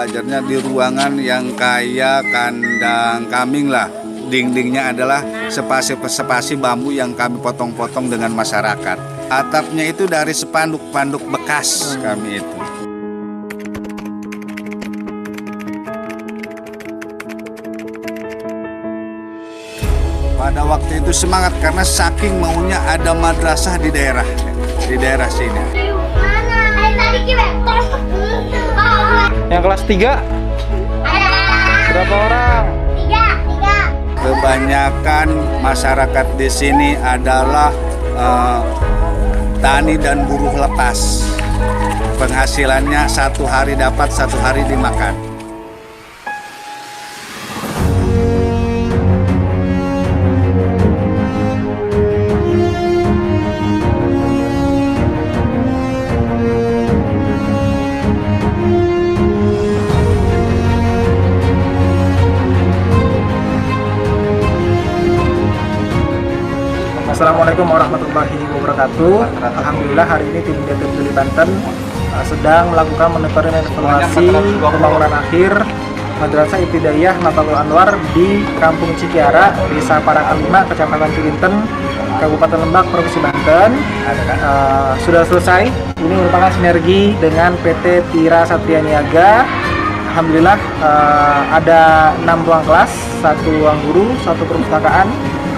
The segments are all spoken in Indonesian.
belajarnya di ruangan yang kayak kandang kambing lah. Dindingnya adalah spasi bambu yang kami potong-potong dengan masyarakat. Atapnya itu dari spanduk bekas kami itu. Pada waktu itu semangat karena saking maunya ada madrasah di daerah sini. Yang kelas 3? Berapa orang? 3. Kebanyakan masyarakat di sini adalah tani dan buruh lepas. Penghasilannya 1 hari dapat, 1 hari dimakan. Assalamualaikum warahmatullahi wabarakatuh. Alhamdulillah hari ini tim DT Banten sedang melakukan monitoring dan evaluasi pembangunan akhir Madrasah Ibtidaiyah Mafalul Anwar di Kampung Cikiara, Desa Parang Alima, Kecamatan Cilinten, Kabupaten Lebak, Provinsi Banten. Sudah selesai. Ini merupakan sinergi dengan PT Tira Satria Niaga. Alhamdulillah ada 6 ruang kelas, 1 ruang guru, 1 perpustakaan,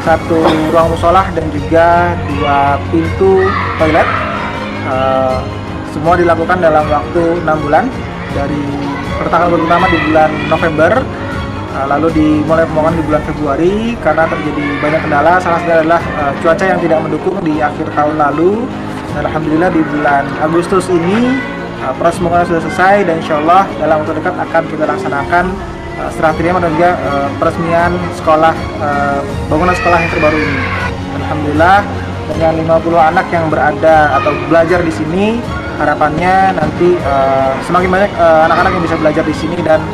1 ruang musolah dan juga 2 pintu toilet. Semua dilakukan dalam waktu 6 bulan dari pertengahan pertama di bulan November, lalu dimulai pembangunan di bulan Februari karena terjadi banyak kendala. Salah satunya adalah cuaca yang tidak mendukung di akhir tahun lalu. Dan alhamdulillah di bulan Agustus ini proses pembangunan sudah selesai dan insya Allah dalam waktu dekat akan kita laksanakan serah terima dan juga peresmian sekolah, bangunan sekolah yang terbaru ini. Alhamdulillah dengan 50 anak yang berada atau belajar di sini, harapannya nanti semakin banyak anak-anak yang bisa belajar di sini dan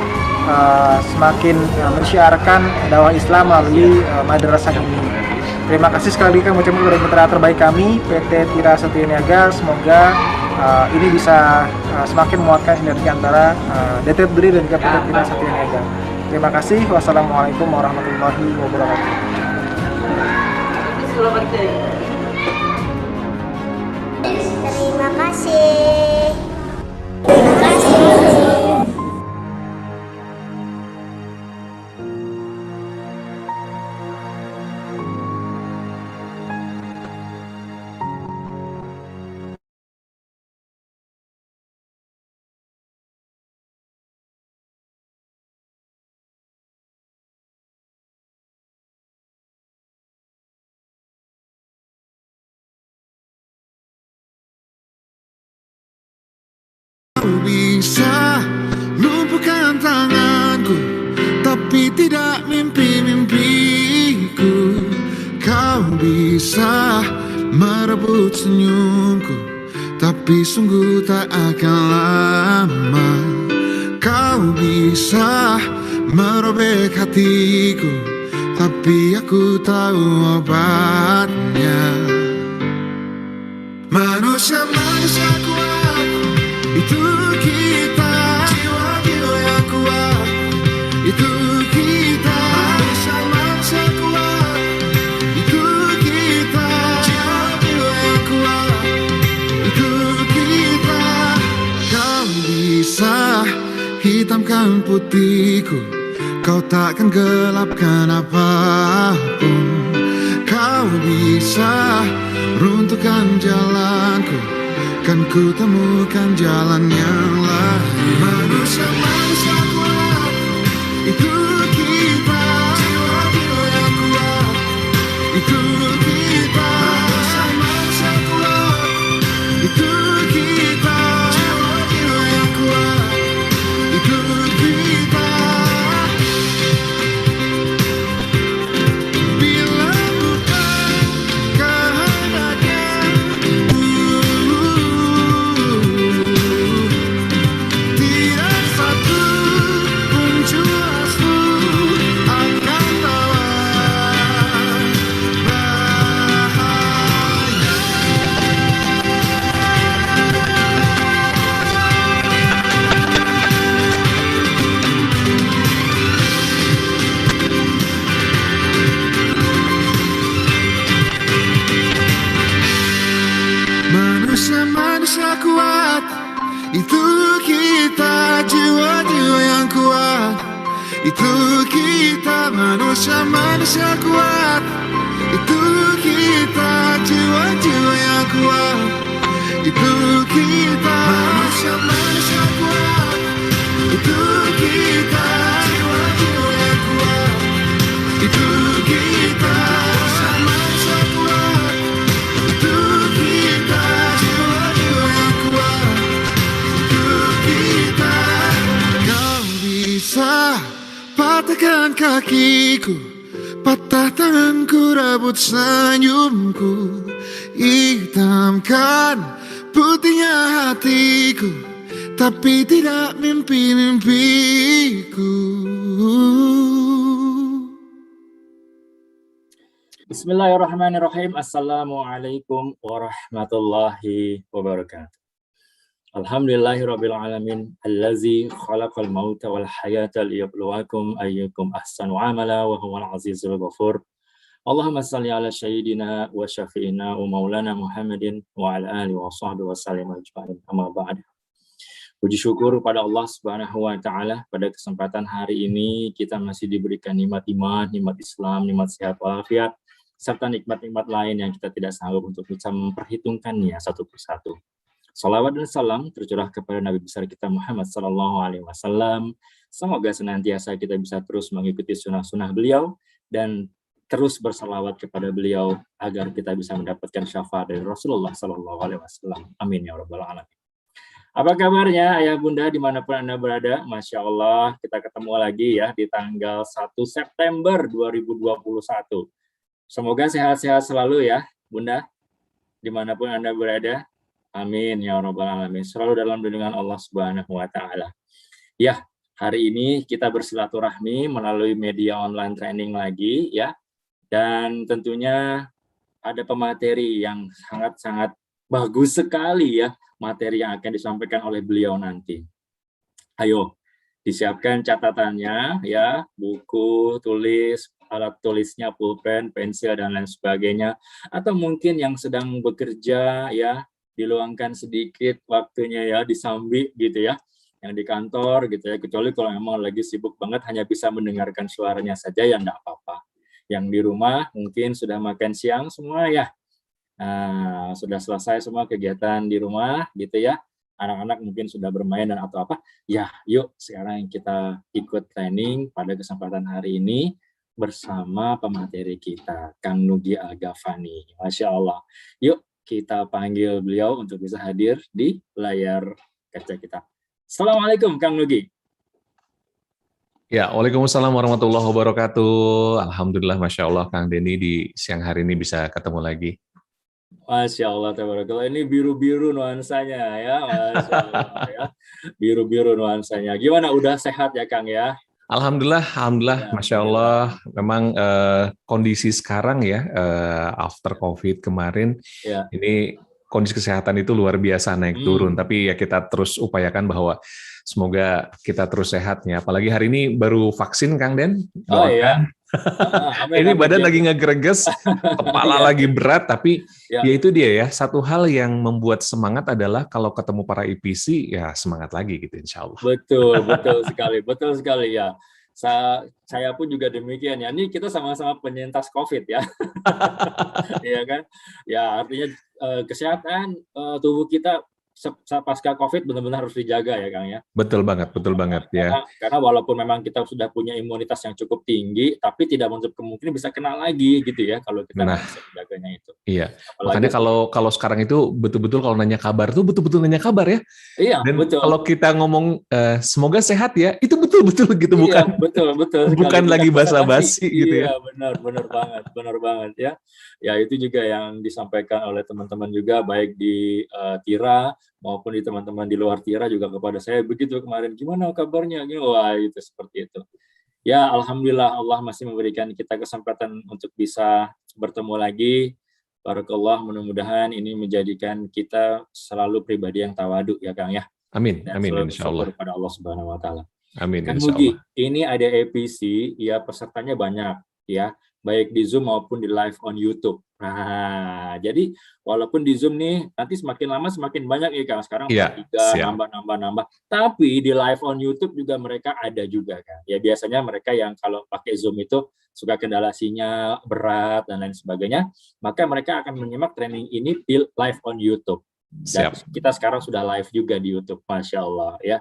semakin mensyiarkan dakwah Islam melalui madrasah ini. Terima kasih sekali lagi kami ucapkan kepada mitra terbaik kami PT Tira Satria Niaga. Semoga ini bisa semakin menguatkan sinergi antara DT Beli dan juga PT Tira Satria Niaga. Terima kasih. Wassalamualaikum warahmatullahi wabarakatuh. Terima kasih. Terima kasih. Kau bisa lumpuhkan tanganku, tapi tidak mimpi-mimpiku. Kau bisa merebut senyumku, tapi sungguh tak akan lama. Kau bisa merobek hatiku, tapi aku tahu obatnya. Manusia kuat, itu kita. Jiwa-jiwa yang kuat, itu kita. Manusia kuat, itu kita. Jiwa-jiwa yang kuat, itu kita. Kau bisa hitamkan putihku, kau takkan gelapkan apapun. Kau bisa runtuhkan jalanku, kan ku temukan jalan yang lain. Manusia kuat, itu kita. Jiwa-jiwa yang kuat, itu kita. Manusia kuat, itu kita. Jiwa-jiwa yang kuat, itu kita. Bila bukan kehendaknya, tidak satu pun jelasmu. Itu kita manusia-manusia kuat. Itu kita jiwa-jiwa yang kuat. Itu kita manusia-manusia kuat. Itu kita jiwa-jiwa yang kuat. Itu kita manusia-manusia kuat. Itu kita jiwa-jiwa yang kuat. Itu kita. Kau bisa patahkan kakiku, patah tanganku, rabut senyumku, hitamkan putihnya hatiku, tapi tidak mimpi-mimpiku. Bismillahirrahmanirrahim. Assalamualaikum warahmatullahi wabarakatuh. Alhamdulillahirabbil alamin allazi khalaqal mauta wal hayata liyabluwakum ayyukum ahsanu amala wa huwal azizul ghafur. Allahumma shalli ala sayyidina wa syafi'ina wa maulana Muhammadin wa ala alihi wa sahbihi wa sallam ajma'in. Amma ba'd. Puji syukur pada Allah Subhanahu wa taala, pada kesempatan hari ini kita masih diberikan nikmat iman, nikmat Islam, nikmat sehat walafiat, serta nikmat-nikmat lain yang kita tidak sanggup untuk bisa memperhitungkannya satu persatu. Salawat dan salam tercurah kepada Nabi besar kita Muhammad sallallahu alaihi wasallam. Semoga senantiasa kita bisa terus mengikuti sunnah-sunnah beliau dan terus bersalawat kepada beliau agar kita bisa mendapatkan syafaat dari Rasulullah sallallahu alaihi wasallam. Amin ya rabbal alamin. Apa kabarnya ayah bunda dimanapun Anda berada? Masya Allah, kita ketemu lagi ya di tanggal 1 September 2021. Semoga sehat-sehat selalu ya bunda, dimanapun Anda berada. Amin ya rabbal alamin. Selalu dalam lindungan Allah Subhanahu wa taala. Ya, hari ini kita bersilaturahmi melalui media online training lagi ya. Dan tentunya ada pemateri yang sangat-sangat bagus sekali ya, materi yang akan disampaikan oleh beliau nanti. Ayo, disiapkan catatannya ya, buku, tulis, alat tulisnya, pulpen, pensil dan lain sebagainya. Atau mungkin yang sedang bekerja ya, diluangkan sedikit waktunya ya di sambi gitu ya, yang di kantor gitu ya, kecuali kalau memang lagi sibuk banget hanya bisa mendengarkan suaranya saja ya enggak apa-apa. Yang di rumah mungkin sudah makan siang semua ya, sudah selesai semua kegiatan di rumah gitu ya, anak-anak mungkin sudah bermain dan atau apa ya, yuk sekarang kita ikut training pada kesempatan hari ini bersama pemateri kita Kang Nugi Al-Ghafani. Masya Allah, yuk kita panggil beliau untuk bisa hadir di layar kaca kita. Assalamualaikum Kang Nugi. Ya, waalaikumsalam warahmatullahi wabarakatuh. Alhamdulillah, Masya Allah Kang Denny di siang hari ini bisa ketemu lagi. Masya Allah, tabarakallah. Ini biru-biru nuansanya ya, Masya Allah ya. Biru-biru nuansanya. Gimana, udah sehat ya Kang ya? Alhamdulillah, Ya, Masya Allah. Memang kondisi sekarang ya, after COVID kemarin, ya. ini kondisi kesehatan itu luar biasa naik turun. Tapi ya kita terus upayakan bahwa semoga kita terus sehatnya. Apalagi hari ini baru vaksin Kang Den. Oh iya. Ini badan lagi ngegereges, kepala lagi berat, tapi ya itu dia ya. Satu hal yang membuat semangat adalah kalau ketemu para IPC, ya semangat lagi gitu insya Allah. Betul sekali ya. Saya pun juga demikian ya. Ini kita sama-sama penyintas COVID ya. Iya kan? Ya artinya kesehatan tubuh kita pasca COVID benar-benar harus dijaga ya Kang ya. Betul banget ya. Karena walaupun memang kita sudah punya imunitas yang cukup tinggi, tapi tidak menutup kemungkinan bisa kena lagi gitu ya kalau kita bisa menjaganya itu. Iya. Makanya kalau sekarang itu betul-betul kalau nanya kabar tuh betul-betul nanya kabar ya. Iya. Dan betul. kalau kita ngomong semoga sehat ya, itu betul-betul gitu, iya, bukan betul. Bukan lagi basa-basi gitu ya. Iya benar banget ya. Ya itu juga yang disampaikan oleh teman-teman juga baik di Tira maupun di teman-teman di luar Tira juga kepada saya begitu kemarin, gimana kabarnya? Wah itu seperti itu. Ya alhamdulillah Allah masih memberikan kita kesempatan untuk bisa bertemu lagi. Barakallah, mudah-mudahan ini menjadikan kita selalu pribadi yang tawadu ya Kang ya. Amin, insyaallah. Kepada Allah Subhanahu wa taala. Amin, Kang Nugi, ini ada EPC ya, pesertanya banyak ya. baik di Zoom maupun di live on YouTube. Nah, jadi walaupun di Zoom nih nanti semakin lama semakin banyak ya Kang. Sekarang Iya, tiga siap. nambah. Tapi di live on YouTube juga mereka ada juga kan. Ya biasanya mereka yang kalau pakai Zoom itu suka kendala sinyal berat dan lain sebagainya, maka mereka akan menyimak training ini di live on YouTube. Dan Siap. kita sekarang sudah live juga di YouTube, Masya Allah ya.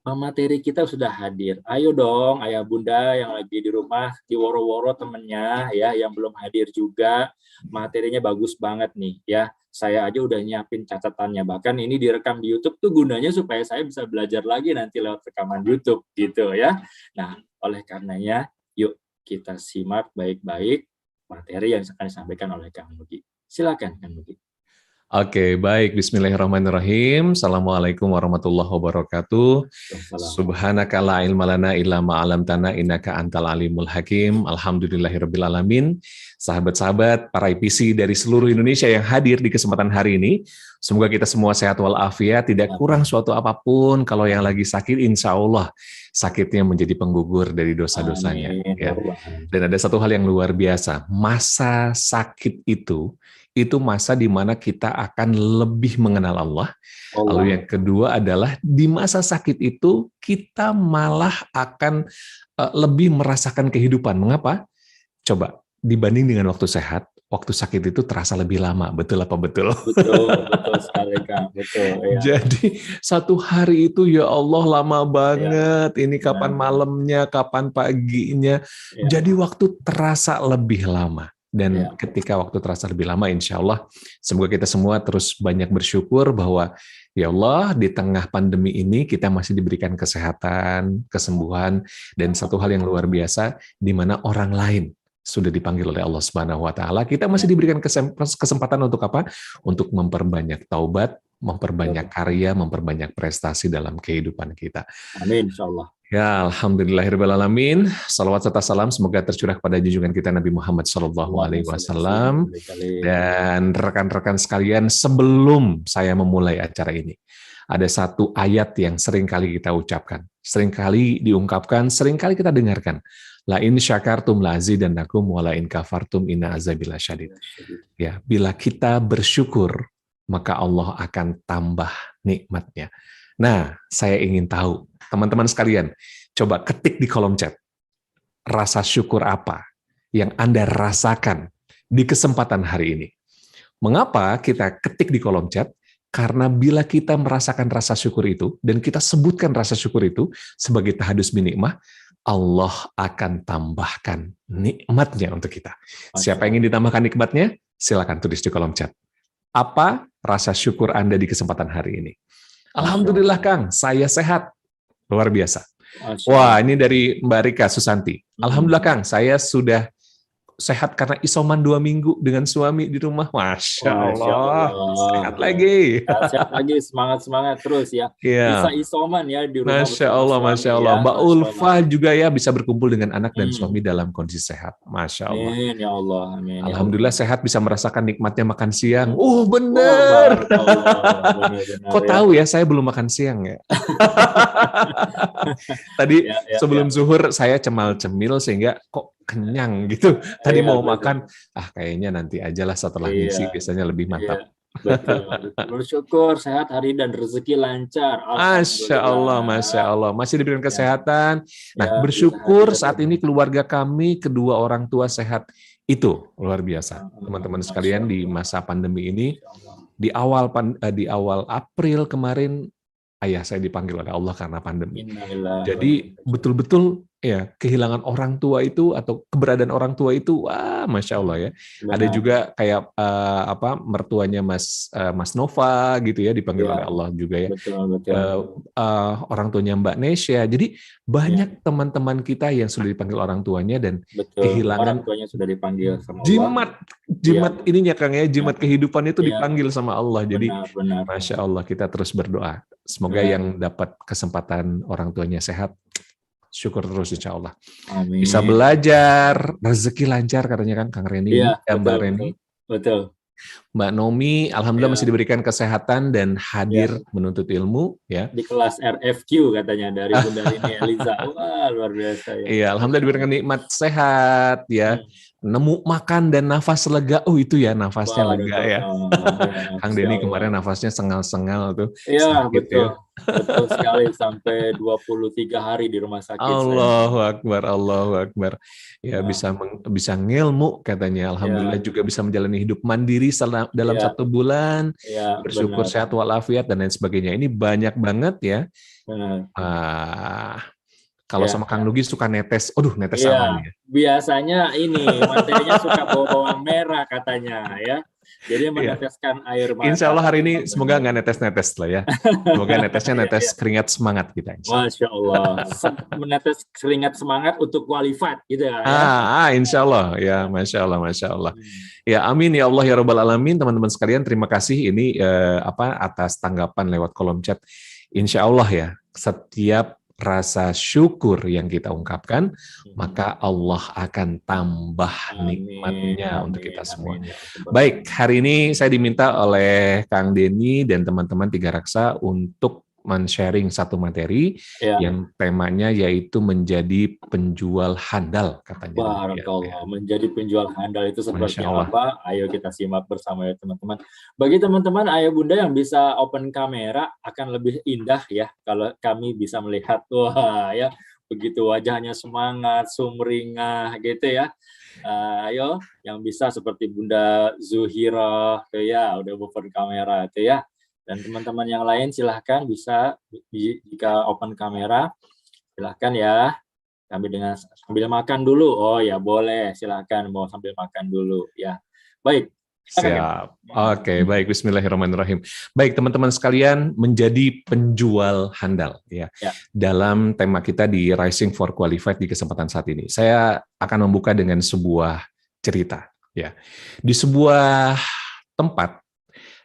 Materi kita sudah hadir. Ayo dong ayah bunda yang lagi di rumah, di woro-woro temennya ya, yang belum hadir juga. Materinya bagus banget nih ya. Saya aja udah nyiapin catatannya. Bahkan ini direkam di YouTube tuh gunanya supaya saya bisa belajar lagi nanti lewat rekaman YouTube gitu ya. Nah, oleh karenanya yuk kita simak baik-baik materi yang akan disampaikan oleh Kang Nugi. Silakan Kang Nugi. Oke, baik. Bismillahirrahmanirrahim. Assalamualaikum warahmatullahi wabarakatuh. Subhanaka la ilma lana illa ma 'allamtana innaka antal alimul hakim. Alhamdulillahirabbil alamin. Sahabat-sahabat para IPC dari seluruh Indonesia yang hadir di kesempatan hari ini, semoga kita semua sehat walafiat, tidak kurang suatu apapun. Kalau yang lagi sakit, insya Allah sakitnya menjadi penggugur dari dosa-dosanya. Ya. Dan ada satu hal yang luar biasa, masa sakit itu masa di mana kita akan lebih mengenal Allah. Lalu yang kedua adalah di masa sakit itu kita malah akan lebih merasakan kehidupan. Mengapa? Coba dibanding dengan waktu sehat, waktu sakit itu terasa lebih lama. Betul apa betul? Betul sekali Kang. Betul. Ya. Jadi satu hari itu ya Allah lama banget. Ini kapan malamnya, kapan paginya. Jadi waktu terasa lebih lama. Dan ketika waktu terasa lebih lama, insya Allah, semoga kita semua terus banyak bersyukur bahwa, ya Allah, di tengah pandemi ini kita masih diberikan kesehatan, kesembuhan, dan satu hal yang luar biasa, di mana orang lain sudah dipanggil oleh Allah Subhanahu wa Ta'ala, kita masih diberikan kesempatan untuk apa? Untuk memperbanyak taubat, memperbanyak karya, memperbanyak prestasi dalam kehidupan kita. Amin, insya Allah. Ya, alhamdulillahirrahmanirrahim. Salawat serta salam semoga tercurah kepada junjungan kita Nabi Muhammad SAW. Dan rekan-rekan sekalian, sebelum saya memulai acara ini, ada satu ayat yang sering kali kita ucapkan, sering kali diungkapkan, sering kali kita dengarkan. La in syakartum la azidannakum wa la in kafartum inna azabi lasyadid. Ya, bila kita bersyukur, maka Allah akan tambah nikmatnya. Nah, saya ingin tahu, teman-teman sekalian, coba ketik di kolom chat, rasa syukur apa yang Anda rasakan di kesempatan hari ini. Mengapa kita ketik di kolom chat? Karena bila kita merasakan rasa syukur itu, dan kita sebutkan rasa syukur itu sebagai tahadus bin nikmah, Allah akan tambahkan nikmatnya untuk kita. Siapa yang ingin ditambahkan nikmatnya? Silakan tulis di kolom chat. Apa rasa syukur Anda di kesempatan hari ini? Alhamdulillah Kang, saya sehat. Luar biasa. Wah, ini dari Mbak Rika Susanti. Alhamdulillah Kang, saya sudah sehat karena isoman 2 minggu dengan suami di rumah. Masya Allah. Sehat lagi. Sehat lagi, semangat terus ya. Yeah. Bisa isoman ya di rumah. Masya Allah, Masya Allah. Ya. Mbak Ulfa juga ya bisa berkumpul dengan anak dan suami dalam kondisi sehat. Masya Allah. Amin ya Allah. Amin. Alhamdulillah sehat bisa merasakan nikmatnya makan siang. Benar. Kok tahu ya saya belum makan siang ya? Tadi sebelum zuhur saya cemal-cemil sehingga kok kenyang gitu. Tadi mau makan, kayaknya nanti ajalah setelah ngisi biasanya lebih mantap. Betul. Bersyukur sehat hari dan rezeki lancar. Masya Allah, Masya Allah. Masih diberikan kesehatan. Nah, bersyukur saat ini keluarga kami, kedua orang tua sehat. Itu luar biasa. Teman-teman sekalian di masa pandemi ini, di awal April kemarin, ayah saya dipanggil oleh Allah karena pandemi. Jadi betul-betul ya kehilangan orang tua itu atau keberadaan orang tua itu, wah Masya Allah ya. Ada juga kayak mertuanya Mas Nova gitu ya dipanggil oleh Allah juga ya. Orang tuanya Mbak Nesya. Jadi banyak teman-teman kita yang sudah dipanggil orang tuanya dan kehilangan orang tuanya sudah dipanggil sama Allah. Jimat ininya Kang ya, jimat kehidupannya itu dipanggil sama Allah. Jadi Masya Allah kita terus berdoa. Semoga yang dapat kesempatan orang tuanya sehat, syukur terus insya Allah. Amin. Bisa belajar, rezeki lancar katanya kan Kang Reni, Mbak Reni. Betul. Mbak Nomi, alhamdulillah Ya. masih diberikan kesehatan dan hadir menuntut ilmu, ya. Di kelas RFQ katanya dari Bunda Rini Eliza. Wah, luar biasa ya. Iya, alhamdulillah diberikan nikmat sehat, ya. Nemu makan dan nafas lega. Oh, itu ya nafasnya lega ya. Kang Denny kemarin nafasnya sengal-sengal tuh. Iya, Sakit betul. ya. Betul sekali, sampai 23 hari di rumah sakit. Allahu Akbar, Allahu Akbar. Ya, Ya. bisa ngilmu katanya. Alhamdulillah juga bisa menjalani hidup mandiri dalam Ya. 1 bulan. Ya, Bersyukur benar. sehat walafiat dan lain sebagainya. Ini banyak banget ya. Benar. Kalau Ya. sama Kang Nugi suka netes. Aduh, netes Iya, apa nih? biasanya ini materinya suka bawa bawang merah katanya ya. Jadi meneteskan air mata. Insya Allah hari ini semoga nggak netes-netes lah ya. Semoga netesnya netes keringat semangat kita. Masya Allah. Menetes keringat semangat untuk qualified gitu ya. Insya Allah ya, Masya Allah, Masya Allah. Ya, amin ya Allah ya Rabbal Alamin. Teman-teman sekalian, terima kasih ini atas tanggapan lewat kolom chat. Insya Allah ya, setiap rasa syukur yang kita ungkapkan, maka Allah akan tambah nikmatnya untuk kita semua. Baik, hari ini saya diminta oleh Kang Denny dan teman-teman Tiga Raksa untuk men-sharing satu materi yang temanya yaitu menjadi penjual handal katanya. Barakallah, menjadi penjual handal itu seperti apa? Ayo kita simak bersama ya teman-teman. Bagi teman-teman ayah bunda yang bisa open kamera akan lebih indah ya kalau kami bisa melihat. Wah ya, begitu wajahnya semangat, sumringah gitu ya. Ayo yang bisa seperti Bunda Zuhira ya udah open kamera itu ya. Dan teman-teman yang lain silahkan bisa jika open kamera silahkan ya. Kami dengan sambil makan dulu. Oh ya boleh, silahkan mau sambil makan dulu ya. Baik. Siap. Oke, baik. Bismillahirrahmanirrahim. Baik teman-teman sekalian, menjadi penjual handal ya. Dalam tema kita di Rising for Qualified di kesempatan saat ini, saya akan membuka dengan sebuah cerita ya. Di sebuah tempat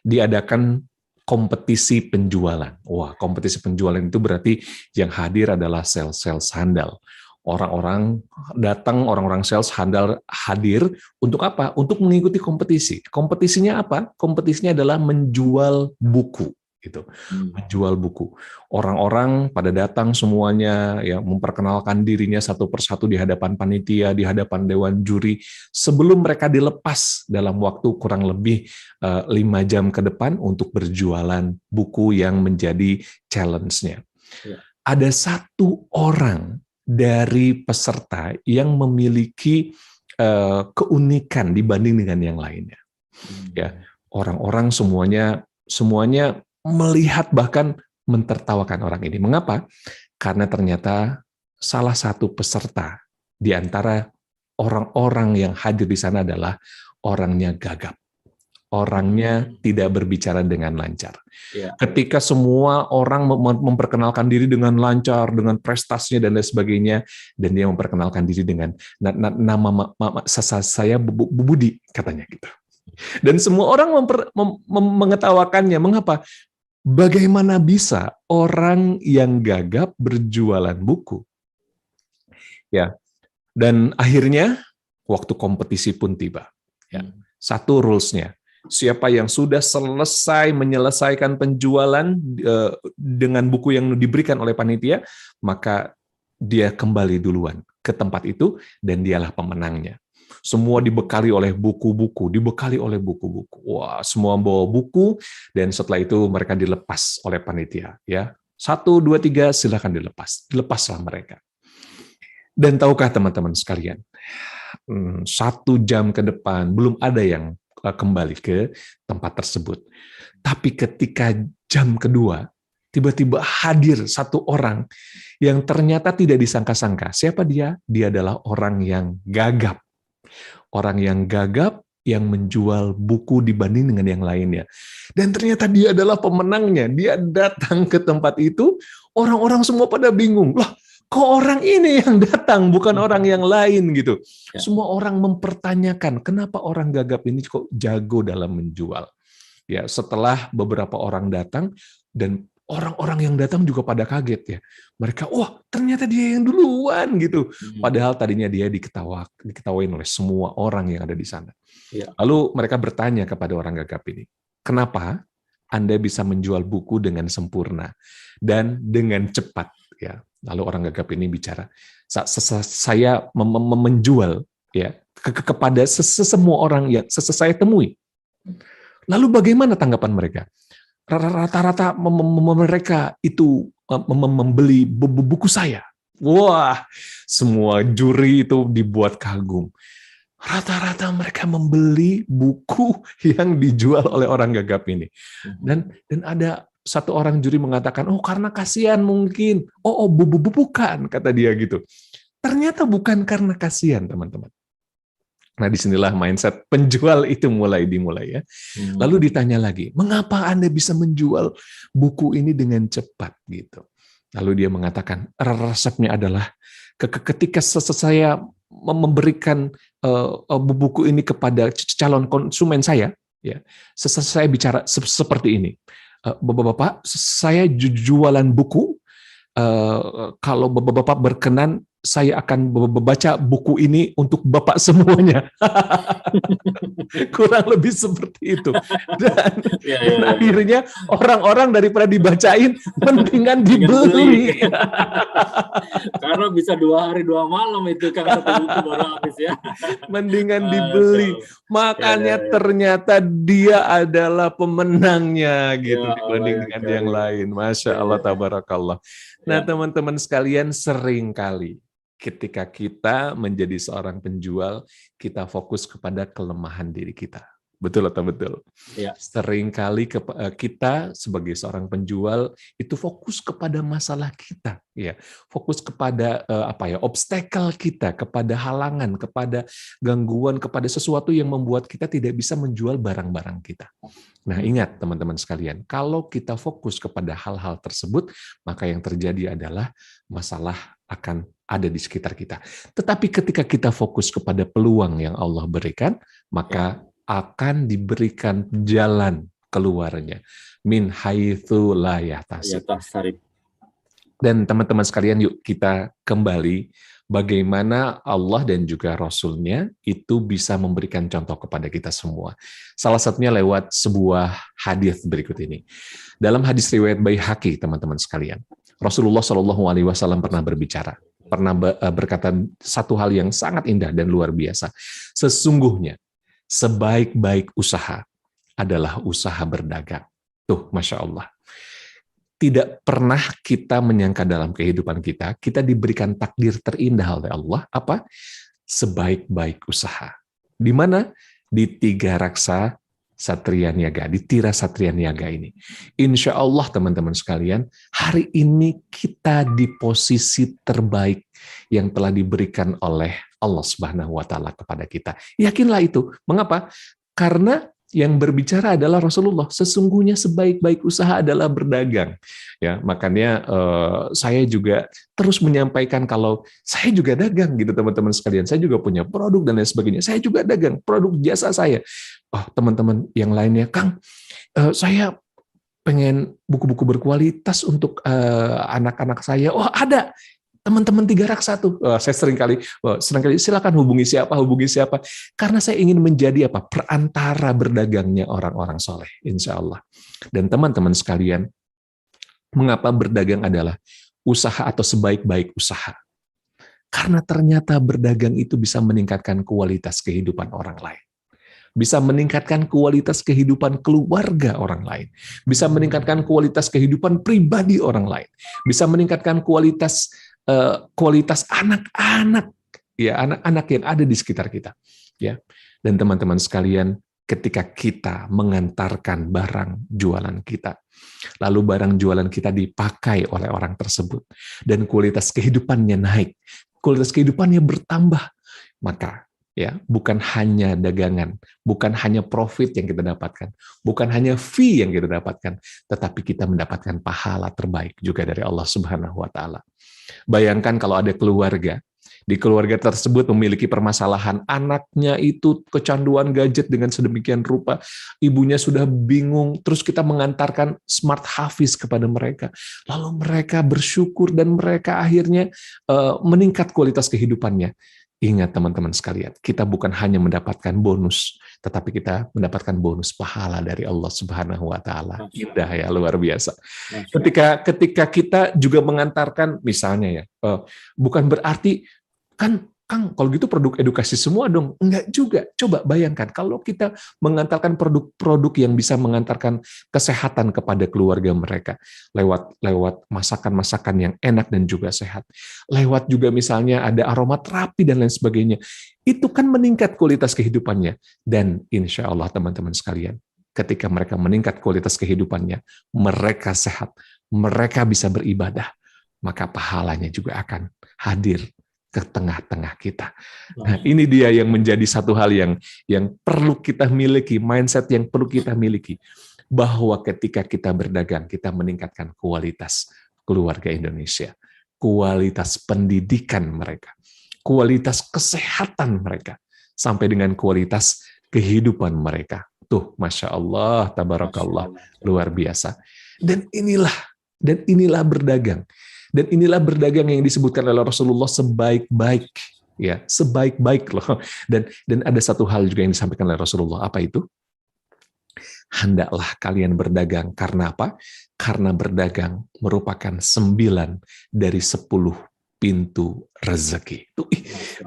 diadakan kompetisi penjualan. Wah, kompetisi penjualan itu berarti yang hadir adalah sales handal. Orang-orang datang, orang-orang sales handal hadir untuk apa? Untuk mengikuti kompetisi. Kompetisinya apa? Kompetisinya adalah menjual buku. Gitu. Menjual buku. Orang-orang pada datang semuanya ya memperkenalkan dirinya satu persatu di hadapan panitia, di hadapan dewan juri sebelum mereka dilepas dalam waktu kurang lebih 5 jam ke depan untuk berjualan buku yang menjadi challenge-nya. Ada satu orang dari peserta yang memiliki keunikan dibanding dengan yang lainnya. Ya, orang-orang semuanya melihat bahkan mentertawakan orang ini. Mengapa? Karena ternyata salah satu peserta di antara orang-orang yang hadir di sana adalah orangnya gagap. Orangnya tidak berbicara dengan lancar. Ketika semua orang memperkenalkan diri dengan lancar, dengan prestasinya dan lain sebagainya, dan dia memperkenalkan diri dengan nama saya Budi, katanya gitu. Dan semua orang mengetawakannya. Mengapa? Bagaimana bisa orang yang gagap berjualan buku? Ya, dan akhirnya waktu kompetisi pun tiba. Ya, satu rules-nya, siapa yang sudah menyelesaikan penjualan dengan buku yang diberikan oleh panitia, maka dia kembali duluan ke tempat itu dan dialah pemenangnya. Semua dibekali oleh buku-buku. Wah, semua bawa buku dan setelah itu mereka dilepas oleh panitia. Ya, 1, 2, 3 silakan dilepas. Dilepaslah mereka. Dan tahukah teman-teman sekalian, 1 jam ke depan belum ada yang kembali ke tempat tersebut. Tapi ketika jam kedua, tiba-tiba hadir satu orang yang ternyata tidak disangka-sangka. Siapa dia? Dia adalah orang yang gagap. Orang yang gagap yang menjual buku dibanding dengan yang lainnya. Dan ternyata dia adalah pemenangnya. Dia datang ke tempat itu, orang-orang semua pada bingung. Loh, kok orang ini yang datang, bukan orang yang lain gitu. Semua orang mempertanyakan, kenapa orang gagap ini kok jago dalam menjual. Ya, setelah beberapa orang datang dan Orang-orang yang datang juga pada kaget ya. Mereka, wah ternyata dia yang duluan gitu. Padahal tadinya dia diketawain oleh semua orang yang ada di sana. Iya. Lalu mereka bertanya kepada orang gagap ini, kenapa Anda bisa menjual buku dengan sempurna dan dengan cepat? Ya. Lalu orang gagap ini bicara, saya menjual ya kepada semua orang yang saya temui. Lalu bagaimana tanggapan mereka? Rata-rata mereka itu membeli buku saya. Wah, semua juri itu dibuat kagum. Rata-rata mereka membeli buku yang dijual oleh orang gagap ini. Dan ada satu orang juri mengatakan, oh karena kasihan mungkin. Oh bukan, kata dia gitu. Ternyata bukan karena kasihan, teman-teman. Nah, disinilah mindset penjual itu dimulai ya. Lalu ditanya lagi, mengapa Anda bisa menjual buku ini dengan cepat gitu? Lalu dia mengatakan, resepnya adalah ketika saya memberikan buku ini kepada calon konsumen saya, ya, saya bicara seperti ini, Bapak, saya jualan buku. Kalau Bapak berkenan, saya akan membaca buku ini untuk Bapak semuanya. Kurang lebih seperti itu. Dan akhirnya orang-orang daripada dibacain, mendingan dibeli. Karena bisa 2 hari 2 malam itu kan satu buku baru habis ya. Mendingan dibeli. Makanya ternyata dia adalah pemenangnya gitu dibanding dengan yang lain. Masya Allah, tabarakallah. Nah, teman-teman sekalian, seringkali ketika kita menjadi seorang penjual, kita fokus kepada kelemahan diri kita. Betul atau betul? Ya. Seringkali kita sebagai seorang penjual itu fokus kepada masalah kita, ya, fokus kepada obstacle kita, kepada halangan, kepada gangguan, kepada sesuatu yang membuat kita tidak bisa menjual barang-barang kita. Nah, ingat teman-teman sekalian, kalau kita fokus kepada hal-hal tersebut, maka yang terjadi adalah masalah akan ada di sekitar kita. Tetapi ketika kita fokus kepada peluang yang Allah berikan, maka akan diberikan jalan keluarnya. Min haitsu la yahtasib. Dan teman-teman sekalian, yuk kita kembali bagaimana Allah dan juga Rasul-Nya itu bisa memberikan contoh kepada kita semua. Salah satunya lewat sebuah hadis berikut ini. Dalam hadis riwayat Baihaqi, teman-teman sekalian, Rasulullah SAW pernah berkata satu hal yang sangat indah dan luar biasa. Sesungguhnya sebaik-baik usaha adalah usaha berdagang. Tuh, Masya Allah. Tidak pernah kita menyangka dalam kehidupan kita diberikan takdir terindah oleh Allah, apa? Sebaik-baik usaha. Di mana? Di 3 raksa Satria Niaga, di Tira Satria Niaga ini. Insya Allah, teman-teman sekalian, hari ini kita di posisi terbaik yang telah diberikan oleh Allah Subhanahu wa Ta'ala kepada kita. Yakinlah itu. Mengapa? Karena yang berbicara adalah Rasulullah. Sesungguhnya sebaik-baik usaha adalah berdagang. Ya, makanya saya juga terus menyampaikan kalau saya juga dagang gitu, teman-teman sekalian. Saya juga punya produk dan lain sebagainya. Saya juga dagang produk jasa saya. Oh, teman-teman yang lainnya, Kang, saya pengen buku-buku berkualitas untuk anak-anak saya. Oh, ada. Teman-teman 3 raksa tuh, saya seringkali silakan hubungi siapa, karena saya ingin menjadi perantara berdagangnya orang-orang soleh, insya Allah. Dan teman-teman sekalian, mengapa berdagang adalah usaha atau sebaik-baik usaha? Karena ternyata berdagang itu bisa meningkatkan kualitas kehidupan orang lain. Bisa meningkatkan kualitas kehidupan keluarga orang lain, bisa meningkatkan kualitas kehidupan pribadi orang lain, bisa meningkatkan kualitas anak-anak, ya, anak-anak yang ada di sekitar kita, ya. Dan teman-teman sekalian, ketika kita mengantarkan barang jualan kita, lalu barang jualan kita dipakai oleh orang tersebut, dan kualitas kehidupannya naik, kualitas kehidupannya bertambah, maka ya, bukan hanya dagangan, bukan hanya profit yang kita dapatkan, bukan hanya fee yang kita dapatkan, tetapi kita mendapatkan pahala terbaik juga dari Allah Subhanahu wa Ta'ala. Bayangkan kalau ada keluarga Di keluarga tersebut memiliki permasalahan, anaknya itu kecanduan gadget dengan sedemikian rupa, ibunya sudah bingung, terus kita mengantarkan smart hafiz kepada mereka. Lalu mereka bersyukur dan mereka akhirnya meningkat kualitas kehidupannya. Ingat teman-teman sekalian, kita bukan hanya mendapatkan bonus, tetapi kita mendapatkan bonus pahala dari Allah Subhanahu wa taala. Indah ya, luar biasa. Ketika kita juga mengantarkan misalnya ya, bukan berarti kan Kang, kalau gitu produk edukasi semua dong. Enggak juga. Coba bayangkan kalau kita mengantarkan produk-produk yang bisa mengantarkan kesehatan kepada keluarga mereka lewat masakan-masakan yang enak dan juga sehat. Lewat juga misalnya ada aromaterapi dan lain sebagainya. Itu kan meningkat kualitas kehidupannya. Dan insya Allah teman-teman sekalian, ketika mereka meningkat kualitas kehidupannya, mereka sehat, mereka bisa beribadah, maka pahalanya juga akan hadir ke tengah-tengah kita. Nah, ini dia yang menjadi satu hal yang perlu kita miliki, mindset yang perlu kita miliki, bahwa ketika kita berdagang, kita meningkatkan kualitas keluarga Indonesia, kualitas pendidikan mereka, kualitas kesehatan mereka, sampai dengan kualitas kehidupan mereka. Tuh, Masya Allah, Tabarakallah, luar biasa. Dan inilah berdagang. Dan inilah berdagang yang disebutkan oleh Rasulullah sebaik-baik, ya, sebaik-baik loh. Dan ada satu hal juga yang disampaikan oleh Rasulullah, apa itu? Hendaklah kalian berdagang. Karena apa? Karena berdagang merupakan 9 dari 10 pintu rezeki.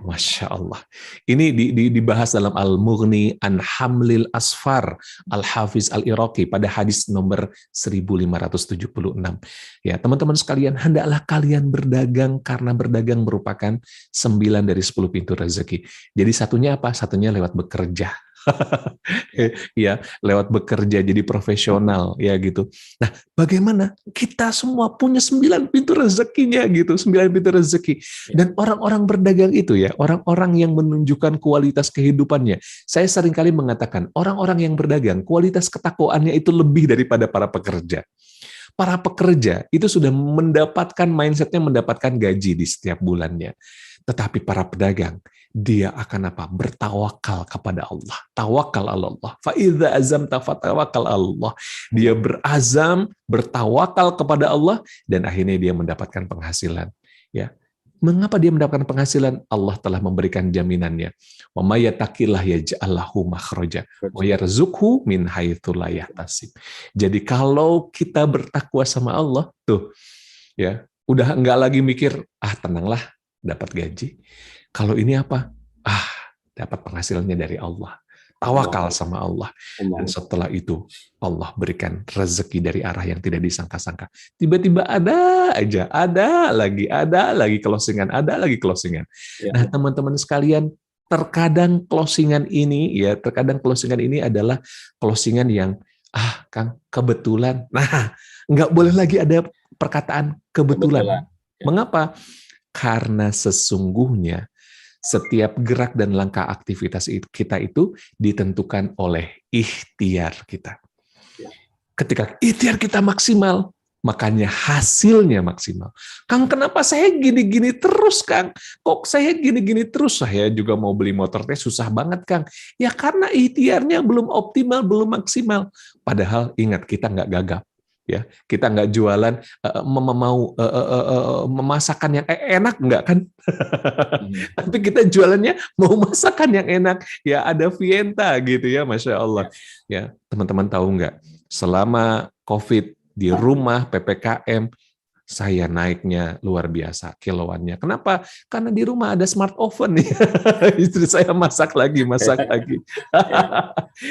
Masya Allah. Ini dibahas dalam Al-Mughni an Hamlil Asfar Al-Hafiz Al-Iraqi pada hadis nomor 1576. Ya, teman-teman sekalian, hendaklah kalian berdagang karena berdagang merupakan 9 dari 10 pintu rezeki. Jadi satunya apa? Satunya lewat bekerja. Ya, lewat bekerja jadi profesional ya gitu. Nah, bagaimana kita semua punya 9 pintu rezekinya gitu, 9 pintu rezeki. Dan orang-orang berdagang itu ya, orang-orang yang menunjukkan kualitas kehidupannya. Saya seringkali mengatakan, orang-orang yang berdagang kualitas ketakwaannya itu lebih daripada para pekerja. Para pekerja itu sudah mendapatkan mindsetnya mendapatkan gaji di setiap bulannya. Tetapi para pedagang, dia akan apa? Bertawakal kepada Allah. Tawakal Allah. Fa idza azamta fatawakal Allah. Dia berazam, bertawakal kepada Allah, dan akhirnya dia mendapatkan penghasilan. Ya, mengapa dia mendapatkan penghasilan? Allah telah memberikan jaminannya. Wa may yattaqillah yaj'al lahu makhraja wa yarzuqhu min haitsu la yahtasib. Jadi kalau kita bertakwa sama Allah, tuh ya, udah enggak lagi mikir, tenanglah dapat gaji. Kalau ini apa? Dapat penghasilannya dari Allah. Tawakal sama Allah. Dan setelah itu, Allah berikan rezeki dari arah yang tidak disangka-sangka. Tiba-tiba ada lagi closingan, Ya. Nah, teman-teman sekalian, terkadang closingan ini adalah closingan yang, Kang, kebetulan. Nah, nggak boleh lagi ada perkataan kebetulan. Mengapa? Karena sesungguhnya setiap gerak dan langkah aktivitas kita itu ditentukan oleh ikhtiar kita. Ketika ikhtiar kita maksimal, makanya hasilnya maksimal. Kang, kenapa saya gini-gini terus, Kang? Kok saya gini-gini terus? Saya juga mau beli motor teh susah banget, Kang. Ya karena ikhtiarnya belum optimal, belum maksimal. Padahal ingat, kita nggak gagap. Ya, kita nggak jualan mau masakan yang enak, nggak kan? Tapi kita jualannya mau masakan yang enak. Ya ada Vienta gitu ya, Masya Allah. Ya, teman-teman tahu nggak? Selama COVID di rumah PPKM, saya naiknya luar biasa kiloannya. Kenapa? Karena di rumah ada smart oven nih. Istri saya masak lagi.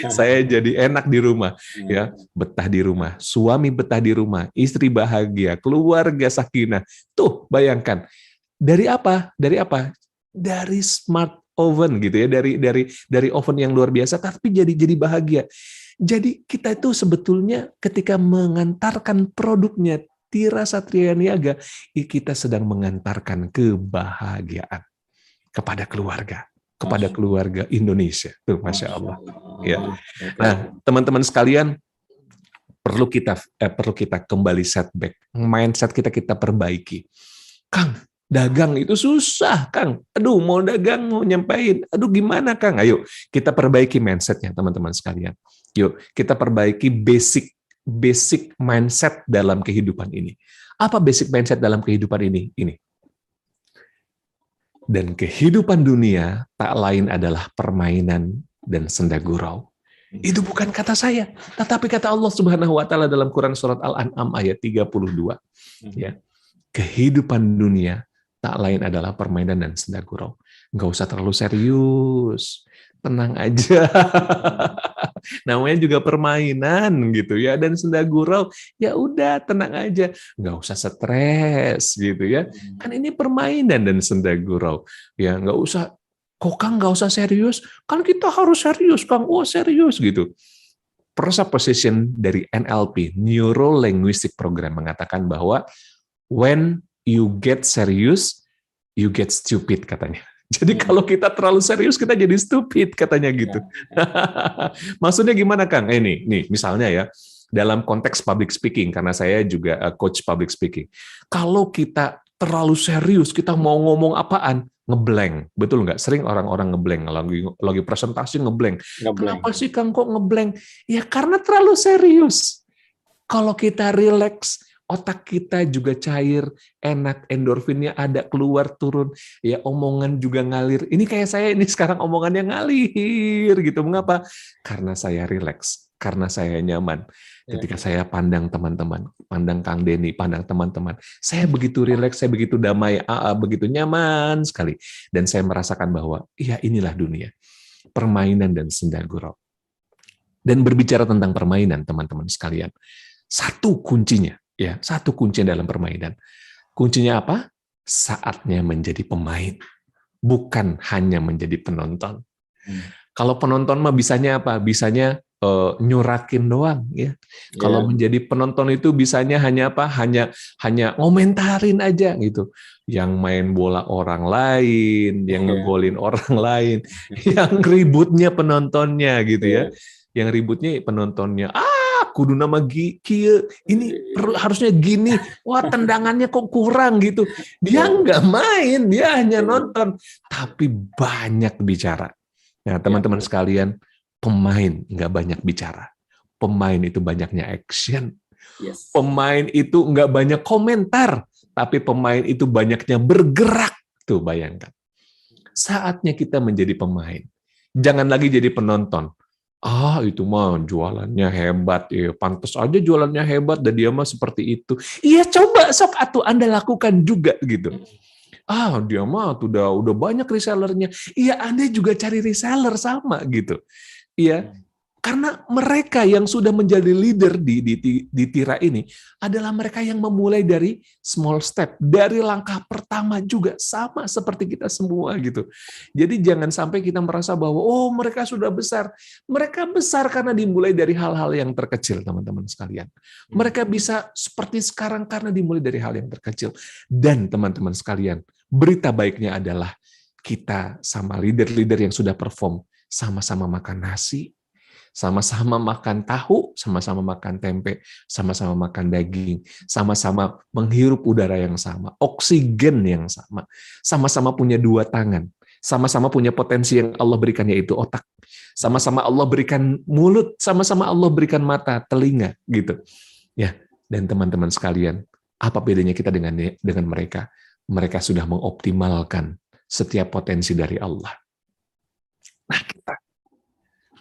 Saya jadi enak di rumah, ya, betah di rumah, suami betah di rumah, istri bahagia, keluarga sakinah. Tuh, bayangkan. Dari apa? Dari smart oven gitu ya, dari oven yang luar biasa, tapi jadi bahagia. Jadi kita itu sebetulnya ketika mengantarkan produknya Tira Satria Niaga, kita sedang mengantarkan kebahagiaan kepada keluarga Indonesia. Tuh, Masya Allah. Ya. Nah, teman-teman sekalian, perlu kita kembali setback, mindset kita perbaiki. Kang, Dagang itu susah, Kang. Aduh, mau dagang, mau nyampein. Aduh, gimana, Kang? Ayo, kita perbaiki mindset-nya, teman-teman sekalian. Yuk, kita perbaiki basic mindset dalam kehidupan ini. Apa basic mindset dalam kehidupan ini? Ini. Dan kehidupan dunia tak lain adalah permainan dan senda gurau. Itu bukan kata saya, tetapi kata Allah Subhanahu wa taala dalam Quran surat Al-An'am ayat 32. Ya. Kehidupan dunia tak lain adalah permainan dan senda gurau. Nggak usah terlalu serius, tenang aja. Namanya juga permainan gitu ya, dan senda gurau ya udah tenang aja, nggak usah stres gitu ya. Kan ini permainan dan senda gurau ya, nggak usah. Kok Kang nggak usah serius? Kan kita harus serius, Kang. Oh serius gitu. Presupposition dari NLP, Neuro Linguistic Program, mengatakan bahwa when you get serious, you get stupid katanya. Jadi kalau kita terlalu serius, kita jadi stupid katanya gitu. Maksudnya gimana, Kang? Nih, misalnya ya, dalam konteks public speaking, karena saya juga coach public speaking. Kalau kita terlalu serius, kita mau ngomong apaan, ngeblank. Betul nggak? Sering orang-orang ngeblank, lagi presentasi ngeblank. Kenapa sih, Kang, kok ngeblank? Ya karena terlalu serius. Kalau kita relax, otak kita juga cair, enak, endorfinnya ada, keluar, turun, ya omongan juga ngalir. Ini kayak saya ini sekarang omongannya ngalir gitu. Mengapa? Karena saya rileks, karena saya nyaman. Ketika saya pandang teman-teman, pandang Kang Denny, pandang teman-teman, saya begitu rileks, saya begitu damai, begitu nyaman sekali. Dan saya merasakan bahwa, iya inilah dunia. Permainan dan senda gurau. Dan berbicara tentang permainan, teman-teman sekalian, satu kuncinya dalam permainan. Kuncinya apa? Saatnya menjadi pemain, bukan hanya menjadi penonton. Kalau penonton mah bisanya apa? Bisanya nyurakin doang ya. Kalau menjadi penonton itu bisanya hanya apa? Hanya ngomentarin aja gitu. Yang main bola orang lain, yang ngegolin orang lain, yang ributnya penontonnya gitu ya. Yang ributnya penontonnya. Kudu nama kieu, ini harusnya gini, wah tendangannya kok kurang gitu. Dia nggak main, dia hanya nonton, tapi banyak bicara. Nah, teman-teman sekalian, pemain nggak banyak bicara. Pemain itu banyaknya action. Pemain itu nggak banyak komentar, tapi pemain itu banyaknya bergerak. Tuh bayangkan. Saatnya kita menjadi pemain. Jangan lagi jadi penonton. Itu mah jualannya hebat ya, pantas aja jualannya hebat dan dia mah seperti itu. Iya coba sok atuh Anda lakukan juga gitu. Dia mah udah banyak resellernya. Iya Anda juga cari reseller sama gitu. Iya. Karena mereka yang sudah menjadi leader di Tira ini adalah mereka yang memulai dari small step, dari langkah pertama juga sama seperti kita semua gitu. Jadi jangan sampai kita merasa bahwa mereka sudah besar. Mereka besar karena dimulai dari hal-hal yang terkecil, teman-teman sekalian. Mereka bisa seperti sekarang karena dimulai dari hal yang terkecil. Dan teman-teman sekalian, berita baiknya adalah kita sama leader-leader yang sudah perform sama-sama makan nasi, sama-sama makan tahu, sama-sama makan tempe, sama-sama makan daging, sama-sama menghirup udara yang sama, oksigen yang sama, sama-sama punya dua tangan, sama-sama punya potensi yang Allah berikan yaitu otak, sama-sama Allah berikan mulut, sama-sama Allah berikan mata, telinga, gitu. Ya, dan teman-teman sekalian, apa bedanya kita dengan mereka? Mereka sudah mengoptimalkan setiap potensi dari Allah. Nah, kita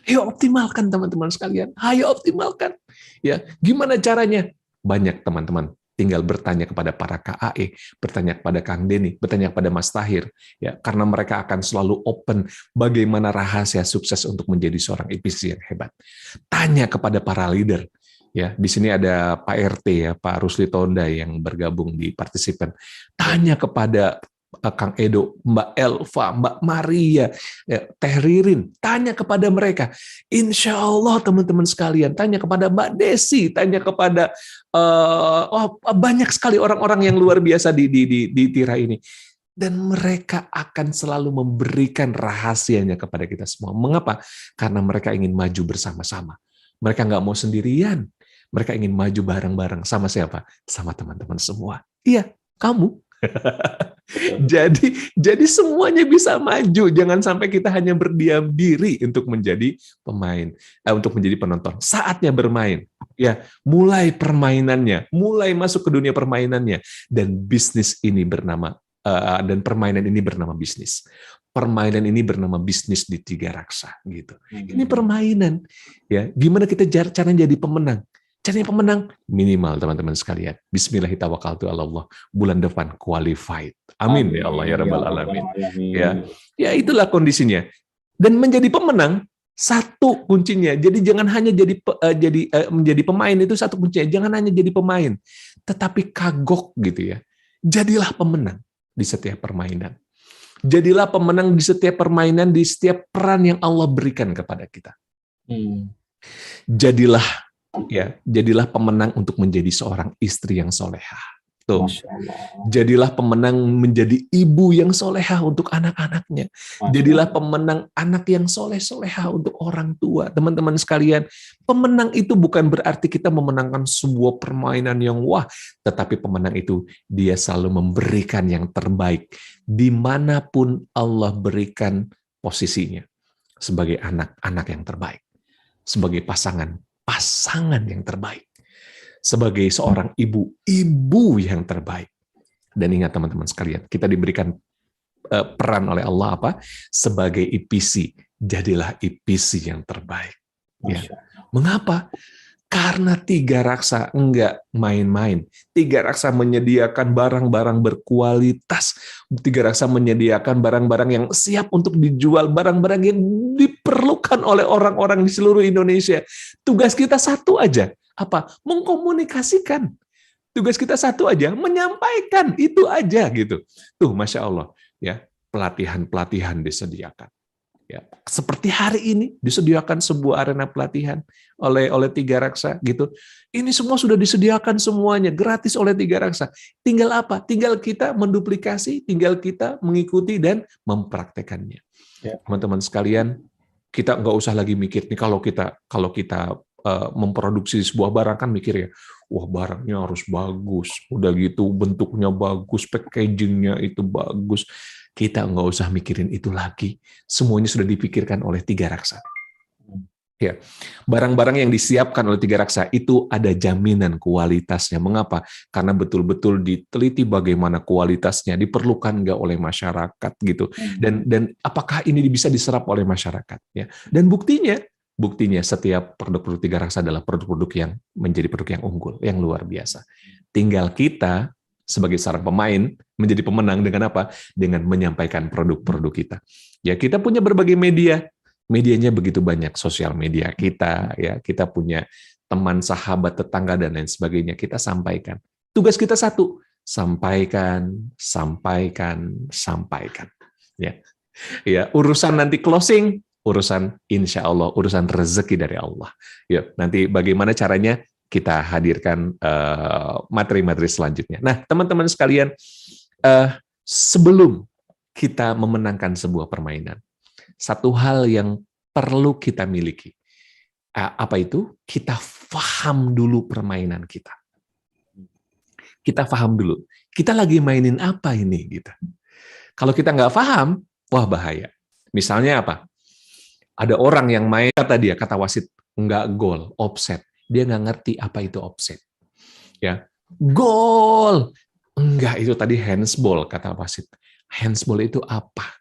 ayo optimalkan teman-teman sekalian. Ayo optimalkan. Ya, gimana caranya? Banyak teman-teman. Tinggal bertanya kepada para KAE, bertanya kepada Kang Denny, bertanya kepada Mas Tahir. Ya, karena mereka akan selalu open bagaimana rahasia sukses untuk menjadi seorang EPC yang hebat. Tanya kepada para leader. Ya, di sini ada Pak RT ya, Pak Rusli Tonda yang bergabung di partisipan. Tanya kepada Kang Edo, Mbak Elva, Mbak Maria, Teh Ririn, tanya kepada mereka. Insya Allah teman-teman sekalian, tanya kepada Mbak Desi, tanya kepada banyak sekali orang-orang yang luar biasa di Tira ini. Dan mereka akan selalu memberikan rahasianya kepada kita semua. Mengapa? Karena mereka ingin maju bersama-sama. Mereka nggak mau sendirian. Mereka ingin maju bareng-bareng. Sama siapa? Sama teman-teman semua. Iya, kamu. Jadi semuanya bisa maju. Jangan sampai kita hanya berdiam diri untuk menjadi pemain, untuk menjadi penonton. Saatnya bermain. Ya, mulai permainannya, mulai masuk ke dunia permainannya, dan bisnis ini bernama dan permainan ini bernama bisnis. Permainan ini bernama bisnis di Tiga Raksa gitu. Ini permainan. Ya, gimana kita caranya jadi pemenang? Caranya pemenang minimal teman-teman sekalian. Bismillahirrahmanirrahim. Bulan depan qualified. Amin ya Allah ya Rabbal Alamin. Ya itulah kondisinya. Dan menjadi pemenang satu kuncinya. Jadi jangan hanya menjadi pemain, itu satu kuncinya. Jangan hanya jadi pemain, tetapi kagok gitu ya. Jadilah pemenang di setiap permainan. Jadilah pemenang di setiap permainan, di setiap peran yang Allah berikan kepada kita. Jadilah pemenang untuk menjadi seorang istri yang solehah. Tuh. Jadilah pemenang menjadi ibu yang solehah untuk anak-anaknya. Jadilah pemenang anak yang soleh-solehah untuk orang tua. Teman-teman sekalian, pemenang itu bukan berarti kita memenangkan sebuah permainan yang wah, tetapi pemenang itu dia selalu memberikan yang terbaik dimanapun Allah berikan posisinya, sebagai anak-anak yang terbaik, sebagai pasangan yang terbaik, sebagai seorang ibu yang terbaik. Dan ingat teman-teman sekalian, kita diberikan peran oleh Allah apa? Sebagai IPC. Jadilah IPC yang terbaik. Ya. Mengapa? Karena Tiga Raksa enggak main-main. Tiga Raksa menyediakan barang-barang berkualitas. Tiga Raksa menyediakan barang-barang yang siap untuk dijual, barang-barang yang diperlukan oleh orang-orang di seluruh Indonesia. Tugas kita satu aja, apa? Mengkomunikasikan. Tugas kita satu aja, menyampaikan, itu aja gitu. Tuh, Masya Allah, ya, pelatihan-pelatihan disediakan. Ya, seperti hari ini disediakan sebuah arena pelatihan oleh Tiga Raksa gitu. Ini semua sudah disediakan semuanya gratis oleh Tiga Raksa. Tinggal apa? Tinggal kita menduplikasi, tinggal kita mengikuti dan mempraktekannya. Teman-teman sekalian, kita nggak usah lagi mikir nih kalau kita memproduksi sebuah barang kan mikir ya, wah barangnya harus bagus, udah gitu bentuknya bagus, packagingnya itu bagus. Kita nggak usah mikirin itu lagi. Semuanya sudah dipikirkan oleh Tiga Raksa. Ya, barang-barang yang disiapkan oleh Tiga Raksa itu ada jaminan kualitasnya. Mengapa? Karena betul-betul diteliti bagaimana kualitasnya, diperlukan nggak oleh masyarakat gitu. Dan apakah ini bisa diserap oleh masyarakat? Ya. Dan buktinya setiap produk-produk Tiga Raksa adalah produk-produk yang menjadi produk yang unggul, yang luar biasa. Tinggal kita sebagai seorang pemain menjadi pemenang dengan apa? Dengan menyampaikan produk-produk kita. Ya, kita punya berbagai media. Medianya begitu banyak, sosial media kita, ya, kita punya teman, sahabat, tetangga dan lain sebagainya. Kita sampaikan. Tugas kita satu, sampaikan. Ya. Ya, urusan nanti closing, urusan insya Allah, urusan rezeki dari Allah. Ya, nanti bagaimana caranya? Kita hadirkan materi-materi selanjutnya. Nah, teman-teman sekalian, sebelum kita memenangkan sebuah permainan, satu hal yang perlu kita miliki, apa itu? Kita paham dulu permainan kita. Kita paham dulu. Kita lagi mainin apa ini? Gitu. Kalau kita nggak paham, wah bahaya. Misalnya apa? Ada orang yang main, kata wasit, nggak gol, offset. Dia nggak ngerti apa itu offset. Ya, gol. Enggak, itu tadi handsball, kata wasit. Handsball itu apa?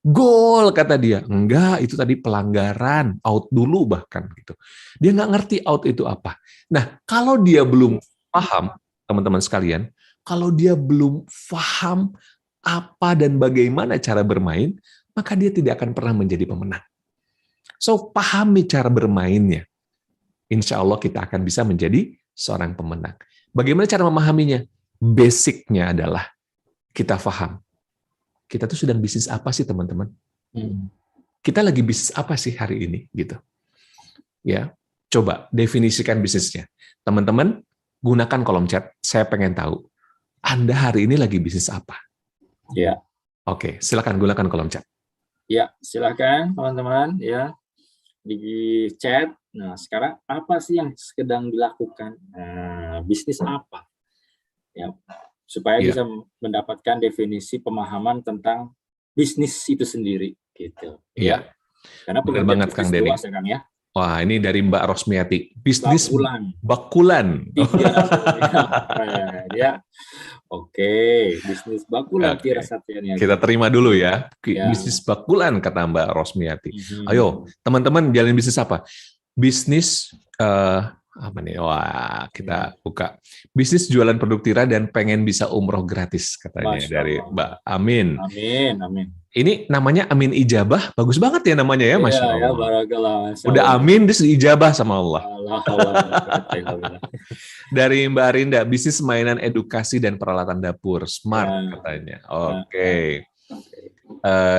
Gol, kata dia. Enggak, itu tadi pelanggaran, out dulu bahkan gitu. Dia nggak ngerti out itu apa. Nah, kalau dia belum paham, teman-teman sekalian, kalau dia belum paham apa dan bagaimana cara bermain, maka dia tidak akan pernah menjadi pemenang. So, pahami cara bermainnya. Insya Allah kita akan bisa menjadi seorang pemenang. Bagaimana cara memahaminya? Basicnya adalah kita paham. Kita tuh sedang bisnis apa sih, teman-teman? Kita lagi bisnis apa sih hari ini? Gitu. Ya, coba definisikan bisnisnya. Teman-teman, gunakan kolom chat. Saya pengen tahu, Anda hari ini lagi bisnis apa? Ya. Oke, silakan gunakan kolom chat. Ya, silakan teman-teman ya di chat. Nah, sekarang apa sih yang sedang dilakukan? Nah, bisnis apa? Ya. supaya Iya. bisa mendapatkan definisi pemahaman tentang bisnis itu sendiri gitu. Iya. Ya. Karena Benar pengertian banget, Kang bisnis Denny. luas ya Kang ya. Wah, ini dari Mbak Rosmiati. Bisnis Bakulan. bakulan. 3 keren ya. Oke, bisnis bakulan Oke. Tira Satya Niaga. Kita terima dulu ya. Ya. Bisnis bakulan kata Mbak Rosmiati. Mhm. Ayo, teman-teman jalin bisnis apa? Bisnis apa nih? Wah, kita buka. Bisnis jualan produk Tira dan pengen bisa umroh gratis katanya Masya dari Allah. Mbak Amin. Amin, amin. Ini namanya Amin Ijabah, bagus banget ya namanya ya, Masya Iya, ya, Allah. barakallah. Masya Udah Allah. amin, terus ijabah sama Allah. Allah, Allah. Dari Mbak Arinda, bisnis mainan edukasi dan peralatan dapur, smart Ya. katanya. Oke.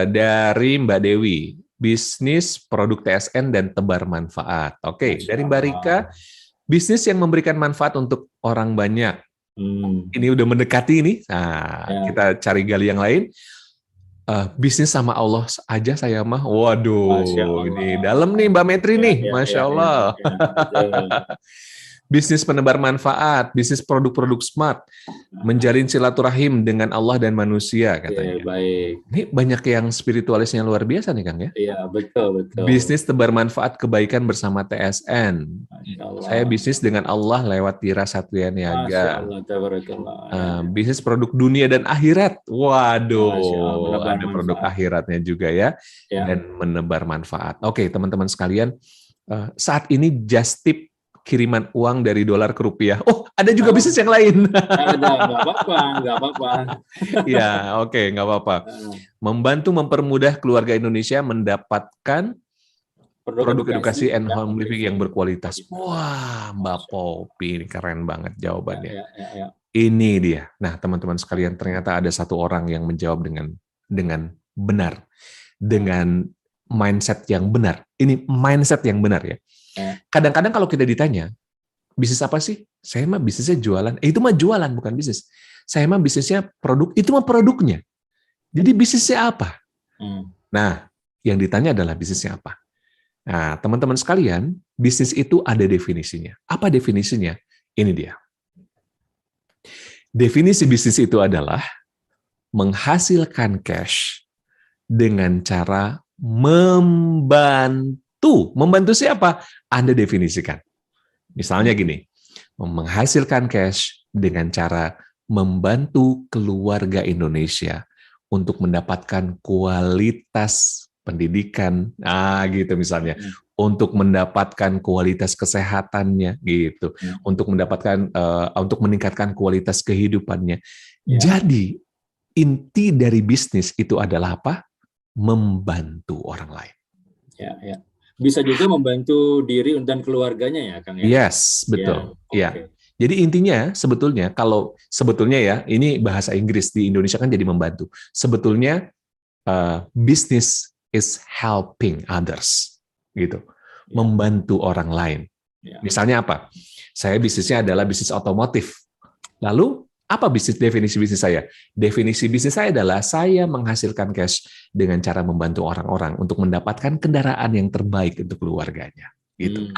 Dari Mbak Dewi, bisnis produk TSN dan tebar manfaat. Oke. Masya Dari Mbak Rika, bisnis yang memberikan manfaat untuk orang banyak. Ini udah mendekati ini. Nah, Ya. kita cari gali yang lain. Bisnis sama Allah aja saya mah. Waduh, Masya Allah. ini dalam nih Mbak Metri nih, Ya, Masya ya, Allah. ya, betul. Bisnis penebar manfaat, bisnis produk-produk smart, menjalin silaturahim dengan Allah dan manusia Oke, katanya. baik. Ini banyak yang spiritualisnya luar biasa nih Kang ya. Iya, betul, betul. Bisnis tebar manfaat kebaikan bersama TSN. Masya Allah. Saya bisnis dengan Allah lewat Tira Satya Masya Niaga. Allah, tabarakallah. Bisnis produk dunia dan akhirat. Waduh, Masya Allah, menebar ada produk manfaat. akhiratnya juga ya, Ya. dan menebar manfaat. Oke, teman-teman sekalian, saat ini just tip kiriman uang dari dolar ke rupiah. Oh, ada juga bisnis yang lain. Ada, nggak apa-apa, nggak apa-apa. Ya, oke, nggak apa-apa. Membantu mempermudah keluarga Indonesia mendapatkan produk edukasi and home living yang berkualitas. Wah, Mbak Popi, ini keren banget jawabannya. Ya. Ini dia. Nah, teman-teman sekalian, ternyata ada satu orang yang menjawab dengan benar, dengan mindset yang benar. Ini mindset yang benar ya. Kadang-kadang kalau kita ditanya, bisnis apa sih? Saya mah bisnisnya jualan. Itu mah jualan, bukan bisnis. Saya mah bisnisnya produk. Itu mah produknya. Jadi bisnisnya apa? Nah, yang ditanya adalah bisnisnya apa? Nah, teman-teman sekalian, bisnis itu ada definisinya. Apa definisinya? Ini dia. Definisi bisnis itu adalah menghasilkan cash dengan cara membantu. Membantu siapa? Anda definisikan. Misalnya gini, menghasilkan cash dengan cara membantu keluarga Indonesia untuk mendapatkan kualitas pendidikan, gitu misalnya, untuk mendapatkan kualitas kesehatannya, gitu, untuk meningkatkan kualitas kehidupannya. Jadi inti dari bisnis itu adalah apa? Membantu orang lain. Ya. Bisa juga membantu diri dan keluarganya ya, Kang ya? Yes, betul. Ya. Okay. Jadi intinya sebetulnya ya, ini bahasa Inggris di Indonesia kan jadi membantu. Sebetulnya business is helping others, gitu. Membantu orang lain. Misalnya apa? Saya bisnisnya adalah bisnis otomotif. Lalu apa definisi bisnis saya? Definisi bisnis saya adalah saya menghasilkan cash dengan cara membantu orang-orang untuk mendapatkan kendaraan yang terbaik untuk keluarganya. Gitu.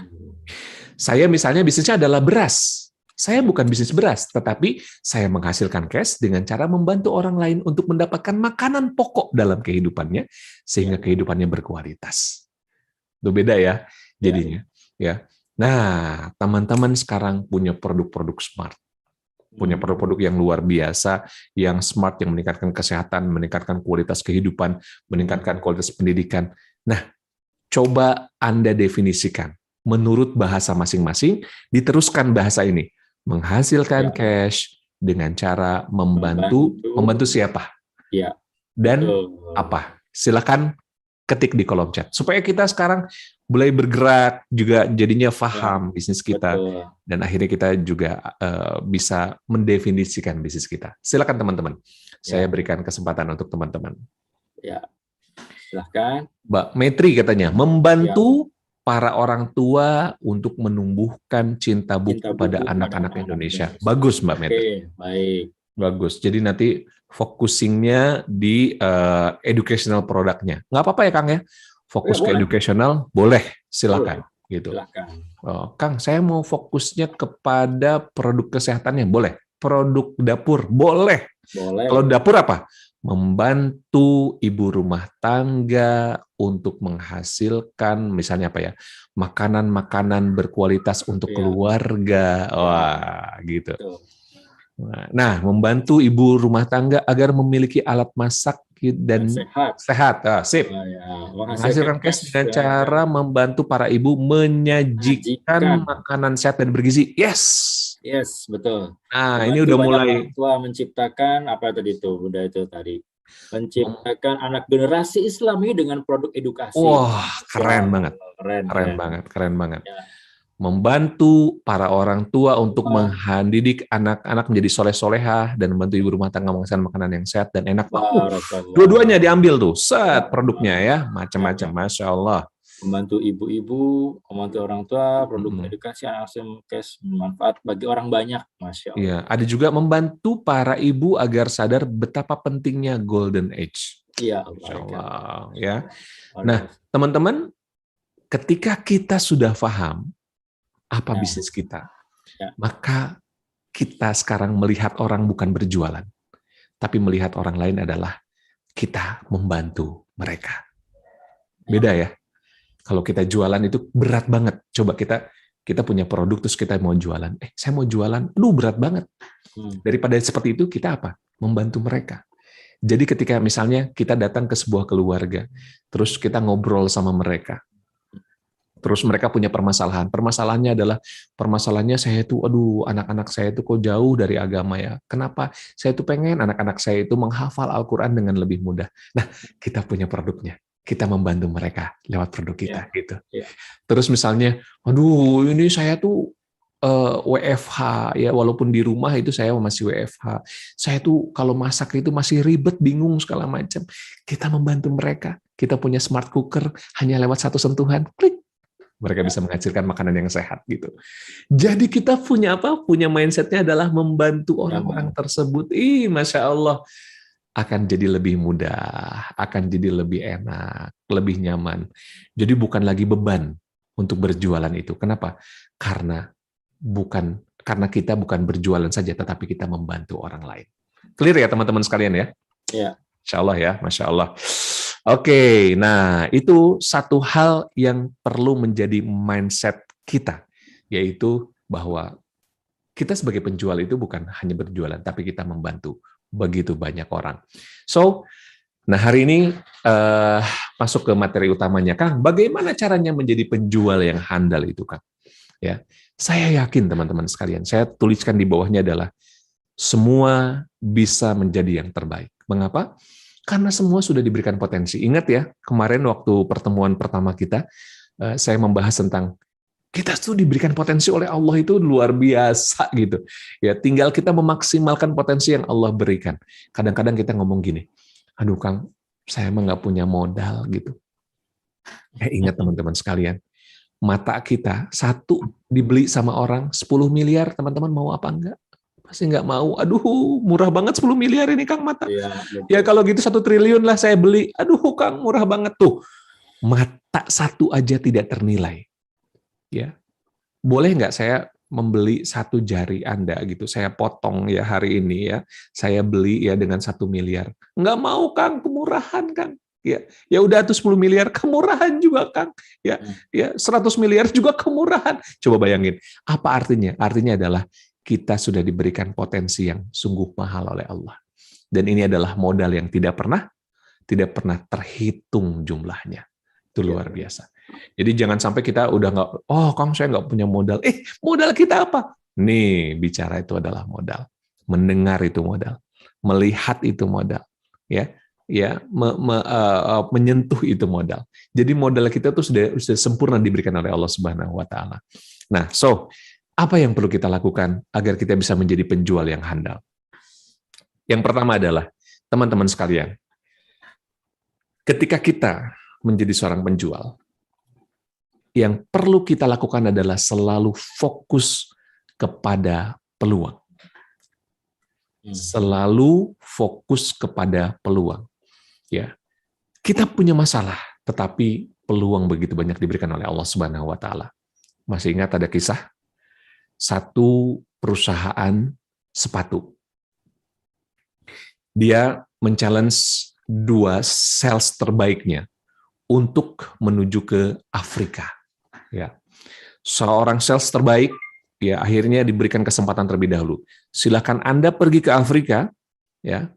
Saya misalnya bisnisnya adalah beras. Saya bukan bisnis beras, tetapi saya menghasilkan cash dengan cara membantu orang lain untuk mendapatkan makanan pokok dalam kehidupannya, sehingga kehidupannya berkualitas. Itu beda ya, jadinya. Ya. Nah, teman-teman sekarang punya produk-produk smart. Punya produk-produk yang luar biasa, yang smart, yang meningkatkan kesehatan, meningkatkan kualitas kehidupan, meningkatkan kualitas pendidikan. Nah, coba Anda definisikan. Menurut bahasa masing-masing, diteruskan bahasa ini. Menghasilkan cash dengan cara membantu siapa? Ya. Dan apa? Silakan ketik di kolom chat. Supaya kita sekarang mulai bergerak, juga jadinya paham bisnis kita. Betul. Dan akhirnya kita juga bisa mendefinisikan bisnis kita. Silakan teman-teman. Saya berikan kesempatan untuk teman-teman. Ya, silahkan. Mbak Metri katanya, membantu para orang tua untuk menumbuhkan cinta buku pada anak-anak Indonesia. Bagus, Mbak Metri. Oke, baik. Bagus. Jadi nanti focusingnya di educational produknya. Nggak apa-apa ya, Kang ya? Fokus ke educational, boleh. Silakan. Gitu. Silakan. Kang, saya mau fokusnya kepada produk kesehatannya, boleh. produk dapur, boleh. Boleh. Kalau dapur apa? Membantu ibu rumah tangga untuk menghasilkan misalnya apa ya? Makanan-makanan berkualitas untuk Iya. keluarga. Wah, gitu. Betul. Nah, membantu ibu rumah tangga agar memiliki alat masak dan Sehat. sehat. Sip. Ya, Menghasilkan cash dengan cara membantu para ibu menyajikan makanan sehat dan bergizi. Yes, betul. Nah, ini Membantu udah banyak mulai. orang tua menciptakan apa tadi itu, udah itu tadi. Menciptakan anak generasi Islami dengan produk edukasi. Wah, keren banget. Keren banget. Ya. Membantu para orang tua untuk mendidik anak-anak menjadi soleh-solehah dan membantu ibu rumah tangga menghasilkan makanan yang sehat dan enak. Dua-duanya diambil tuh, set produknya ya, macam-macam, masya Allah. Membantu ibu-ibu, membantu orang tua, produk edukasi anak cash bermanfaat bagi orang banyak, masya Allah. Iya, ada juga membantu para ibu agar sadar betapa pentingnya golden age. Iya, masya Allah. Ya. Nah, teman-teman, ketika kita sudah paham apa bisnis kita, maka kita sekarang melihat orang bukan berjualan, tapi melihat orang lain adalah kita membantu mereka. Beda ya. Kalau kita jualan itu berat banget. Coba kita punya produk terus kita mau jualan. Saya mau jualan, berat banget. Daripada seperti itu, kita apa? Membantu mereka. Jadi ketika misalnya kita datang ke sebuah keluarga, terus kita ngobrol sama mereka, terus mereka punya permasalahan. Permasalahannya adalah, permasalahannya saya itu, anak-anak saya itu kok jauh dari agama ya. Kenapa? Saya itu pengen anak-anak saya itu menghafal Al-Quran dengan lebih mudah. Nah, kita punya produknya. Kita membantu mereka lewat produk kita, gitu. Terus misalnya, ini saya tuh WFH ya, walaupun di rumah itu saya masih WFH. Saya tuh kalau masak itu masih ribet, bingung segala macam. Kita membantu mereka. Kita punya smart cooker hanya lewat satu sentuhan, klik. Mereka bisa menghasilkan makanan yang sehat gitu. Jadi kita punya apa? Punya mindsetnya adalah membantu orang-orang tersebut. Masya Allah. Akan jadi lebih mudah, akan jadi lebih enak, lebih nyaman. Jadi bukan lagi beban untuk berjualan itu. Kenapa? Karena kita bukan berjualan saja, tetapi kita membantu orang lain. Clear ya teman-teman sekalian ya? Iya. Insya Allah ya, Masya Allah. Oke, nah itu satu hal yang perlu menjadi mindset kita, yaitu bahwa kita sebagai penjual itu bukan hanya berjualan, tapi kita membantu begitu banyak orang. So, nah hari ini masuk ke materi utamanya, Kang. Bagaimana caranya menjadi penjual yang handal itu, Kang? Ya, saya yakin teman-teman sekalian. Saya tuliskan di bawahnya adalah semua bisa menjadi yang terbaik. Mengapa? Karena semua sudah diberikan potensi. Ingat ya, kemarin waktu pertemuan pertama kita, saya membahas tentang kita tuh diberikan potensi oleh Allah itu luar biasa gitu. Ya, tinggal kita memaksimalkan potensi yang Allah berikan. Kadang-kadang kita ngomong gini, aduh Kang, saya emang nggak punya modal gitu. Ya ingat teman-teman sekalian, mata kita satu dibeli sama orang 10 miliar, teman-teman mau apa enggak? Pasti nggak mau. Aduh, murah banget 10 miliar ini Kang mata. Ya kalau gitu 1 triliun lah saya beli. Aduh Kang, murah banget tuh. Mata satu aja tidak ternilai. Ya, boleh nggak saya membeli 1 jari Anda gitu, saya potong ya hari ini ya, saya beli ya dengan 1 miliar. Nggak mau Kang, kemurahan Kang. Ya udah tuh 10 miliar kemurahan juga Kang. Ya 100 miliar juga kemurahan. Coba bayangin, apa artinya? Artinya adalah kita sudah diberikan potensi yang sungguh mahal oleh Allah. Dan ini adalah modal yang tidak pernah terhitung jumlahnya. Itu luar biasa. Jadi jangan sampai kita udah nggak, Kang saya nggak punya modal. Modal kita apa? Nih, bicara itu adalah modal. Mendengar itu modal. Melihat itu modal. Menyentuh itu modal. Jadi modal kita tuh sudah sempurna diberikan oleh Allah Subhanahu wa taala. Nah, apa yang perlu kita lakukan agar kita bisa menjadi penjual yang handal? Yang pertama adalah, teman-teman sekalian, ketika kita menjadi seorang penjual, yang perlu kita lakukan adalah selalu fokus kepada peluang. Selalu fokus kepada peluang. Ya, kita punya masalah, tetapi peluang begitu banyak diberikan oleh Allah Subhanahu wa taala. Masih ingat ada kisah? Satu perusahaan sepatu. Dia men-challenge 2 sales terbaiknya untuk menuju ke Afrika. Ya. Seorang sales terbaik ya akhirnya diberikan kesempatan terlebih dahulu. Silakan Anda pergi ke Afrika, ya.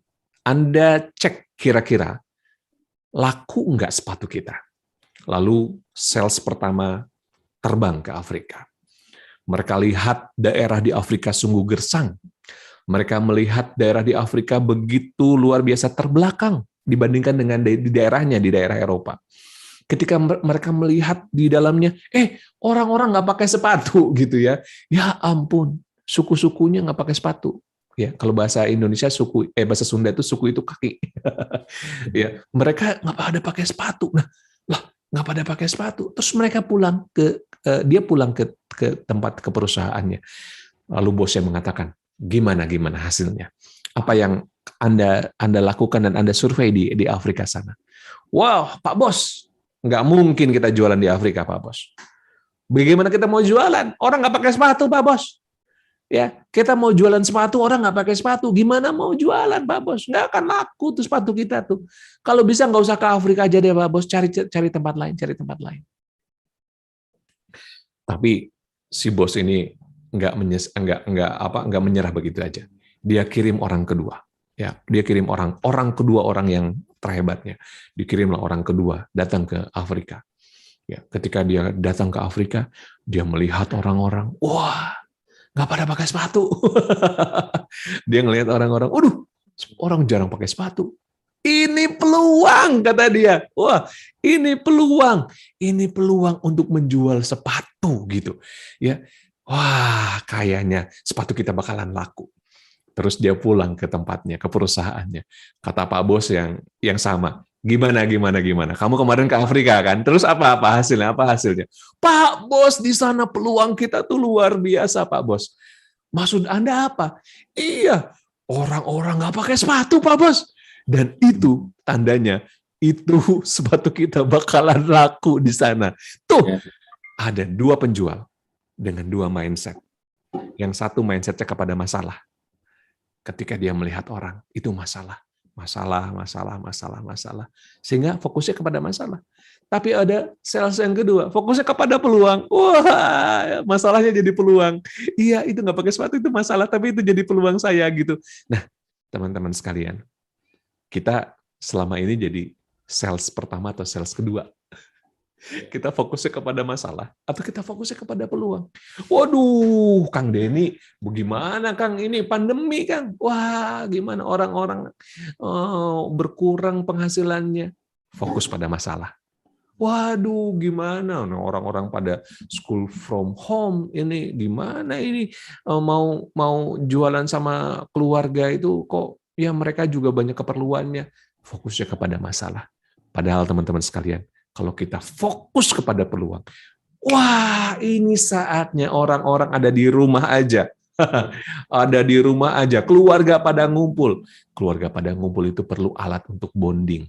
Anda cek kira-kira laku enggak sepatu kita. Lalu sales pertama terbang ke Afrika. Mereka lihat daerah di Afrika sungguh gersang. Mereka melihat daerah di Afrika begitu luar biasa terbelakang dibandingkan dengan di daerahnya, di daerah Eropa. Ketika mereka melihat di dalamnya, orang-orang nggak pakai sepatu gitu ya. Ya ampun, suku-sukunya nggak pakai sepatu. Ya, kalau bahasa Indonesia bahasa Sunda itu suku itu kaki. Ya, mereka nggak pada pakai sepatu. Nah, nggak pada pakai sepatu. Terus mereka dia pulang ke tempat ke perusahaannya. Lalu bosnya mengatakan, gimana hasilnya? Apa yang Anda lakukan dan Anda survei di Afrika sana? Wow, Pak Bos, nggak mungkin kita jualan di Afrika, Pak Bos. Bagaimana kita mau jualan? Orang nggak pakai sepatu, Pak Bos. Ya, kita mau jualan sepatu, orang nggak pakai sepatu. Gimana mau jualan, Pak Bos? Nggak akan laku tuh sepatu kita tuh. Kalau bisa nggak usah ke Afrika aja deh, Pak Bos. Cari tempat lain, Tapi si bos ini nggak menyerah begitu aja. Dia kirim orang kedua. Ya, dia kirim orang kedua, orang yang terhebatnya. Dikirimlah orang kedua datang ke Afrika. Ya, ketika dia datang ke Afrika, dia melihat orang-orang, wah, nggak pada pakai sepatu. Dia ngelihat orang-orang, orang jarang pakai sepatu. Ini peluang, kata dia. Wah, ini peluang untuk menjual sepatu gitu. Ya, wah, kayaknya sepatu kita bakalan laku. Terus dia pulang ke tempatnya, ke perusahaannya. Kata Pak Bos yang sama, gimana? Kamu kemarin ke Afrika kan? Terus apa hasilnya? Pak Bos, di sana peluang kita tuh luar biasa, Pak Bos. Maksud Anda apa? Iya, orang-orang nggak pakai sepatu, Pak Bos. Dan itu tandanya, itu sepatu kita bakalan laku di sana. Tuh, ada 2 penjual dengan 2 mindset. Yang satu mindsetnya kepada masalah. Ketika dia melihat orang, itu masalah. Sehingga fokusnya kepada masalah. Tapi ada sales yang kedua, fokusnya kepada peluang. Wah, masalahnya jadi peluang. Iya, itu nggak pakai sepatu, itu masalah, tapi itu jadi peluang saya gitu. Nah, teman-teman sekalian, kita selama ini jadi sales pertama atau sales kedua. Kita fokusnya kepada masalah atau kita fokusnya kepada peluang? Waduh, Kang Denny, bagaimana Kang ini pandemi Kang? Wah, gimana orang-orang berkurang penghasilannya? Fokus pada masalah. Waduh, gimana orang-orang pada school from home ini gimana ini mau jualan sama keluarga itu kok ya mereka juga banyak keperluannya. Fokusnya kepada masalah. Padahal teman-teman sekalian, kalau kita fokus kepada peluang, wah ini saatnya orang-orang ada di rumah aja. Ada di rumah aja, keluarga pada ngumpul. Keluarga pada ngumpul itu perlu alat untuk bonding.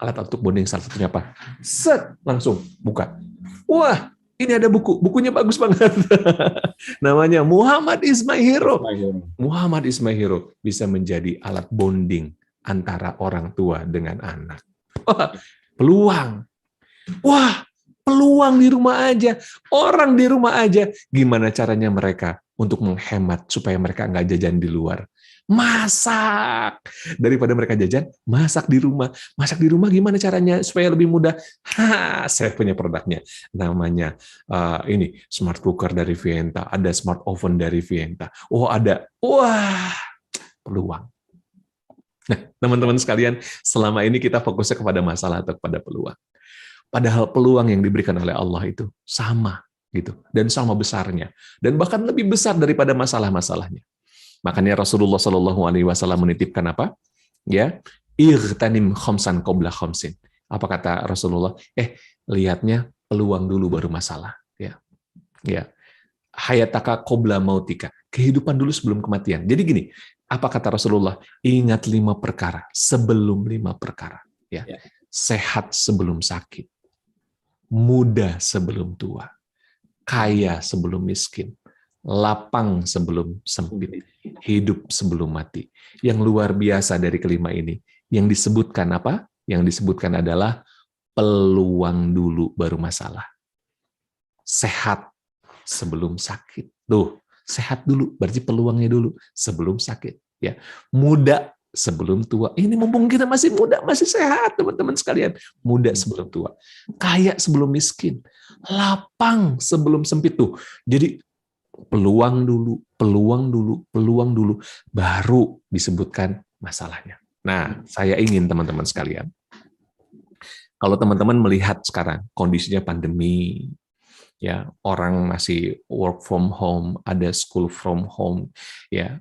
Alat untuk bonding salah satunya apa? Set, langsung buka. Wah, ini ada bukunya bagus banget. Namanya Muhammad is my hero. Muhammad is my hero bisa menjadi alat bonding antara orang tua dengan anak. Peluang. Wah, peluang di rumah aja. Orang di rumah aja. Gimana caranya mereka untuk menghemat supaya mereka nggak jajan di luar? Masak. Daripada mereka jajan, masak di rumah. Masak di rumah gimana caranya supaya lebih mudah? Saya punya produknya. Namanya ini smart cooker dari Vienta. Ada smart oven dari Vienta. Oh, ada. Wah, peluang. Nah, teman-teman sekalian, selama ini kita fokusnya kepada masalah atau kepada peluang. Padahal peluang yang diberikan oleh Allah itu sama gitu dan sama besarnya dan bahkan lebih besar daripada masalah-masalahnya. Makanya Rasulullah Shallallahu Alaihi Wasallam menitipkan apa? Ya, irtanim khamsan qabla khamsin. Apa kata Rasulullah? Lihatnya peluang dulu baru masalah. Ya, hayataka qabla mautika. Kehidupan dulu sebelum kematian. Jadi gini. Apa kata Rasulullah? Ingat 5 perkara sebelum 5 perkara. Ya. Sehat sebelum sakit. Muda sebelum tua. Kaya sebelum miskin. lapang sebelum sempit, hidup sebelum mati. Yang luar biasa dari kelima ini, yang disebutkan apa? Yang disebutkan adalah peluang dulu baru masalah. Sehat sebelum sakit. Tuh, sehat dulu, berarti peluangnya dulu sebelum sakit. Ya, muda sebelum tua. Ini mumpung kita masih muda, masih sehat, teman-teman sekalian. Muda sebelum tua. Kaya sebelum miskin. Lapang sebelum sempit tuh. Jadi peluang dulu, peluang dulu, peluang dulu, baru disebutkan masalahnya. Nah, saya ingin teman-teman sekalian, kalau teman-teman melihat sekarang kondisinya pandemi, ya orang masih work from home, ada school from home, ya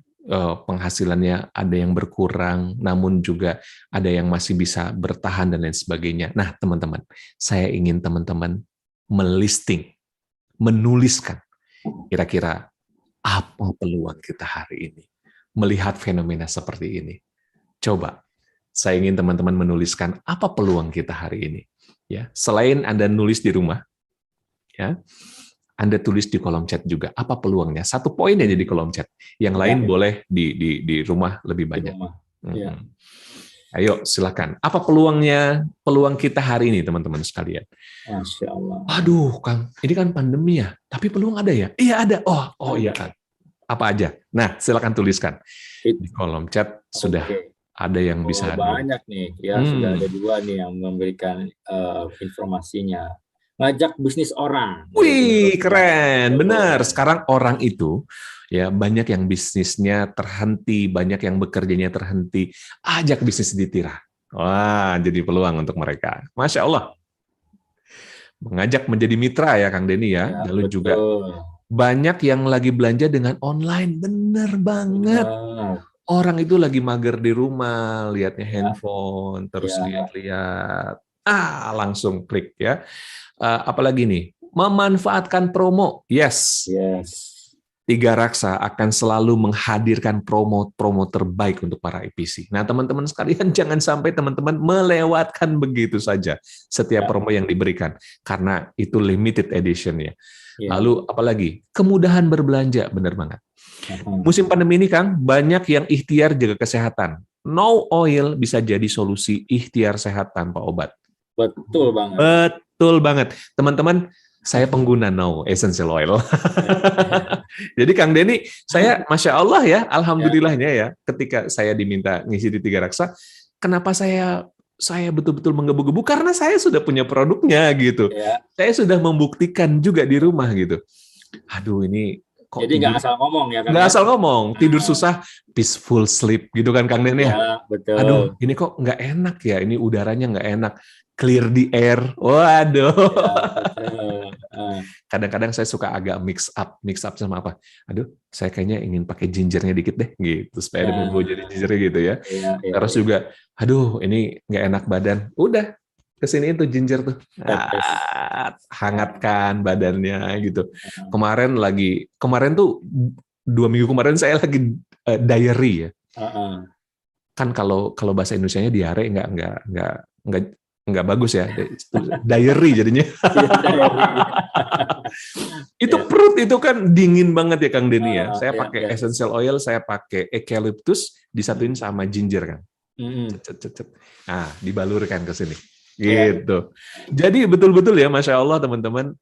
penghasilannya ada yang berkurang, namun juga ada yang masih bisa bertahan dan lain sebagainya. Nah, teman-teman, saya ingin teman-teman melisting, menuliskan kira-kira apa peluang kita hari ini melihat fenomena seperti ini. Coba, saya ingin teman-teman menuliskan apa peluang kita hari ini. Ya, selain Anda nulis di rumah, ya, Anda tulis di kolom chat juga apa peluangnya. 1 poin aja di kolom chat. Yang lain boleh di rumah lebih banyak. Ya. Ayo, silakan. Apa peluangnya? Peluang kita hari ini, teman-teman sekalian. Masya Allah. Aduh, Kang, ini kan pandemi ya, tapi peluang ada ya? Iya ada. Oh iya, Kang. Apa aja? Nah, silakan tuliskan di kolom chat. Sudah ada yang bisa. Banyak nih, ya sudah ada 2 nih yang memberikan informasinya. Ngajak bisnis orang. Wih, keren. Benar. Sekarang orang itu ya banyak yang bisnisnya terhenti, banyak yang bekerjanya terhenti. Ajak bisnis di Tira. Wah, jadi peluang untuk mereka. Masya Allah. Mengajak menjadi mitra ya, Kang Denny ya. Lalu betul. Juga banyak yang lagi belanja dengan online. Benar banget. Orang itu lagi mager di rumah, lihatnya handphone, terus lihat-lihat. Langsung klik ya. Apalagi nih, memanfaatkan promo. Yes. Tiga Raksa akan selalu menghadirkan promo-promo terbaik untuk para EPC. Nah, teman-teman sekalian, jangan sampai teman-teman melewatkan begitu saja setiap promo yang diberikan, karena itu limited edition ya. Lalu apalagi kemudahan berbelanja, benar banget. Musim pandemi ini, Kang, banyak yang ikhtiar jaga kesehatan. No oil bisa jadi solusi ikhtiar sehat tanpa obat. Betul banget. Betul banget. Teman-teman, saya pengguna No Essential Oil. Jadi Kang Denny, saya Masya Allah ya, Alhamdulillahnya ya, ketika saya diminta ngisi di Tiga Raksa, kenapa saya betul-betul menggebu-gebu? Karena saya sudah punya produknya gitu. Saya sudah membuktikan juga di rumah gitu. Aduh, ini kok jadi nggak asal ngomong ya kan? Nggak asal ngomong, tidur susah, peaceful sleep gitu kan Kang Denny ya? Betul. Aduh, ini kok nggak enak ya, ini udaranya nggak enak. Clear the air, waduh. Kadang-kadang saya suka agak mix up sama apa? Aduh, saya kayaknya ingin pakai gingernya dikit deh, gitu supaya ada bumbu jadi ginger gitu ya. Terus juga, aduh, ini nggak enak badan. Udah, kesini itu ginger tuh, hangatkan badannya gitu. Kemarin tuh 2 minggu kemarin saya lagi diary ya. Kan kalau bahasa Indonesianya diare nggak bagus ya, diary jadinya. Itu perut itu kan dingin banget ya Kang Denny ya. Saya pakai essential oil, saya pakai eucalyptus, disatuin sama ginger kan. Nah, dibalurkan ke sini. Gitu. Jadi betul-betul ya, Masya Allah teman-teman.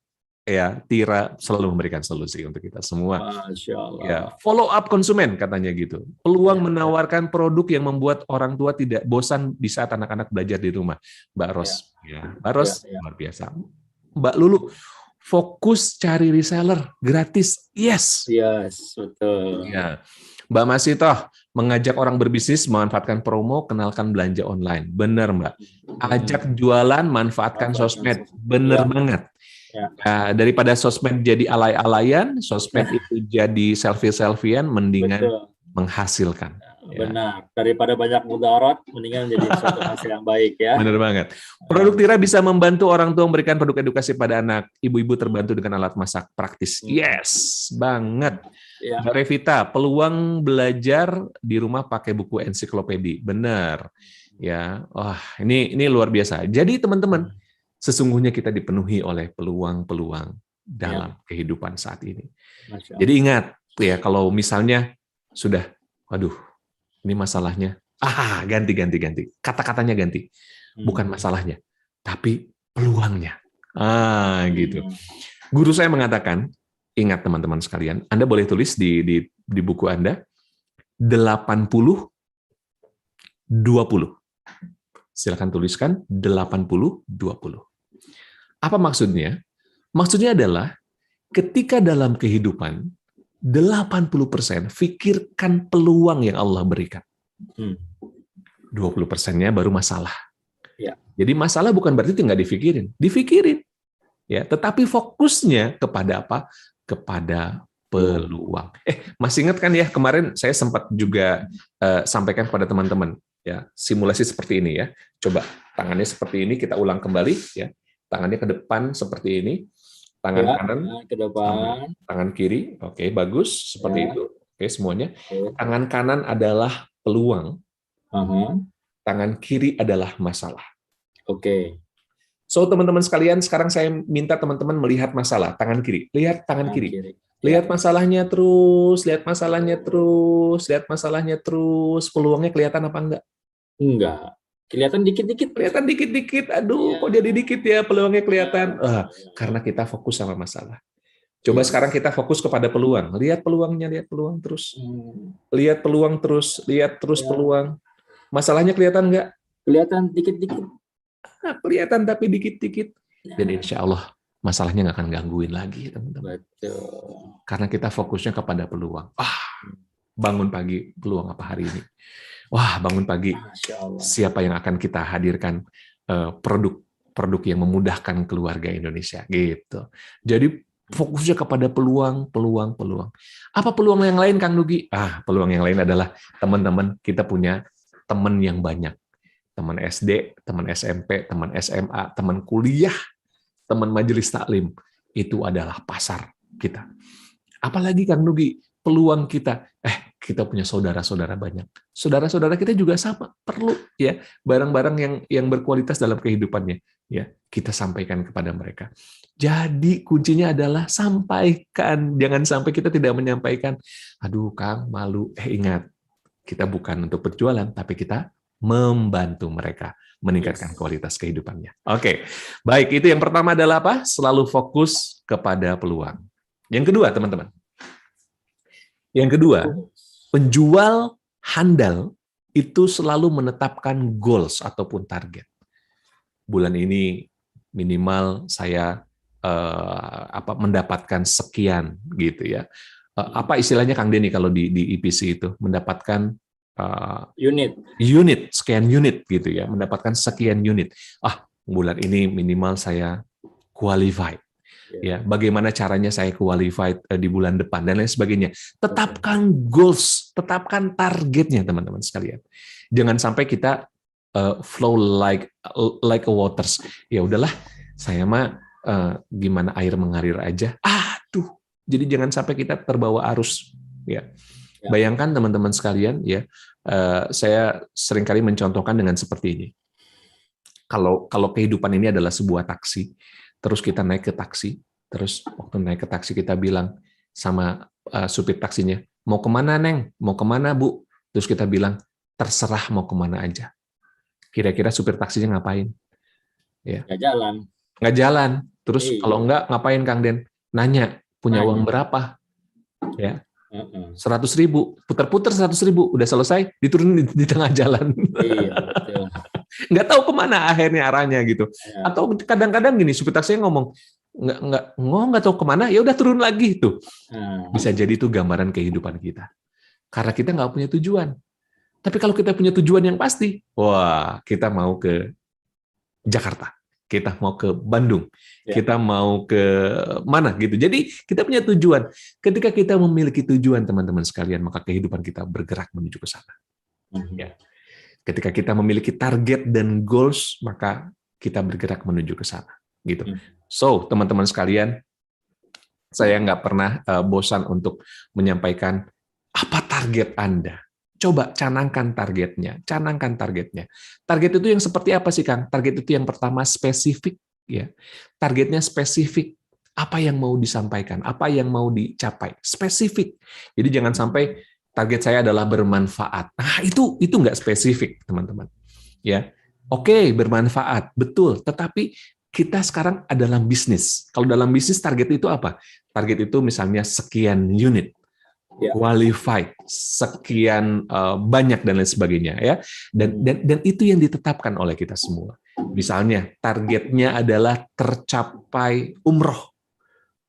Ya, Tira selalu memberikan solusi untuk kita semua. Masya Allah. Ya, follow up konsumen katanya gitu. Peluang menawarkan produk yang membuat orang tua tidak bosan di saat anak-anak belajar di rumah. Mbak Ros, Mbak Ros luar biasa. Mbak Lulu, fokus cari reseller gratis. Yes, betul. Ya. Mbak Masitoh, mengajak orang berbisnis memanfaatkan promo, kenalkan belanja online. Benar, Mbak. Ajak jualan, manfaatkan sosmed. Benar banget. Nah, daripada sosmed jadi alay-alayan, sosmed itu jadi selfie-selfian, mendingan menghasilkan. Benar. Daripada banyak mudarat, mendingan jadi suatu hasil yang baik ya. Benar banget. Produk Tira bisa membantu orang tua memberikan produk edukasi pada anak. Ibu-ibu terbantu dengan alat masak praktis. Yes, banget. Mbak Revita, peluang belajar di rumah pakai buku ensiklopedi. Benar. Ya, wah, ini luar biasa. Jadi teman-teman, sesungguhnya kita dipenuhi oleh peluang-peluang dalam kehidupan saat ini. Masya Allah. Jadi ingat ya, kalau misalnya sudah, waduh, ini masalahnya, ganti. Kata-katanya ganti. Bukan masalahnya, tapi peluangnya. Gitu. Guru saya mengatakan, ingat teman-teman sekalian, Anda boleh tulis di buku Anda, 80-20. Silakan tuliskan 80-20. Apa maksudnya? Maksudnya adalah ketika dalam kehidupan 80% pikirkan peluang yang Allah berikan. 20%-nya baru masalah. Ya. Jadi masalah bukan berarti nggak difikirin. Ya, tetapi fokusnya kepada apa? Kepada peluang. Masih ingat kan ya, kemarin saya sempat juga sampaikan kepada teman-teman ya, simulasi seperti ini ya. Coba tangannya seperti ini, kita ulang kembali ya. Tangannya ke depan seperti ini, tangan kanan ke depan, tangan kiri. Oke, bagus seperti itu. Oke, semuanya. Oke. Tangan kanan adalah peluang, tangan kiri adalah masalah. Oke. So, teman-teman sekalian, sekarang saya minta teman-teman melihat masalah tangan kiri. Lihat tangan kiri. Lihat masalahnya terus, lihat masalahnya terus, lihat masalahnya terus. Peluangnya kelihatan apa enggak? Enggak. Kelihatan dikit-dikit. Kelihatan dikit-dikit. Aduh, kok jadi dikit ya peluangnya kelihatan? Karena kita fokus sama masalah. Coba sekarang kita fokus kepada peluang. Lihat peluangnya, lihat peluang terus. Lihat peluang terus, lihat terus peluang. Masalahnya kelihatan enggak? Kelihatan dikit-dikit. Kelihatan tapi dikit-dikit. Dan insya Allah masalahnya nggak akan gangguin lagi, teman-teman. Betul. Karena kita fokusnya kepada peluang. Bangun pagi, peluang apa hari ini? Bangun pagi, siapa yang akan kita hadirkan produk yang memudahkan keluarga Indonesia, gitu. Jadi fokusnya kepada peluang. Apa peluang yang lain, Kang Nugi? Peluang yang lain adalah teman-teman kita punya teman yang banyak. Teman SD, teman SMP, teman SMA, teman kuliah, teman majelis taklim. Itu adalah pasar kita. Apalagi Kang Nugi, peluang kita. Kita punya saudara-saudara banyak. Saudara-saudara kita juga sama, perlu ya barang-barang yang berkualitas dalam kehidupannya. Ya, kita sampaikan kepada mereka. Jadi kuncinya adalah sampaikan. Jangan sampai kita tidak menyampaikan. Aduh, Kang, malu. Ingat, kita bukan untuk berjualan, tapi kita membantu mereka meningkatkan kualitas kehidupannya. Oke, baik. Itu yang pertama adalah apa? Selalu fokus kepada peluang. Yang kedua, teman-teman. Yang kedua, penjual handal itu selalu menetapkan goals ataupun target. Bulan ini minimal saya mendapatkan sekian gitu ya. Apa istilahnya Kang Denny kalau di IPC itu mendapatkan unit sekian unit gitu ya, mendapatkan sekian unit. Bulan ini minimal saya qualified. Ya, bagaimana caranya saya qualified di bulan depan dan lain sebagainya. Tetapkan goals, tetapkan targetnya teman-teman sekalian. Jangan sampai kita flow like a waters. Ya udahlah, saya mah gimana air mengalir aja. Jadi jangan sampai kita terbawa arus. Ya. Bayangkan teman-teman sekalian, ya, saya seringkali mencontohkan dengan seperti ini. Kalau kehidupan ini adalah sebuah taksi, terus kita naik ke taksi, terus waktu naik ke taksi kita bilang sama supir taksinya, mau kemana Neng? Mau kemana Bu? Terus kita bilang, terserah mau kemana aja. Kira-kira supir taksinya ngapain? Ya. Nggak jalan. Terus kalau enggak, ngapain Kang Den? Nanya, punya uang berapa? Ya. 100.000, putar-putar 100.000, udah selesai, diturunin di tengah jalan. Nggak tahu kemana akhirnya arahnya gitu. Atau kadang-kadang gini, supir taksinya ngomong, nggak tahu kemana, ya udah turun lagi tuh. Bisa jadi itu gambaran kehidupan kita. Karena kita nggak punya tujuan. Tapi kalau kita punya tujuan yang pasti, kita mau ke Jakarta, kita mau ke Bandung, kita mau ke mana gitu. Jadi kita punya tujuan. Ketika kita memiliki tujuan, teman-teman sekalian, maka kehidupan kita bergerak menuju ke sana. Ya. Ketika kita memiliki target dan goals, maka kita bergerak menuju ke sana. Gitu. So, teman-teman sekalian, saya nggak pernah bosan untuk menyampaikan apa target Anda. Coba canangkan targetnya, canangkan targetnya. Target itu yang seperti apa sih, Kang? Target itu yang pertama spesifik, ya. Targetnya spesifik. Apa yang mau disampaikan, apa yang mau dicapai, spesifik. Jadi jangan sampai target saya adalah bermanfaat. Nah, itu nggak spesifik, teman-teman. Ya, oke, bermanfaat, betul. Tetapi kita sekarang dalam bisnis. Kalau dalam bisnis target itu apa? Target itu misalnya sekian unit, Ya. qualified, sekian banyak dan lain sebagainya, ya. Dan itu yang ditetapkan oleh kita semua. Misalnya targetnya adalah tercapai umroh,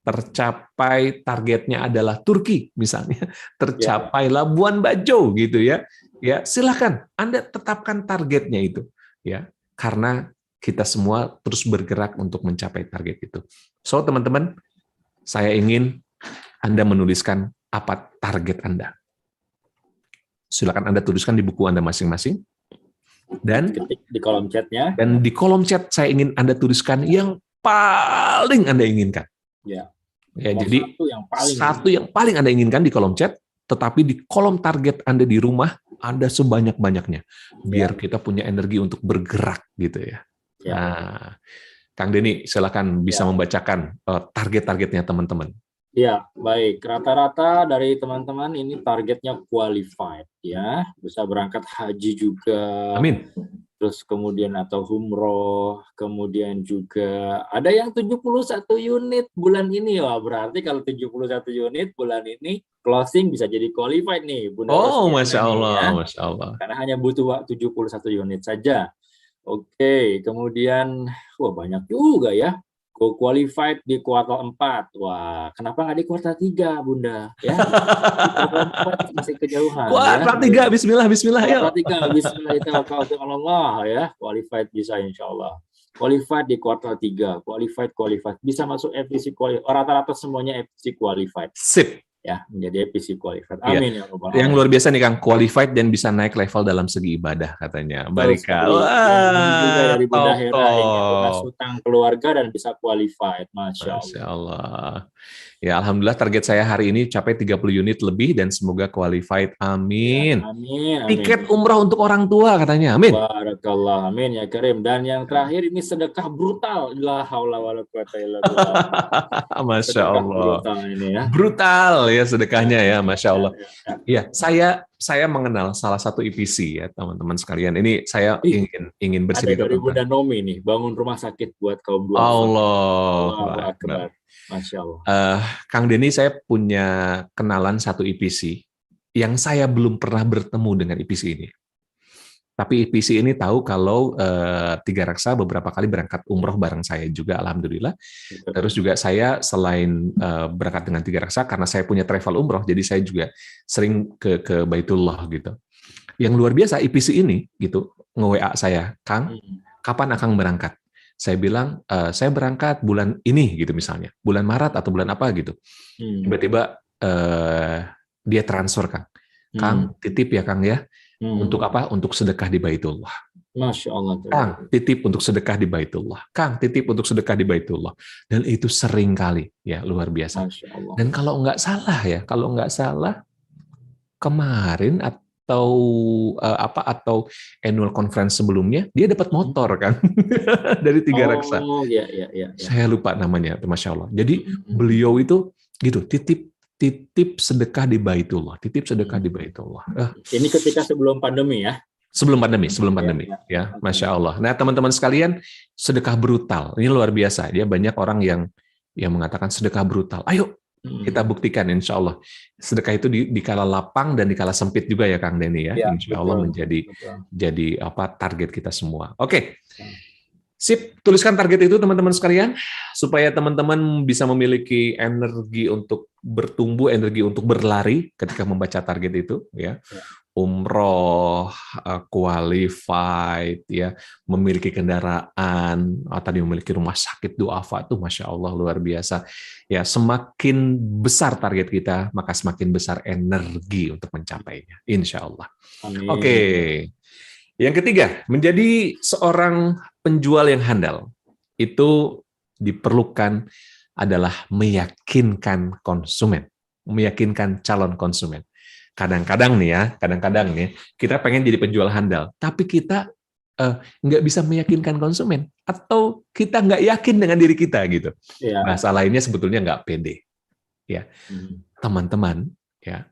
tercapai targetnya adalah Turki misalnya, tercapai Labuan Bajo gitu ya. Ya, silakan Anda tetapkan targetnya itu, ya. Karena kita semua terus bergerak untuk mencapai target itu. So, teman-teman, saya ingin Anda menuliskan apa target Anda. Silakan Anda tuliskan di buku Anda masing-masing. Dan Ketik di kolom chatnya. Dan di kolom chat saya ingin Anda tuliskan yang paling Anda inginkan. Ya. Jadi Satu yang paling Anda inginkan di kolom chat, tetapi di kolom target Anda di rumah Anda sebanyak-banyaknya, biar kita punya energi untuk bergerak gitu ya. Ya. Nah, Kang Denny, silakan bisa membacakan target-targetnya teman-teman. Ya, baik. Rata-rata dari teman-teman ini targetnya qualified ya, bisa berangkat haji juga. Amin. Terus kemudian atau umroh, kemudian juga ada yang 71 unit bulan ini. Wah, berarti kalau 71 unit bulan ini closing bisa jadi qualified nih, Bunda Oh, Rosmiana Masya nih, Allah, ya. Masya Allah. Karena hanya butuh 71 unit saja. Oke, kemudian banyak juga ya. Go qualified di kuartal 4. Wah, kenapa nggak di kuartal 3, Bunda? Ya, di kuartal 4 masih kejauhan. Kuartal 3, bismillah, bismillah, yuk. Kuartal 3, bismillahirrahmanirrahim. Allah ya, qualified bisa insya Allah. Qualified di kuartal 3, qualified. Bisa masuk FPC qualified. Rata-rata semuanya FPC qualified. Sip. Ya, menjadi FPC qualified. Amin ya Rabbal Yang Alamin. luar biasa nih Kang, qualified dan bisa naik level dalam segi ibadah katanya. Barika. Yang juga dari Bunda Hera top. ini lunas hutang keluarga dan bisa qualified. Masya Allah. Masya Allah. Ya, alhamdulillah target saya hari ini capai 30 unit lebih dan semoga qualified. Amin. Ya, amin. Tiket umrah untuk orang tua katanya. Amin. Barakallah, amin ya Karim. Dan yang terakhir ini sedekah brutal. La haula wala quwata illa billah. Masya Sedekah Allah. brutal ini ya. Brutal ya sedekahnya ya, Masya Allah. Ya. Ya, saya mengenal salah satu IPC ya teman-teman sekalian. Ini saya ingin bercerita Ada dari tentang Bunda Nomi nih, bangun rumah sakit buat kaum duafa. Allahu Akbar. Masya Allah. Kang Denny, saya punya kenalan satu IPC yang saya belum pernah bertemu dengan IPC ini. Tapi IPC ini tahu kalau Tiga Raksa beberapa kali berangkat umroh bareng saya juga, alhamdulillah. Terus juga saya selain berangkat dengan Tiga Raksa, karena saya punya travel umroh, jadi saya juga sering ke Baitullah gitu. Yang luar biasa IPC ini gitu nge-WA saya, Kang, kapan Akang berangkat? Saya bilang, saya berangkat bulan ini gitu misalnya, bulan Maret atau bulan apa gitu. Tiba-tiba dia transfer, Kang, titip ya Kang ya. Untuk apa? Untuk sedekah di Baitullah. Masya Allah. Kang, titip untuk sedekah di Baitullah. Kang, titip untuk sedekah di Baitullah. Dan itu sering kali, ya luar biasa. Masya Allah. Dan kalau nggak salah kemarin atau annual conference sebelumnya dia dapat motor kan dari Tiga Raksa. Oh, iya. Saya lupa namanya, Masya Allah. Jadi beliau itu gitu titip sedekah di Baitullah, Ini ketika sebelum pandemi ya? Sebelum pandemi, ya, Masya Allah. Nah, teman-teman sekalian, sedekah brutal, ini luar biasa. Dia banyak orang yang mengatakan sedekah brutal. Ayo, kita buktikan, insya Allah. Sedekah itu di kala lapang dan di kala sempit juga ya, Kang Denny ya. Insya Allah jadi target kita semua. Oke. Sip, tuliskan target itu teman-teman sekalian, supaya teman-teman bisa memiliki energi untuk bertumbuh, energi untuk berlari ketika membaca target itu, ya. Umroh, qualified, ya, memiliki kendaraan, tadi memiliki rumah sakit duafa itu, Masya Allah luar biasa. Ya, semakin besar target kita, maka semakin besar energi untuk mencapainya, insya Allah. Amin. Oke. Yang ketiga, menjadi seorang penjual yang handal itu diperlukan adalah meyakinkan konsumen, meyakinkan calon konsumen. Kadang-kadang nih, kita pengen jadi penjual handal, tapi kita nggak bisa meyakinkan konsumen, atau kita nggak yakin dengan diri kita gitu. Iya. Masalahnya sebetulnya nggak pede. Ya, teman-teman, ya,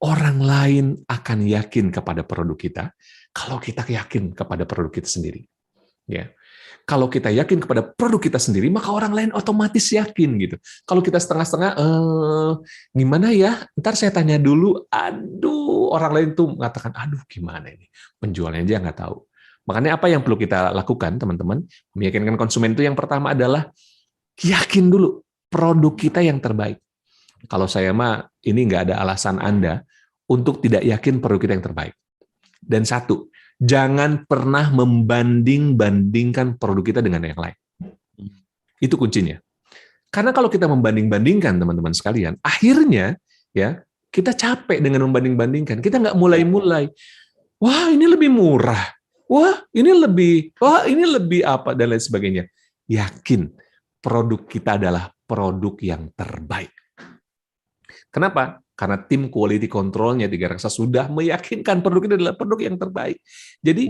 orang lain akan yakin kepada produk kita kalau kita yakin kepada produk kita sendiri. Ya. Kalau kita yakin kepada produk kita sendiri, maka orang lain otomatis yakin gitu. Kalau kita setengah-setengah, gimana ya? Ntar saya tanya dulu. Aduh, orang lain tuh mengatakan, aduh, gimana ini? Penjualnya aja nggak tahu. Makanya apa yang perlu kita lakukan, teman-teman? Meyakinkan konsumen itu yang pertama adalah yakin dulu produk kita yang terbaik. Kalau saya mah, ini nggak ada alasan Anda untuk tidak yakin produk kita yang terbaik. Dan satu, jangan pernah membanding-bandingkan produk kita dengan yang lain. Itu kuncinya. Karena kalau kita membanding-bandingkan, teman-teman sekalian, akhirnya ya kita capek dengan membanding-bandingkan. Kita nggak mulai-mulai. Wah, ini lebih murah. Wah, ini lebih apa, dan lain sebagainya. Yakin produk kita adalah produk yang terbaik. Kenapa? Karena tim quality control-nya Tiga Raksa sudah meyakinkan produk ini adalah produk yang terbaik. Jadi,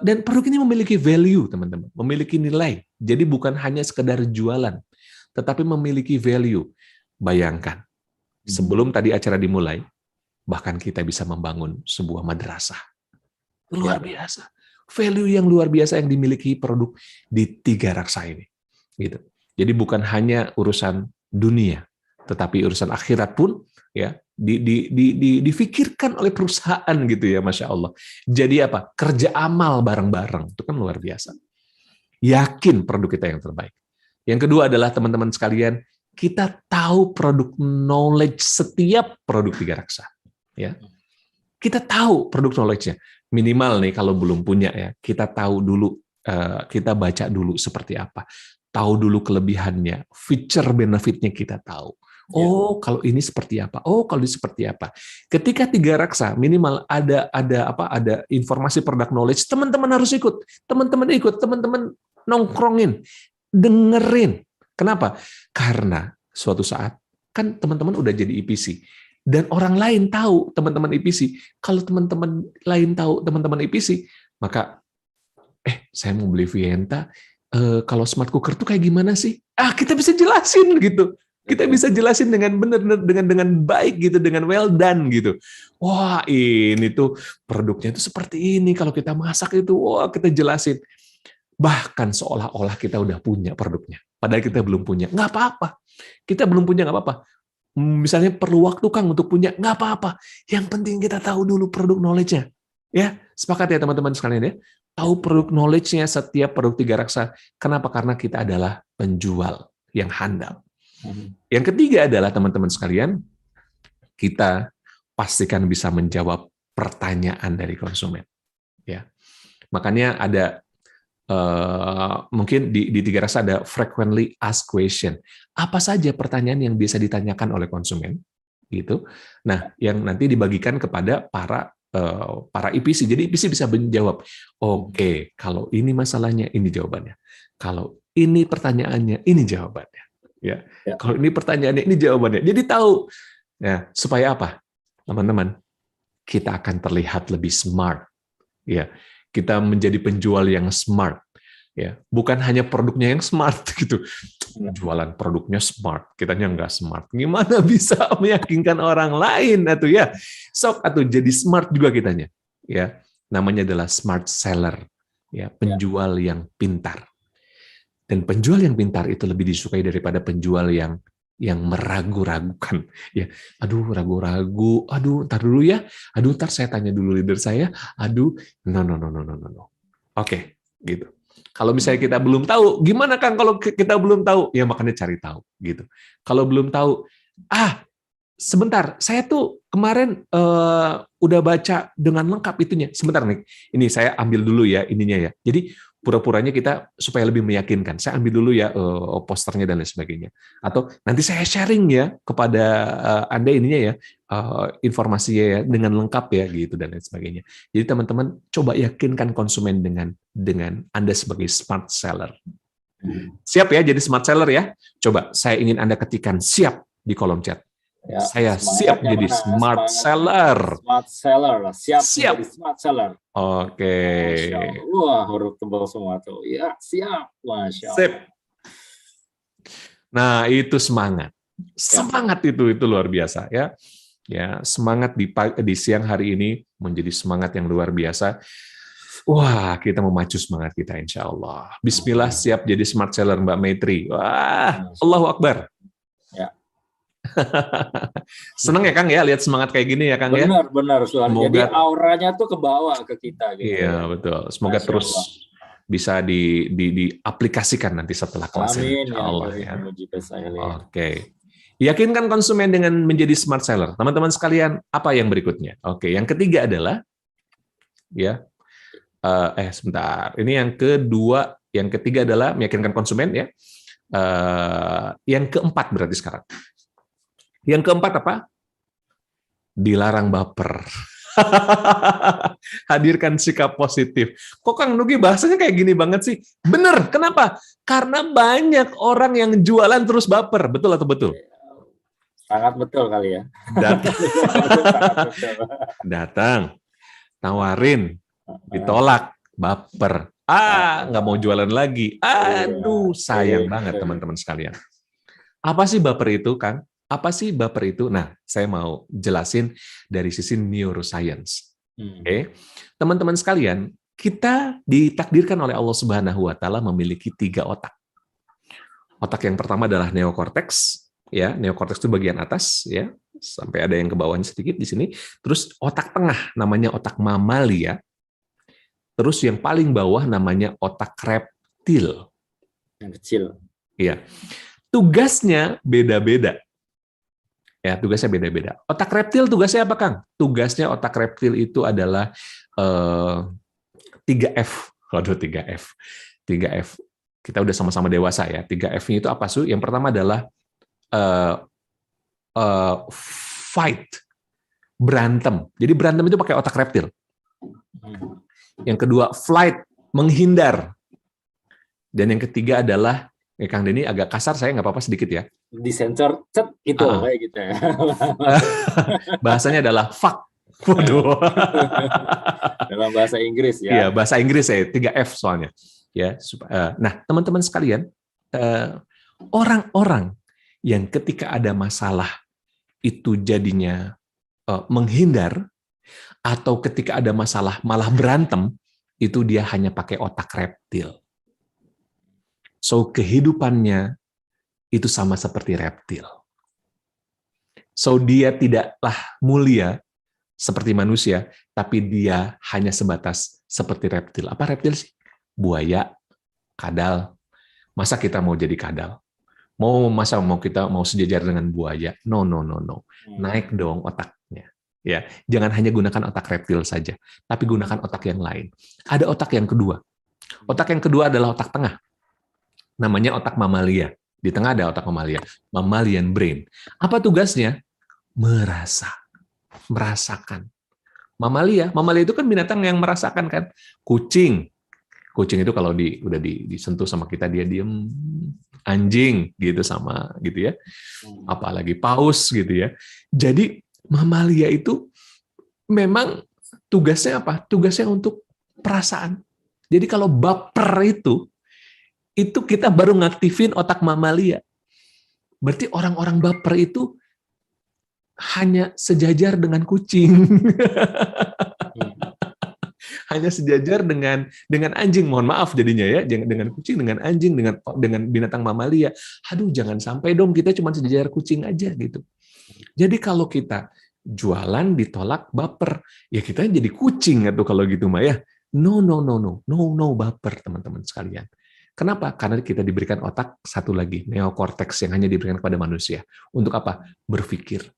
dan produk ini memiliki value, teman-teman, memiliki nilai. Jadi bukan hanya sekedar jualan, tetapi memiliki value. Bayangkan, sebelum tadi acara dimulai, bahkan kita bisa membangun sebuah madrasah. Luar biasa. Value yang luar biasa yang dimiliki produk di Tiga Raksa ini. Gitu. Jadi bukan hanya urusan dunia, tetapi urusan akhirat pun ya difikirkan oleh perusahaan gitu ya, Masya Allah. Jadi apa? Kerja amal bareng-bareng, itu kan luar biasa. Yakin produk kita yang terbaik. Yang kedua adalah teman-teman sekalian, kita tahu produk knowledge setiap produk Tiga Raksa. Ya. Kita tahu produk knowledge-nya. Minimal nih kalau belum punya ya, kita tahu dulu, kita baca dulu seperti apa. Tahu dulu kelebihannya, feature benefit-nya kita tahu. Oh, kalau ini seperti apa? Oh, kalau ini seperti apa? Ketika Tiga Raksa minimal ada informasi product knowledge, teman-teman harus ikut. Teman-teman nongkrongin, dengerin. Kenapa? Karena suatu saat kan teman-teman udah jadi EPC dan orang lain tahu teman-teman EPC. Kalau teman-teman lain tahu teman-teman EPC, maka saya mau beli Vienta, kalau smart cooker tuh kayak gimana sih? Kita bisa jelasin gitu. Kita bisa jelasin dengan benar, dengan baik gitu, dengan well done gitu. Wah, ini tuh produknya itu seperti ini. Kalau kita masak itu, wah kita jelasin. Bahkan seolah-olah kita udah punya produknya. Padahal kita belum punya. Nggak apa-apa. Kita belum punya, nggak apa-apa. Misalnya perlu waktu, Kang, untuk punya. Nggak apa-apa. Yang penting kita tahu dulu produk knowledge-nya. Ya, sepakat ya teman-teman sekalian ya. Tahu produk knowledge-nya setiap produk Tiga Raksa. Kenapa? Karena kita adalah penjual yang handal. Yang ketiga adalah teman-teman sekalian, kita pastikan bisa menjawab pertanyaan dari konsumen. Ya, makanya ada mungkin di Tiga Raksa ada frequently asked question. Apa saja pertanyaan yang biasa ditanyakan oleh konsumen, gitu. Nah, yang nanti dibagikan kepada para EPC. Jadi EPC bisa menjawab. Oke, kalau ini masalahnya, ini jawabannya. Kalau ini pertanyaannya, ini jawabannya. Ya. Kalau ini pertanyaannya, ini jawabannya. Jadi tahu. Ya, supaya apa? Teman-teman, kita akan terlihat lebih smart. Ya, kita menjadi penjual yang smart. Ya, bukan hanya produknya yang smart gitu. Jualan produknya smart, kitanya nggak smart. Gimana bisa meyakinkan orang lain atau ya? Sok atau jadi smart juga kitanya. Ya, namanya adalah smart seller. Ya, penjual yang pintar. Dan penjual yang pintar itu lebih disukai daripada penjual yang meragu-ragukan. Ya, aduh ragu-ragu, aduh ntar dulu ya, aduh ntar saya tanya dulu leader saya, aduh no. Oke, gitu. Kalau misalnya kita belum tahu, gimana Kang kalau kita belum tahu? Ya makanya cari tahu, gitu. Kalau belum tahu, sebentar, saya tuh kemarin udah baca dengan lengkap itunya. Sebentar nih, ini saya ambil dulu ya ininya ya. Jadi pura-puranya kita supaya lebih meyakinkan. Saya ambil dulu ya posternya dan lain sebagainya. Atau nanti saya sharing ya kepada Anda ininya ya, informasinya ya dengan lengkap ya gitu dan lain sebagainya. Jadi teman-teman coba yakinkan konsumen dengan Anda sebagai smart seller. Siap ya jadi smart seller ya? Coba saya ingin Anda ketikkan siap di kolom chat. Ya, Saya siap semangatnya jadi mana? smart Semangatnya seller. smart seller lah. Siap, Siap. menjadi smart seller. Oke. Masya Allah. Wah, huruf tebal semua tuh. Ya, siap. Masya Allah. Sip. Nah, itu semangat. Semangat itu luar biasa ya. Ya, semangat di siang hari ini menjadi semangat yang luar biasa. Wah, kita memacu semangat kita insya Allah. Bismillah, siap jadi smart seller Mbak Maitri. Wah, Allahu Akbar. Ya. Seneng ya Kang ya lihat semangat kayak gini ya Kang ya. Benar. Jadi auranya tuh kebawa ke kita gitu. Iya, betul. Semoga Masya terus Allah. bisa diaplikasikan nanti setelah kelas ini Amin insya Allah ya. Oke. Yakinkan konsumen dengan menjadi smart seller. Teman-teman sekalian, apa yang berikutnya? Oke, yang ketiga adalah ya. Sebentar. Ini yang kedua, yang ketiga adalah meyakinkan konsumen ya. Yang keempat berarti sekarang. Yang keempat apa? Dilarang baper. Hadirkan sikap positif. Kok Kang Nugi bahasanya kayak gini banget sih? Bener, kenapa? Karena banyak orang yang jualan terus baper. Betul atau betul? Sangat betul kali ya. Datang, tawarin, ditolak, baper. Nggak mau jualan lagi. Aduh, sayang banget teman-teman sekalian. Apa sih baper itu, Kang? Apa sih baper itu? Nah, saya mau jelasin dari sisi neuroscience. Oke. Teman-teman sekalian, kita ditakdirkan oleh Allah Subhanahu wa taala memiliki 3 otak. Otak yang pertama adalah neokorteks, ya. Neokorteks itu bagian atas, ya. Sampai ada yang ke bawahnya sedikit di sini. Terus otak tengah namanya otak mamalia. Terus yang paling bawah namanya otak reptil. Yang kecil. Iya. Tugasnya beda-beda. Ya, tugasnya beda-beda. Otak reptil tugasnya apa, Kang? Tugasnya otak reptil itu adalah 3F. Waduh, 3F. 3F. Kita udah sama-sama dewasa ya. 3F-nya itu apa, Su? Yang pertama adalah fight. Berantem. Jadi berantem itu pakai otak reptil. Yang kedua, flight. Menghindar. Dan yang ketiga adalah, Kang Denny agak kasar, saya nggak apa-apa sedikit ya. Disensor, cet, itu kayak gitu ya. Bahasanya adalah fuck. Waduh. Dalam bahasa Inggris ya. Iya, bahasa Inggris ya, 3F soalnya. Ya, nah, teman-teman sekalian, orang-orang yang ketika ada masalah itu jadinya menghindar, atau ketika ada masalah malah berantem, itu dia hanya pakai otak reptil. So, kehidupannya itu sama seperti reptil. So, dia tidaklah mulia seperti manusia, tapi dia hanya sebatas seperti reptil. Apa reptil sih? Buaya, kadal. Masa kita mau jadi kadal? Masa kita mau sejajar dengan buaya? No. Naik dong otaknya. Ya, jangan hanya gunakan otak reptil saja, tapi gunakan otak yang lain. Ada otak yang kedua. Otak yang kedua adalah otak tengah. Namanya otak mamalia. Di tengah ada otak mamalia, mammalian brain. Apa tugasnya? Merasakan. Mamalia itu kan binatang yang merasakan kan. Kucing itu kalau udah disentuh sama kita dia diem. Anjing gitu sama gitu ya. Apalagi paus gitu ya. Jadi mamalia itu memang tugasnya apa? Tugasnya untuk perasaan. Jadi kalau baper itu kita baru ngaktifin otak mamalia. Berarti orang-orang baper itu hanya sejajar dengan kucing. Hanya sejajar dengan anjing. Mohon maaf jadinya ya, dengan kucing, dengan anjing, dengan binatang mamalia. Aduh, jangan sampai dong kita cuma sejajar kucing aja gitu. Jadi kalau kita jualan ditolak baper, ya kita jadi kucing atau kalau gitu mah ya. No baper teman-teman sekalian. Kenapa? Karena kita diberikan otak satu lagi, neokorteks yang hanya diberikan kepada manusia. Untuk apa? Berpikir.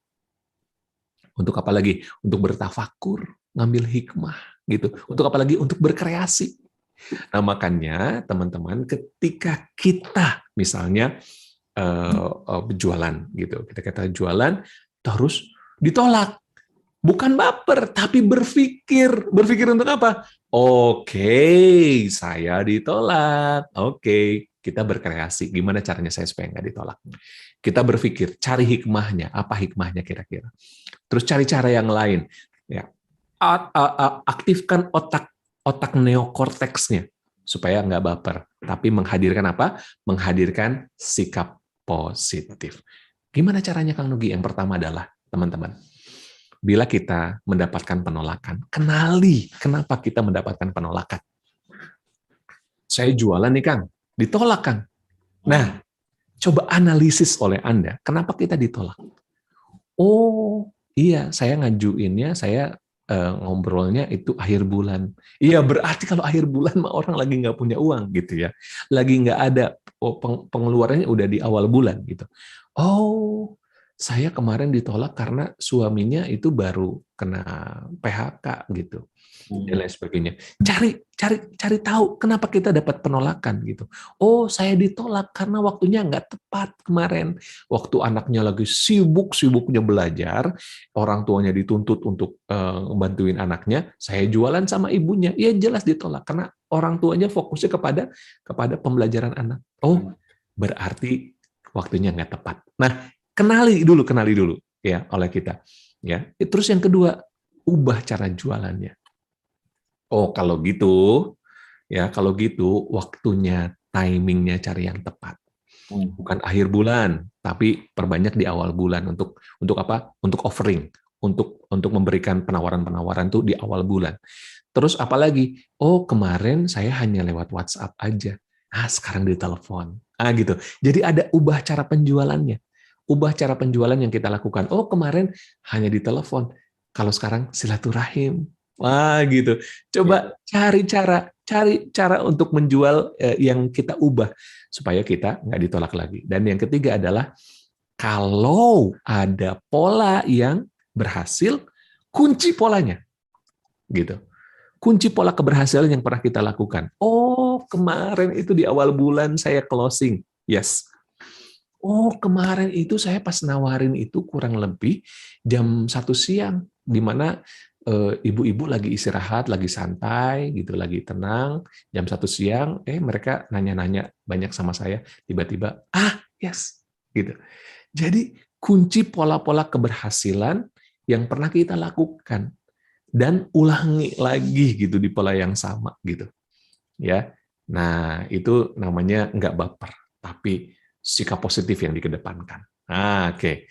Untuk apa lagi? Untuk bertafakur, ngambil hikmah, gitu. Untuk apa lagi? Untuk berkreasi. Nah, makanya teman-teman, ketika kita misalnya jualan, gitu, kita jualan terus ditolak. Bukan baper, tapi berpikir. Berpikir untuk apa? Oke, saya ditolak. Oke, kita berkreasi, gimana caranya saya supaya nggak ditolak. Kita berpikir, cari hikmahnya, apa hikmahnya kira-kira. Terus cari cara yang lain. Ya. Aktifkan otak neokorteksnya, supaya nggak baper. Tapi menghadirkan apa? Menghadirkan sikap positif. Gimana caranya, Kang Nugi? Yang pertama adalah, teman-teman, bila kita mendapatkan penolakan, kenali kenapa kita mendapatkan penolakan. Saya jualan nih, Kang. Ditolak, Kang. Nah, coba analisis oleh Anda, kenapa kita ditolak? Oh, iya, saya ngajuinnya, saya ngobrolnya itu akhir bulan. Iya, berarti kalau akhir bulan mah orang lagi nggak punya uang gitu ya. Lagi nggak ada, pengeluarannya udah di awal bulan gitu. Oh, saya kemarin ditolak karena suaminya itu baru kena PHK gitu. Dan lain sebagainya. Cari tahu kenapa kita dapat penolakan gitu. Oh, saya ditolak karena waktunya nggak tepat kemarin. Waktu anaknya lagi sibuknya belajar, orang tuanya dituntut untuk bantuin anaknya, saya jualan sama ibunya. Ya jelas ditolak karena orang tuanya fokusnya kepada pembelajaran anak. Oh, berarti waktunya nggak tepat. Nah, kenali dulu ya oleh kita. Ya. Terus yang kedua, ubah cara jualannya. Oh, kalau gitu waktunya, timingnya cari yang tepat. Bukan akhir bulan, tapi perbanyak di awal bulan untuk apa? Untuk offering, untuk memberikan penawaran-penawaran tuh di awal bulan. Terus apalagi? Oh, kemarin saya hanya lewat WhatsApp aja. Sekarang ditelepon. Gitu. Jadi ada ubah cara penjualannya. Ubah cara penjualan yang kita lakukan. Oh, kemarin hanya ditelepon. Kalau sekarang silaturahim. Gitu. Coba cari cara untuk menjual yang kita ubah supaya kita nggak ditolak lagi. Dan yang ketiga adalah kalau ada pola yang berhasil, kunci polanya. Gitu. Kunci pola keberhasilan yang pernah kita lakukan. Oh, kemarin itu di awal bulan saya closing. Yes. Oh, kemarin itu saya pas nawarin itu kurang lebih jam 1 siang, di mana ibu-ibu lagi istirahat, lagi santai, gitu, lagi tenang, jam 1 siang, mereka nanya-nanya banyak sama saya, tiba-tiba, yes, gitu. Jadi kunci pola-pola keberhasilan yang pernah kita lakukan dan ulangi lagi gitu di pola yang sama gitu, ya. Nah itu namanya nggak baper, tapi sikap positif yang dikedepankan. Oke.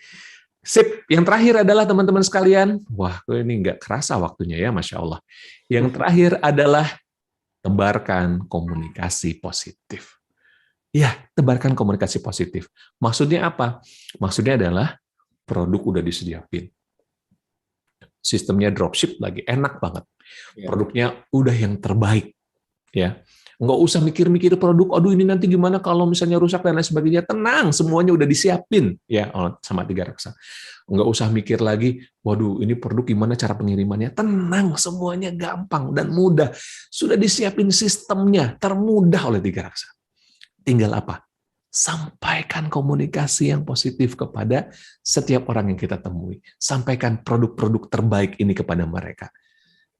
Sip, yang terakhir adalah teman-teman sekalian, wah ini nggak kerasa waktunya ya, Masya Allah. Yang terakhir adalah tebarkan komunikasi positif. Ya, tebarkan komunikasi positif. Maksudnya apa? Maksudnya adalah produk udah disediain. Sistemnya dropship lagi, enak banget. Produknya udah yang terbaik. Ya, nggak usah mikir-mikir produk, aduh ini nanti gimana kalau misalnya rusak dan lain sebagainya. Tenang, semuanya udah disiapin ya sama Tiga Raksa. Nggak usah mikir lagi, waduh ini produk gimana cara pengirimannya. Tenang, semuanya gampang dan mudah. Sudah disiapin sistemnya, termudah oleh Tiga Raksa. Tinggal apa? Sampaikan komunikasi yang positif kepada setiap orang yang kita temui. Sampaikan produk-produk terbaik ini kepada mereka.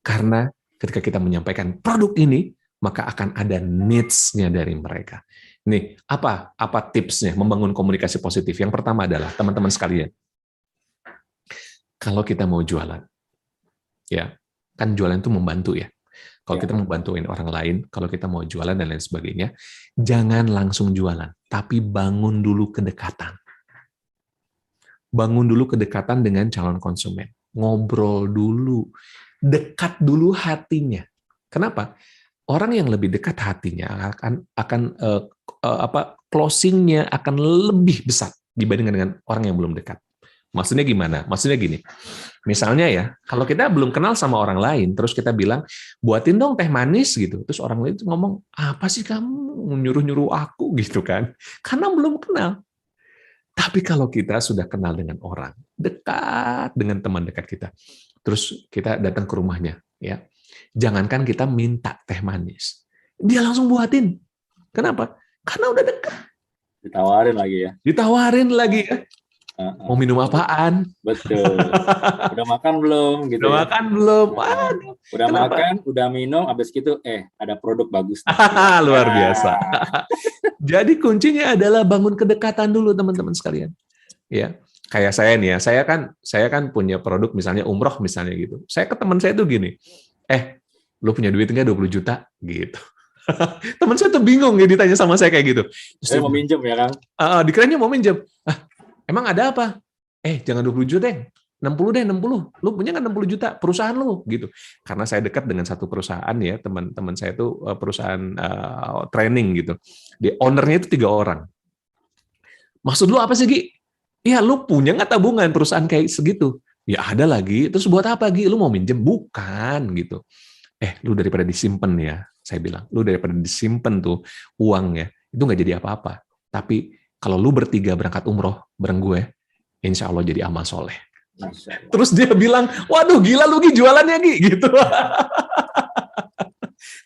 Karena ketika kita menyampaikan produk ini, maka akan ada needs-nya dari mereka. Nih, apa tipsnya membangun komunikasi positif? Yang pertama adalah, teman-teman sekalian, kalau kita mau jualan, ya kan jualan itu membantu ya. Kalau kita mau bantuin orang lain, kalau kita mau jualan dan lain sebagainya, jangan langsung jualan, tapi bangun dulu kedekatan. Bangun dulu kedekatan dengan calon konsumen. Ngobrol dulu, dekat dulu hatinya. Kenapa? Orang yang lebih dekat hatinya akan closing-nya akan lebih besar dibandingkan dengan orang yang belum dekat. Maksudnya gimana? Maksudnya gini. Misalnya ya, kalau kita belum kenal sama orang lain, terus kita bilang, buatin dong teh manis gitu. Terus orang lain itu ngomong, apa sih kamu nyuruh-nyuruh aku gitu kan? Karena belum kenal. Tapi kalau kita sudah kenal dengan orang, dekat dengan teman dekat kita, terus kita datang ke rumahnya, ya. Jangankan kita minta teh manis, dia langsung buatin. Kenapa? Karena udah dekat. Ditawarin lagi ya. Ditawarin lagi ya. Heeh. Mau minum apaan? Betul. Udah makan belum gitu Udah ya? makan belum? Waduh, Udah kenapa? makan, udah minum, habis gitu ada produk bagus nih. Luar Ya. biasa. Jadi kuncinya adalah bangun kedekatan dulu teman-teman sekalian. Ya, kayak saya nih ya, saya kan punya produk misalnya umroh misalnya gitu. Saya ke teman saya tuh gini, lu punya duit nggak 20 juta? Gitu. Teman saya tuh bingung ya ditanya sama saya kayak gitu. Terus Saya dia mau bilang, minjem ya, Kang. dikiranya mau minjem. Emang ada apa? Jangan 20 juta deh. 60 deh, 60. Lu punya nggak 60 juta? Perusahaan lu, gitu. Karena saya dekat dengan satu perusahaan ya, teman-teman saya itu perusahaan training gitu. Ownernya itu 3 orang. Maksud lu apa sih, Gi? Ya, lu punya nggak tabungan perusahaan kayak segitu? Ya ada lagi. Terus buat apa, Gi? Lu mau minjem? Bukan, gitu. Lu daripada disimpan ya, saya bilang. Lu daripada disimpan tuh uangnya, itu nggak jadi apa-apa. Tapi kalau lu bertiga berangkat umroh bareng gue, insya Allah jadi amal soleh. Masya Allah. Terus dia bilang, waduh gila lu Gi jualannya Gi, gitu.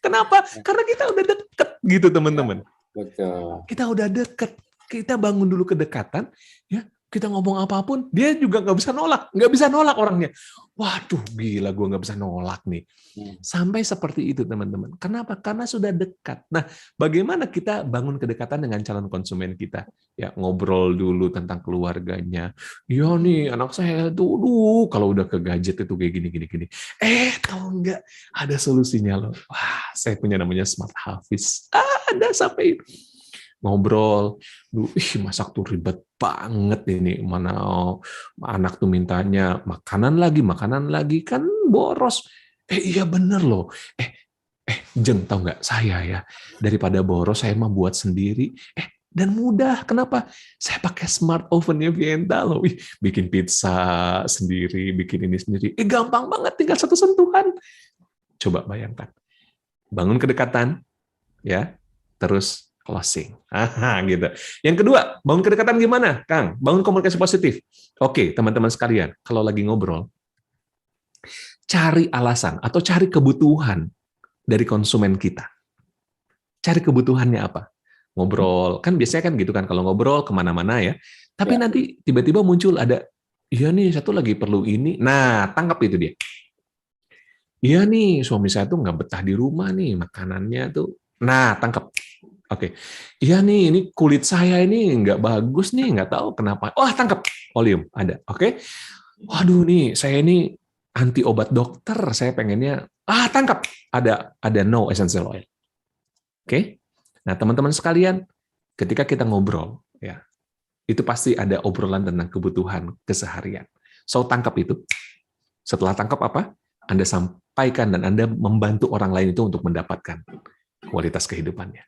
Kenapa? Karena kita udah deket gitu teman-teman. Betul. Kita udah deket, kita bangun dulu kedekatan, ya kita ngomong apapun, dia juga nggak bisa nolak orangnya. Waduh, gila, gue nggak bisa nolak nih. Sampai seperti itu, teman-teman. Kenapa? Karena sudah dekat. Nah, bagaimana kita bangun kedekatan dengan calon konsumen kita? Ya, ngobrol dulu tentang keluarganya. Ya nih, anak saya tuh, kalau udah ke gadget itu kayak gini. Tahu nggak? Ada solusinya loh. Wah, saya punya namanya Smart Hafiz. Ada sampai ngobrol, masak tuh ribet banget ini, mana anak tuh mintanya makanan lagi kan boros. Iya bener loh. Jeng, tahu nggak, saya ya daripada boros saya mah buat sendiri. Dan mudah. Kenapa? Saya pakai smart ovennya Vienta loh. Bikin pizza sendiri, bikin ini sendiri. Gampang banget, tinggal satu sentuhan. Coba bayangkan. Bangun kedekatan, ya, terus closing. Gitu. Yang kedua, bangun kedekatan gimana, Kang? Bangun komunikasi positif. Oke, teman-teman sekalian, kalau lagi ngobrol, cari alasan atau cari kebutuhan dari konsumen kita. Cari kebutuhannya apa? Ngobrol, kan biasanya kan gitu kan, kalau ngobrol kemana-mana ya. Tapi nanti tiba-tiba muncul ada, iya nih, satu lagi perlu ini. Nah, tangkap itu dia. Iya nih, suami saya tuh nggak betah di rumah nih, makanannya tuh. Nah, tangkap. Oke, iya nih, ini kulit saya ini nggak bagus nih, nggak tahu kenapa. Tangkap, Oleum ada. Oke, waduh nih, saya ini anti obat dokter, saya pengennya. Tangkap, ada no essential oil. Oke, nah teman-teman sekalian, ketika kita ngobrol, ya, itu pasti ada obrolan tentang kebutuhan keseharian. So tangkap itu. Setelah tangkap apa? Anda sampaikan dan Anda membantu orang lain itu untuk mendapatkan kualitas kehidupannya.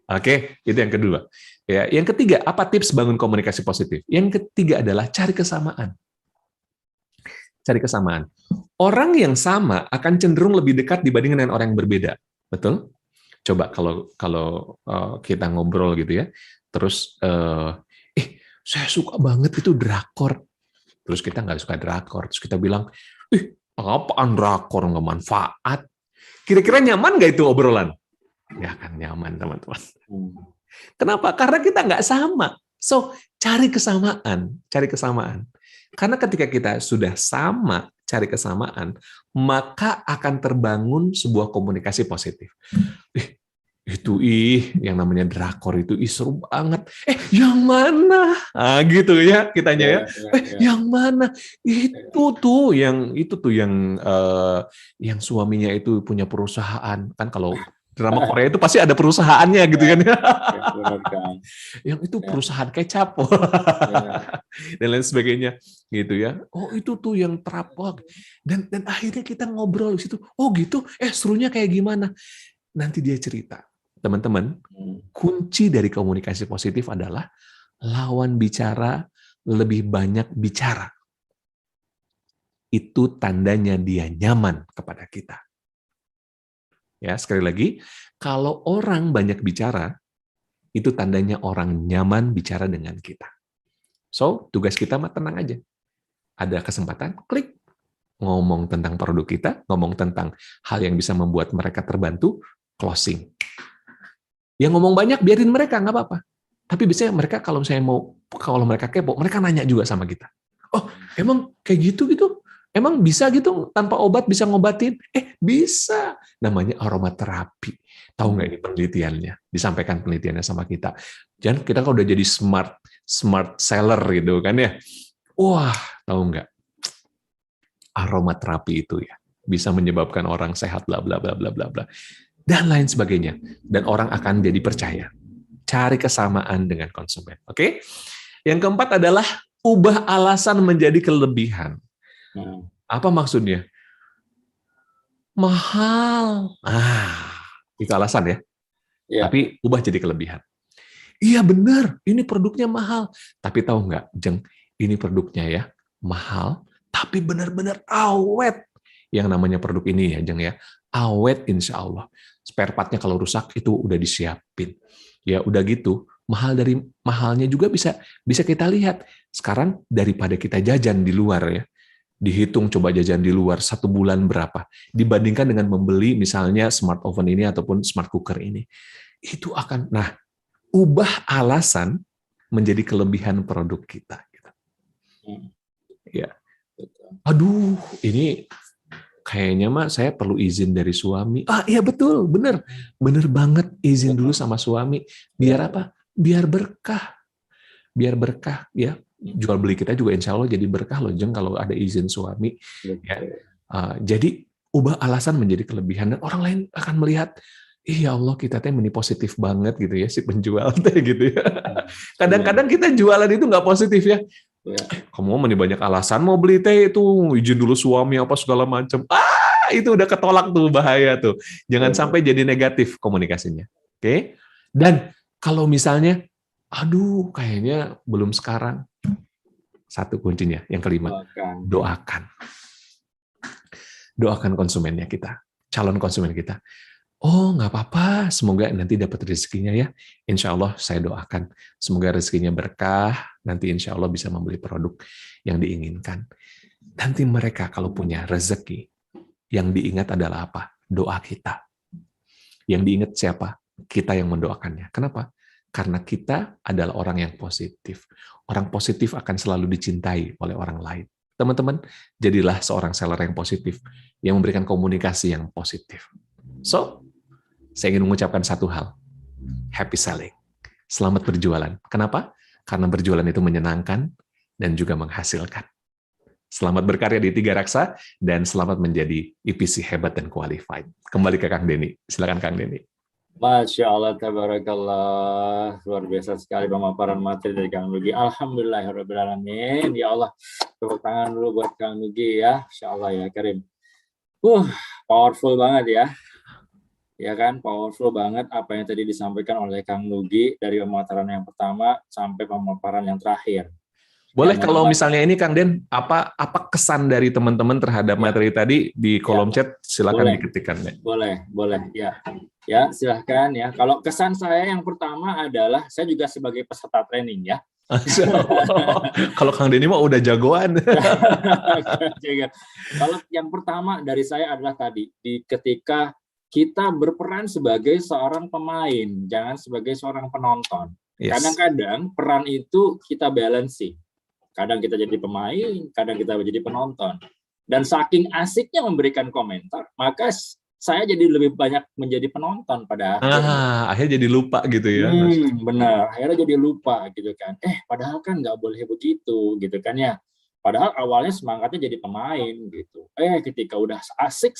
Oke, itu yang kedua. Ya, yang ketiga, apa tips bangun komunikasi positif? Yang ketiga adalah cari kesamaan. Cari kesamaan. Orang yang sama akan cenderung lebih dekat dibanding dengan orang yang berbeda. Betul? Coba kalau kita ngobrol gitu ya, terus saya suka banget itu drakor. Terus kita nggak suka drakor. Terus kita bilang, apaan drakor, nggak manfaat. Kira-kira nyaman nggak itu obrolan? Ya kan nyaman, teman-teman. Kenapa? Karena kita nggak sama. So, cari kesamaan. Karena ketika kita sudah sama, cari kesamaan, maka akan terbangun sebuah komunikasi positif. Yang namanya drakor itu seru banget. Yang mana? Gitu ya kitanya ya. Yang mana? Itu tuh yang suaminya itu punya perusahaan. Kan kalau drama Korea itu pasti ada perusahaannya gitu kan. Yang itu perusahaan kecap dan lain sebagainya gitu ya. Itu tuh yang terapok. Dan akhirnya kita ngobrol di situ. Gitu. Serunya kayak gimana? Nanti dia cerita. Teman-teman, kunci dari komunikasi positif adalah lawan bicara lebih banyak bicara. Itu tandanya dia nyaman kepada kita. Ya, sekali lagi, kalau orang banyak bicara, itu tandanya orang nyaman bicara dengan kita. So, tugas kita mah tenang aja. Ada kesempatan, klik. Ngomong tentang produk kita, ngomong tentang hal yang bisa membuat mereka terbantu, closing. Yang ngomong banyak, biarin mereka, nggak apa-apa. Tapi biasanya mereka kalau mereka kepo, mereka nanya juga sama kita. Oh, emang kayak gitu? Emang bisa gitu tanpa obat bisa ngobatin? Bisa. Namanya aromaterapi. Tahu nggak ini penelitiannya? Disampaikan penelitiannya sama kita. Dan kita kalau udah jadi smart seller gitu kan ya. Wah, tahu nggak? Aromaterapi itu ya bisa menyebabkan orang sehat bla bla bla bla bla bla dan lain sebagainya. Dan orang akan jadi percaya. Cari kesamaan dengan konsumen. Oke? Yang keempat adalah ubah alasan menjadi kelebihan. Apa maksudnya? Mahal. Itu alasan ya. Tapi ubah jadi kelebihan. Iya benar, ini produknya mahal. Tapi tahu nggak, Jeng, ini produknya ya mahal, tapi benar-benar awet. Yang namanya produk ini ya, Jeng ya, awet insya Allah. Spare part-nya kalau rusak itu udah disiapin. Ya udah gitu, dari mahalnya juga bisa kita lihat. Sekarang daripada kita jajan di luar ya, dihitung coba jajan di luar 1 bulan berapa dibandingkan dengan membeli misalnya smart oven ini ataupun smart cooker ini. Itu akan ubah alasan menjadi kelebihan produk kita gitu. Ya. Aduh, ini kayaknya mah saya perlu izin dari suami. Iya betul, bener banget, izin dulu sama suami. Biar apa? Biar berkah ya. Jual beli kita juga insya Allah jadi berkah loh, Jeng, kalau ada izin suami. Ya. Jadi ubah alasan menjadi kelebihan dan orang lain akan melihat, ya Allah kita ini positif banget gitu ya si penjual gitu ya. Kadang-kadang kita jualan itu nggak positif ya. Kamu mau banyak alasan mau beli teh itu izin dulu suami apa segala macam. Itu udah ketolak tuh, bahaya tuh. Jangan sampai jadi negatif komunikasinya. Oke? Dan kalau misalnya aduh kayaknya belum sekarang. Satu kuncinya, yang kelima, doakan. Doakan konsumennya kita, calon konsumen kita. Oh, nggak apa-apa, semoga nanti dapat rezekinya ya. Insya Allah saya doakan. Semoga rezekinya berkah, nanti insya Allah bisa membeli produk yang diinginkan. Nanti mereka kalau punya rezeki, yang diingat adalah apa? Doa kita. Yang diingat siapa? Kita yang mendoakannya. Kenapa? Karena kita adalah orang yang positif. Orang positif akan selalu dicintai oleh orang lain. Teman-teman, jadilah seorang seller yang positif, yang memberikan komunikasi yang positif. So, saya ingin mengucapkan satu hal. Happy selling. Selamat berjualan. Kenapa? Karena berjualan itu menyenangkan dan juga menghasilkan. Selamat berkarya di Tiga Raksa, dan selamat menjadi EPC hebat dan qualified. Kembali ke Kang Denny. Silakan Kang Denny. Masya Allah, tabarakallah, luar biasa sekali pemaparan materi dari Kang Nugi. Alhamdulillahirrahmanirrahim. Ya Allah, tepuk tangan dulu buat Kang Nugi ya. Insya Allah ya, Karim. Powerful banget ya. Ya kan, powerful banget apa yang tadi disampaikan oleh Kang Nugi dari pemaparan yang pertama sampai pemaparan yang terakhir. Boleh kalau misalnya ini Kang Den, apa kesan dari teman-teman terhadap materi tadi di kolom chat, silakan diketikkan. Boleh ya. Ya, silahkan ya. Kalau kesan saya yang pertama adalah saya juga sebagai peserta training ya. Kalau Kang Denny mah udah jagoan. Kalau yang pertama dari saya adalah tadi ketika kita berperan sebagai seorang pemain, jangan sebagai seorang penonton. Kadang-kadang peran itu kita balancing. Kadang kita jadi pemain, kadang kita jadi penonton. Dan saking asiknya memberikan komentar, maka saya jadi lebih banyak menjadi penonton pada akhirnya. Akhirnya jadi lupa gitu ya. Benar, akhirnya jadi lupa gitu kan. Padahal kan nggak boleh begitu gitu kan ya. Padahal awalnya semangatnya jadi pemain gitu. Ketika udah asik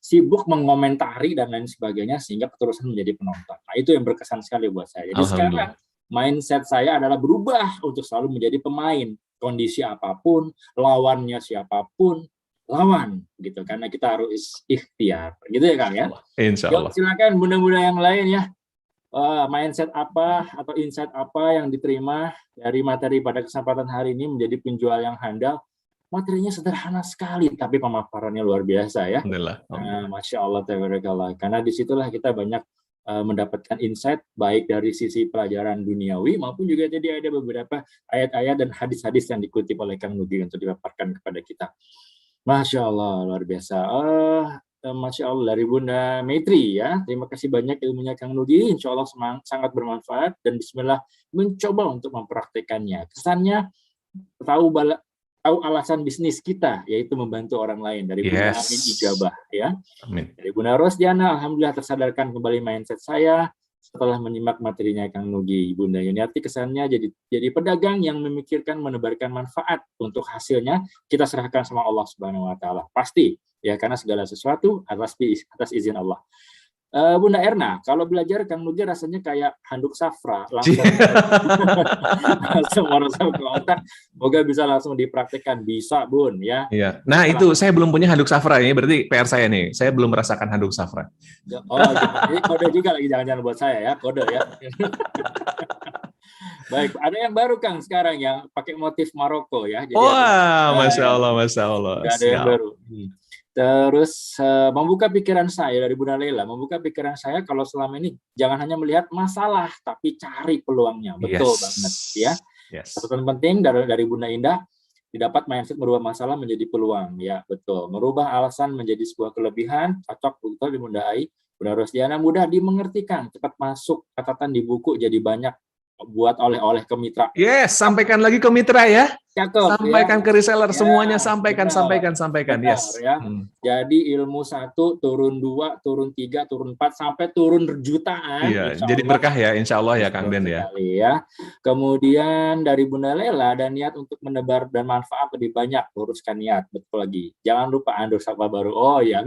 sibuk mengomentari dan lain sebagainya sehingga keterusan menjadi penonton. Nah, itu yang berkesan sekali buat saya. Jadi sekarang mindset saya adalah berubah untuk selalu menjadi pemain. Kondisi apapun, lawannya siapapun, lawan gitu. Karena kita harus ikhtiar. Gitu ya Kang ya? Insya Allah. Silakan bunda-bunda yang lain ya. Mindset apa atau insight apa yang diterima dari materi pada kesempatan hari ini menjadi penjual yang handal. Materinya sederhana sekali, tapi pemaparannya luar biasa ya. Masya Allah, tabarakallah. Karena disitulah kita banyak mendapatkan insight baik dari sisi pelajaran duniawi maupun juga jadi ada beberapa ayat-ayat dan hadis-hadis yang dikutip oleh Kang Nugi untuk dipaparkan kepada kita. Masya Allah, luar biasa. Masya Allah, dari Bunda Maitri ya. Terima kasih banyak ilmunya Kang Nugi. Insya Allah sangat bermanfaat dan bismillah mencoba untuk mempraktekannya. Kesannya tahu alasan bisnis kita, yaitu membantu orang lain. Dari Bunda Amin Ijabah ya. Amin. Dari Bunda Rosdiana, alhamdulillah tersadarkan kembali mindset saya setelah menyimak materinya Kang Nugi. Bunda Yuniarti kesannya jadi pedagang yang memikirkan menebarkan manfaat. Untuk hasilnya kita serahkan sama Allah Subhanahu wa taala. Pasti ya, karena segala sesuatu atas izin Allah. Bunda Erna, kalau belajar Kang Nugi rasanya kayak handuk safra, langsung merasuk ke otak. Semoga bisa langsung dipraktikkan. Bisa, Bun, ya. Iya. Nah, itu saya belum punya handuk safra, ini berarti PR saya nih. Saya belum merasakan handuk safra. Oh, ini kode juga lagi, jangan-jangan buat saya ya, kode ya. Baik, ada yang baru Kang sekarang yang pakai motif Maroko ya. Jadi wah, Masya Allah, Masya Allah. Ada yang baru. Terus membuka pikiran saya dari Bunda Leila, membuka pikiran saya kalau selama ini jangan hanya melihat masalah, tapi cari peluangnya. Betul banget ya. Catatan penting dari Bunda Indah, didapat mindset merubah masalah menjadi peluang. Ya betul. Merubah alasan menjadi sebuah kelebihan. Cocok betul di Bunda Ai. Bunda Rosdiana mudah dimengertikan, cepat masuk catatan di buku jadi banyak buat oleh-oleh ke mitra. Yes, sampaikan lagi ke mitra ya. Cakep, sampaikan ya. ke reseller, Ya, semuanya sampaikan. Benar, Yes. Ya. Jadi ilmu 1 turun 2, turun 3, turun 4 sampai turun jutaan. Iya, jadi berkah ya, insya Allah ya Kang Den ya. Ya. Kemudian dari Bunda Lela ada niat untuk menebar dan manfaat lebih banyak, luruskan niat, betul lagi. Jangan lupa handuk sapa baru. Oh ya,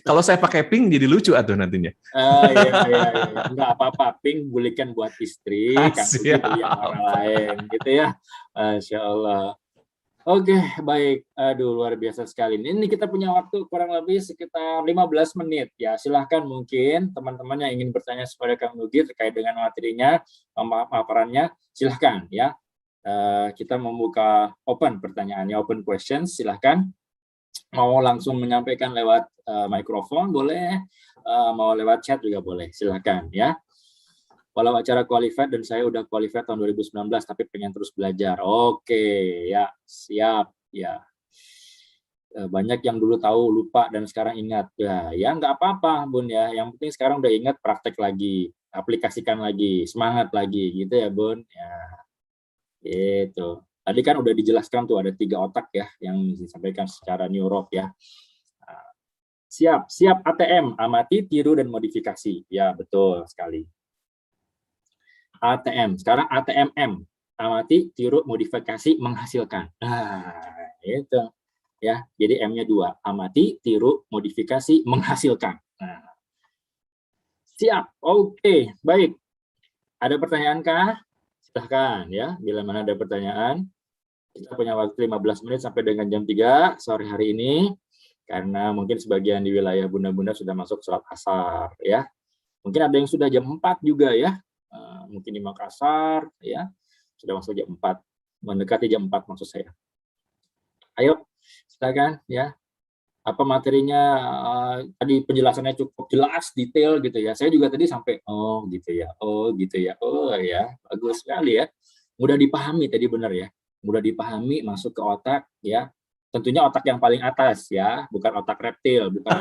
kalau saya pakai pink jadi lucu atuh nantinya. Iya. Enggak apa-apa, pink belikan buat istri, kan beli orang lain gitu ya. Masya Allah. Oke, baik. Aduh, luar biasa sekali. Ini kita punya waktu kurang lebih sekitar 15 menit ya. Silahkan mungkin teman-teman yang ingin bertanya kepada Kang Nugi terkait dengan materinya, pemaparannya, silahkan ya. Kita membuka open pertanyaannya, open questions, silahkan. Mau langsung menyampaikan lewat mikrofon boleh, mau lewat chat juga boleh, silahkan ya. Walau acara qualified dan saya udah qualified tahun 2019 tapi pengen terus belajar. Oke, ya siap ya. Banyak yang dulu tahu lupa dan sekarang ingat. Ya nggak apa-apa Bun ya. Yang penting sekarang udah ingat, praktek lagi, aplikasikan lagi, semangat lagi gitu ya Bun. Ya, gitu. Tadi kan udah dijelaskan tuh ada 3 otak ya yang disampaikan secara neurop ya. Siap ATM, amati, tiru dan modifikasi. Ya betul sekali. ATM, sekarang ATMM, amati, tiru, modifikasi, menghasilkan. Nah, itu ya. Jadi M-nya 2, amati, tiru, modifikasi, menghasilkan. Nah. Siap, oke, baik. Ada pertanyaan kah? Silahkan ya, bila mana ada pertanyaan. Kita punya waktu 15 menit sampai dengan jam 3 sore hari ini, karena mungkin sebagian di wilayah bunda-bunda sudah masuk sholat asar ya. Mungkin ada yang sudah jam 4 juga ya. Mungkin di Makassar ya sudah masuk jam 4, mendekati jam 4 maksud saya. Ayo silakan ya, apa materinya. Tadi penjelasannya cukup jelas, detail gitu ya. Saya juga tadi sampai oh gitu ya, bagus sekali ya, mudah dipahami tadi, benar ya, mudah dipahami, masuk ke otak ya. Tentunya otak yang paling atas ya, bukan otak reptil, bukan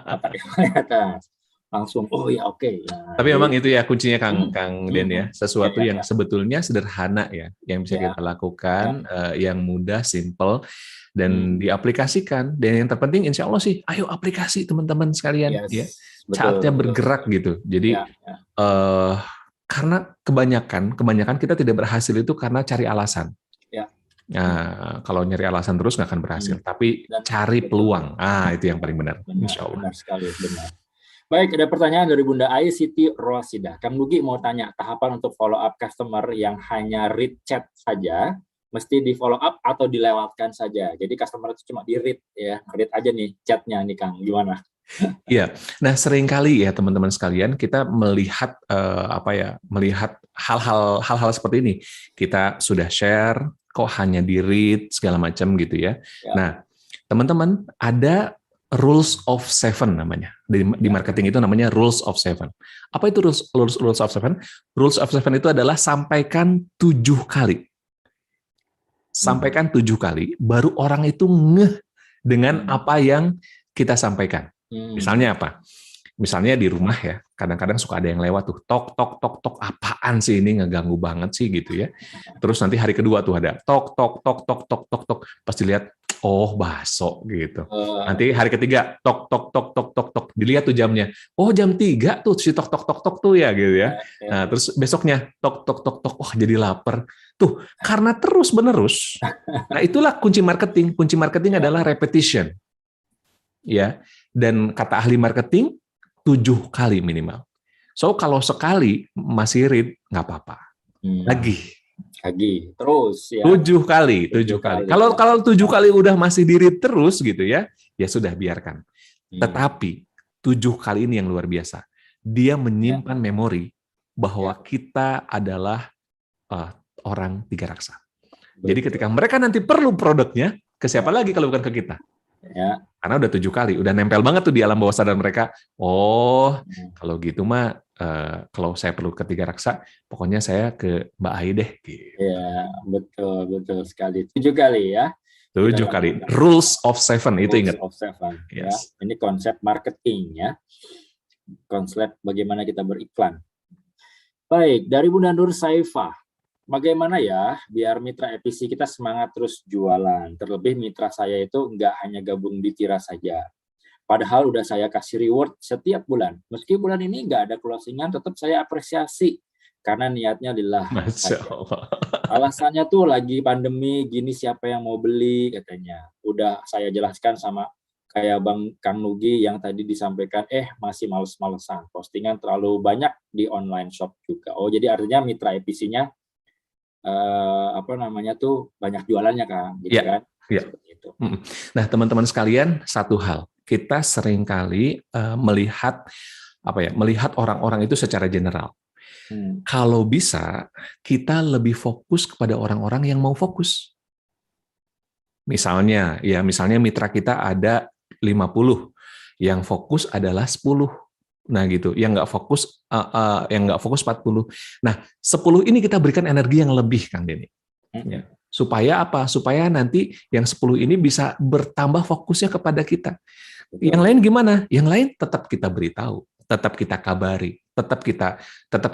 otak yang paling atas. Langsung oh ya oke. Ya, tapi memang itu ya kuncinya Kang Den ya, sesuatu yang sebetulnya sederhana ya, yang bisa kita lakukan, yang mudah, simple dan diaplikasikan. Dan yang terpenting insya Allah sih, ayo aplikasi teman-teman sekalian ya. Saatnya bergerak gitu. Jadi karena kebanyakan kita tidak berhasil itu karena cari alasan. Nah, kalau nyari alasan terus nggak akan berhasil, tapi cari peluang. Itu yang paling benar, insya Allah. Benar sekali, benar. Baik, ada pertanyaan dari Bunda Ai Siti Rosidah. Kang Nugi mau tanya, tahapan untuk follow up customer yang hanya read chat saja, mesti di follow up atau dilewatkan saja? Jadi customer itu cuma di read ya, read aja nih chatnya nih Kang, gimana? Iya, nah seringkali ya teman-teman sekalian kita melihat melihat hal-hal seperti ini. Kita sudah share, kok hanya di read segala macam gitu ya. Nah, teman-teman ada Rules of 7 namanya. Di marketing itu namanya Rules of 7. Apa itu Rules of 7? Rules of 7 itu adalah sampaikan 7 kali. Sampaikan 7 kali, baru orang itu ngeh dengan apa yang kita sampaikan. Hmm. Misalnya apa? Misalnya di rumah ya, kadang-kadang suka ada yang lewat tuh, tok, tok, tok, tok, apaan sih ini, ngeganggu banget sih gitu ya. Terus nanti hari kedua tuh ada tok, tok, tok, tok, tok, tok, tok, pas dilihat, oh bakso gitu. Nanti hari ketiga, tok, tok, tok, tok, tok, tok, dilihat tuh jamnya, oh jam 3 tuh si tok, tok, tok, tok tuh ya gitu ya. Nah, terus besoknya, tok, tok, tok, tok, wah jadi lapar. Tuh, karena terus-menerus, nah itulah kunci marketing. Kunci marketing adalah repetition. Ya, dan kata ahli marketing, 7 kali minimal. So kalau sekali masih read nggak apa-apa. Lagi terus ya. 7 kali. Kalau 7 kali udah masih di-read terus gitu ya, ya sudah biarkan. Tetapi 7 kali ini yang luar biasa. Dia menyimpan memori bahwa kita adalah orang 3 raksa. Jadi ketika mereka nanti perlu produknya, ke siapa lagi kalau bukan ke kita? Ya. Karena udah 7 kali, udah nempel banget tuh di alam bawah sadar mereka. Oh, kalau gitu mah, kalau saya perlu ke 3 raksa, pokoknya saya ke Mbak Ai deh. Gitu. Ya, betul sekali. 7 kali ya. 7 kali. Rules of 7, itu ingat. Rules of 7, Yes. ya. Ini konsep marketing ya. Konsep bagaimana kita beriklan. Baik, dari Bunda Nur Saifah. Bagaimana ya biar mitra EPC kita semangat terus jualan. Terlebih mitra saya itu nggak hanya gabung di Tira saja. Padahal udah saya kasih reward setiap bulan. Meski bulan ini nggak ada closingan, tetap saya apresiasi. Karena niatnya lillah. Masya Allah. Alasannya tuh lagi pandemi, gini siapa yang mau beli katanya. Udah saya jelaskan sama kayak Bang Kang Nugi yang tadi disampaikan, masih males-malesan. Postingan terlalu banyak di online shop juga. Oh, jadi artinya mitra EPC-nya banyak jualannya kan, gitu kan? Ya. Seperti itu. Nah, teman-teman sekalian, satu hal, kita seringkali melihat orang-orang itu secara general. Kalau bisa, kita lebih fokus kepada orang-orang yang mau fokus. Misalnya mitra kita ada 50, yang fokus adalah 10. Nah gitu, yang nggak fokus 40. Nah 10 ini kita berikan energi yang lebih, Kang Denny. Ya. Supaya apa? Supaya nanti yang 10 ini bisa bertambah fokusnya kepada kita. Yang lain gimana? Yang lain tetap kita beritahu, tetap kita kabari, tetap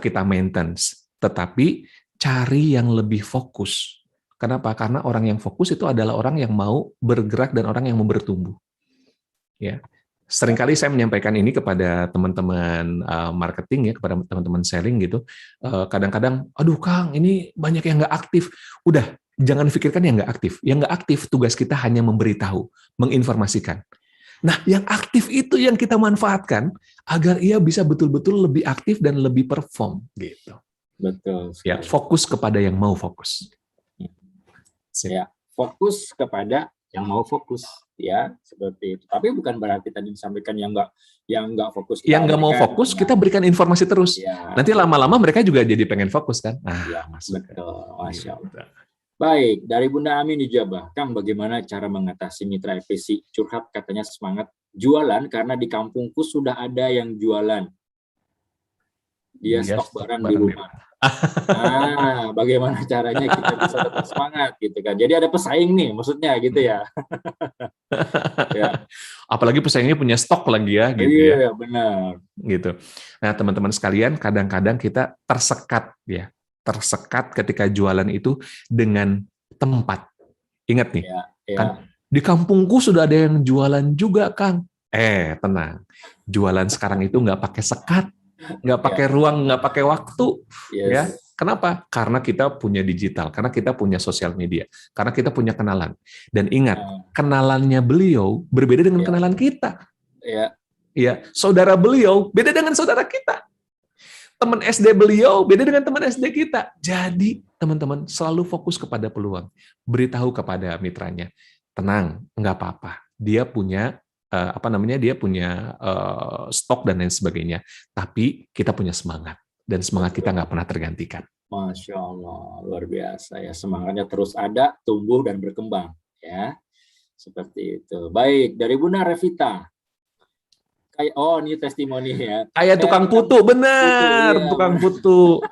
kita maintenance. Tetapi cari yang lebih fokus. Kenapa? Karena orang yang fokus itu adalah orang yang mau bergerak dan orang yang mau bertumbuh. Ya. Seringkali saya menyampaikan ini kepada teman-teman marketing ya, kepada teman-teman selling gitu. Kadang-kadang, aduh Kang, ini banyak yang nggak aktif. Udah, jangan pikirkan yang nggak aktif. Yang nggak aktif, tugas kita hanya memberitahu, menginformasikan. Nah, yang aktif itu yang kita manfaatkan agar ia bisa betul-betul lebih aktif dan lebih perform. Gitu. Betul. Ya, fokus kepada yang mau fokus. Ya, fokus kepada yang mau fokus. Ya, seperti itu. Tapi bukan berarti tadi disampaikan yang nggak fokus. Yang nggak mau fokus, kita berikan informasi terus. Ya. Nanti lama-lama mereka juga jadi pengen fokus kan? Ya, betul. Masya Allah. Baik, dari Bunda Amin dijabah. Kang, bagaimana cara mengatasi mitra EPC? Curhat katanya semangat jualan karena di kampungku sudah ada yang jualan. Dia stok barang di rumah. Nah, bagaimana caranya kita bisa tetap semangat gitu kan. Jadi ada pesaing nih maksudnya gitu ya. Ya. Apalagi pesaingnya punya stok lagi ya gitu ya. Iya, benar. Gitu. Nah, teman-teman sekalian, kadang-kadang kita tersekat ya. Tersekat ketika jualan itu dengan tempat. Ingat nih. Ya. Kan di kampungku sudah ada yang jualan juga, Kang. Tenang. Jualan sekarang itu nggak pakai sekat. Nggak pakai ruang, nggak pakai waktu, ya. Kenapa? Karena kita punya digital, karena kita punya sosial media, karena kita punya kenalan. Dan ingat, kenalannya beliau berbeda dengan kenalan kita. Ya, saudara beliau beda dengan saudara kita. Teman SD beliau beda dengan teman SD kita. Jadi, teman-teman selalu fokus kepada peluang. Beritahu kepada mitranya, tenang, nggak apa-apa. Dia punya dia punya stok dan lain sebagainya. Tapi kita punya semangat. Dan semangat kita nggak pernah tergantikan. Masya Allah, luar biasa ya. Semangatnya terus ada, tumbuh dan berkembang. Ya, seperti itu. Baik, dari Bunda Revita. Oh, ini testimoni ya. Kayak tukang putu, benar, iya, tukang putu.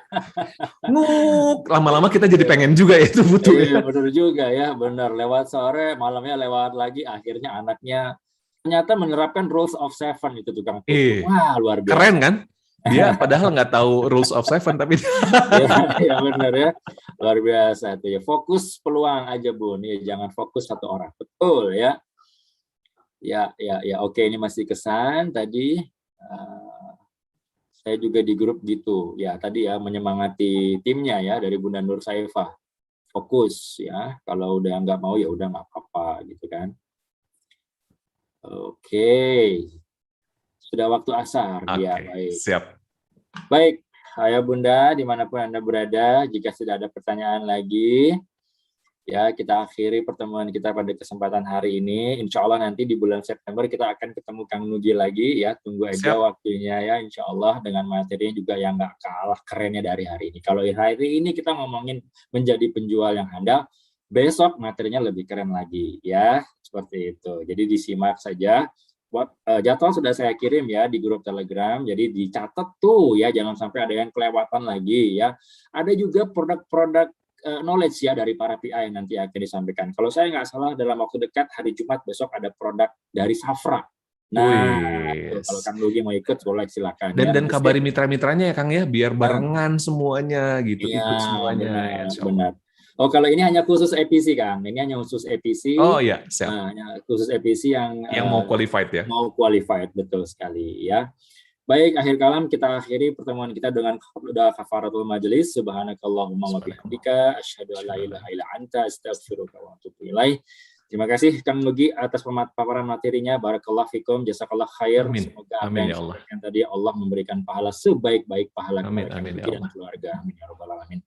Nguk, lama-lama kita jadi pengen juga ya itu putu. Iya, benar juga ya, benar. Lewat sore, malamnya lewat lagi, akhirnya anaknya ternyata menerapkan rules of seven itu tukang putu. Wah, luar biasa. Keren kan? Dia padahal nggak tahu rules of seven, tapi ya benar ya, luar biasa itu ya. Fokus peluang aja Bun, ya jangan fokus satu orang, betul ya. Ya, oke, ini masih kesan tadi. Saya juga di grup gitu, ya tadi ya menyemangati timnya ya dari Bunda Nur Saifah. Fokus ya, kalau udah nggak mau ya udah nggak apa-apa gitu kan. Oke. Sudah waktu asar. Ya, baik. Siap. Baik, Ayah Bunda, dimanapun Anda berada, jika tidak ada pertanyaan lagi, ya kita akhiri pertemuan kita pada kesempatan hari ini. Insya Allah nanti di bulan September kita akan ketemu Kang Nugi lagi, ya. Tunggu aja waktunya ya, insya Allah dengan materinya juga yang nggak kalah kerennya dari hari ini. Kalau hari ini kita ngomongin menjadi penjual yang handal, besok materinya lebih keren lagi, ya. Seperti itu. Jadi disimak saja. Jadwal sudah saya kirim ya di grup Telegram, jadi dicatat tuh ya, jangan sampai ada yang kelewatan lagi ya. Ada juga produk-produk knowledge ya dari para PI yang nanti akan disampaikan. Kalau saya nggak salah dalam waktu dekat hari Jumat besok ada produk dari Safra. Nah, kalau Kang Nugi mau ikut boleh silakan. Dan kabari mitra-mitranya ya Kang ya, biar barengan semuanya gitu, ikut semuanya. Benar. Oh, kalau ini hanya khusus EPC Kang, ini hanya khusus EPC. Oh iya, siap. Hanya khusus EPC yang mau qualified ya. Mau qualified, betul sekali ya. Baik, akhir kalam kita akhiri pertemuan kita dengan doa kafaratul majelis. Subhanakallahumma wa bihamdika asyhadu an la ilaha illa anta astaghfiruka wa atubu ilaik. Terima kasih Kang Nugi atas paparan materinya. Barakallahu fikum, jazakallah khair. Semoga apa yang disampaikan tadi Allah memberikan pahala sebaik-baik pahala kepada Kang Nugi dan keluarga. Amin ya rabbal alamin.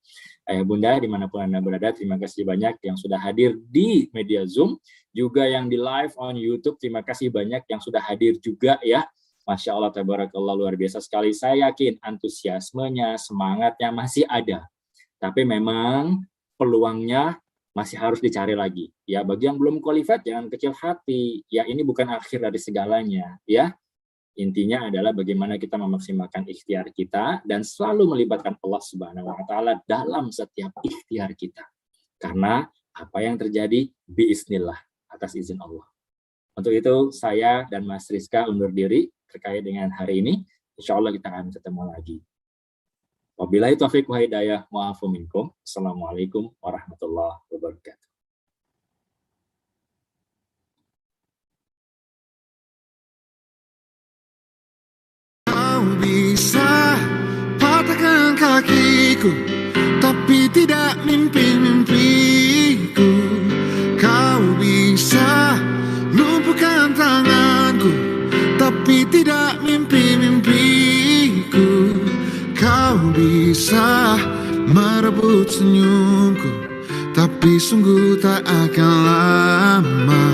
Ayah Bunda dimanapun Anda berada, terima kasih banyak yang sudah hadir di media Zoom, juga yang di live on YouTube. Terima kasih banyak yang sudah hadir juga ya. Masya Allah, tabarakallah, luar biasa sekali. Saya yakin antusiasmenya, semangatnya masih ada. Tapi memang peluangnya masih harus dicari lagi. Ya, bagi yang belum qualified jangan kecil hati. Ya, ini bukan akhir dari segalanya. Ya, intinya adalah bagaimana kita memaksimalkan ikhtiar kita dan selalu melibatkan Allah Subhanahu wa taala dalam setiap ikhtiar kita. Karena apa yang terjadi biiznillah, atas izin Allah. Untuk itu saya dan Mas Rizka undur diri terkait dengan hari ini. Insya Allah kita akan ketemu lagi. Wabillahi taufiq wa hidayah, wa'afu minkum. Assalamualaikum warahmatullahi wabarakatuh. Kau bisa patahkan kakiku, tapi tidak mimpi-mimpiku. Kau bisa lumpuhkan tanganku, tapi tidak mimpi-mimpiku. Kau bisa merebut senyumku, tapi sungguh tak akan lama.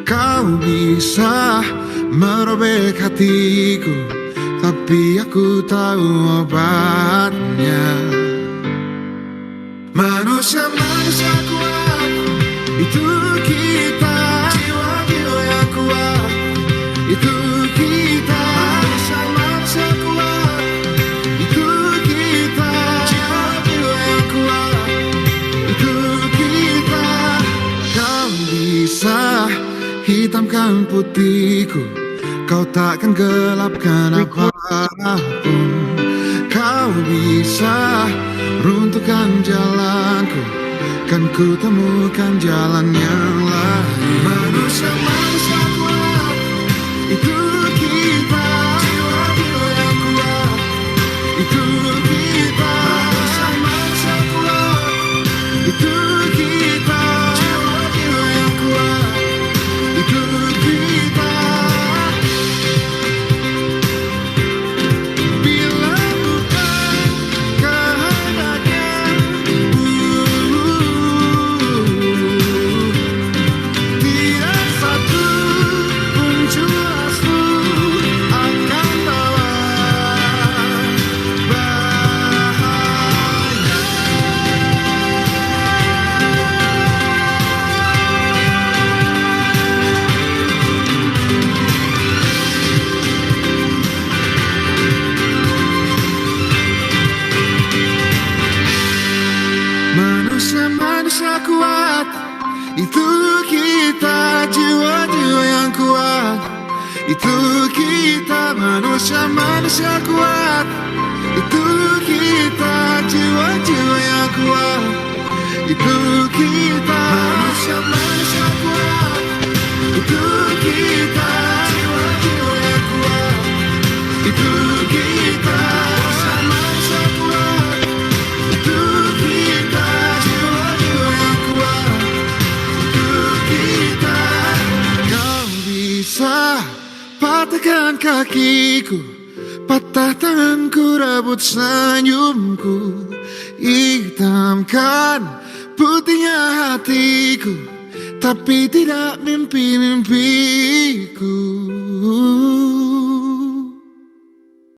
Kau bisa merobek hatiku, tapi aku tahu obatnya. Manusia-manusia kuat, itu kita. Jiwa-jiwa yang kuat, itu kita. Manusia-manusia kuat, itu kita. Jiwa-jiwa yang kuat, itu kita. Kau bisa hitamkan putihku, kau takkan gelapkan apapun. Kau bisa runtuhkan jalanku, kan ku temukan jalan yang lain. Manusia-manusia kuat, itu kita. Jiwa-jiwa yang kuat, itu kita. Manusia-manusia kuat, itu kita. Jiwa-jiwa yang kuat, itu kita. Bila bukan kehendaknya, tidak satu pun jelas. kuat. Itu kita jiwa-jiwa yang kuat. Itu kita manusia-manusia kuat. Itu kita jiwa-jiwa yang kuat. Itu kita manusia-manusia kuat. Itu kita jiwa-jiwa yang kuat. Itu kita manusia-manusia kuat. Itu kita jiwa-jiwa yang kuat. Itu kita. Kau bisa patahkan kakiku, patah tanganku, rebut senyumku, hitamkan putihnya hatiku, tapi tidak mimpi-mimpiku.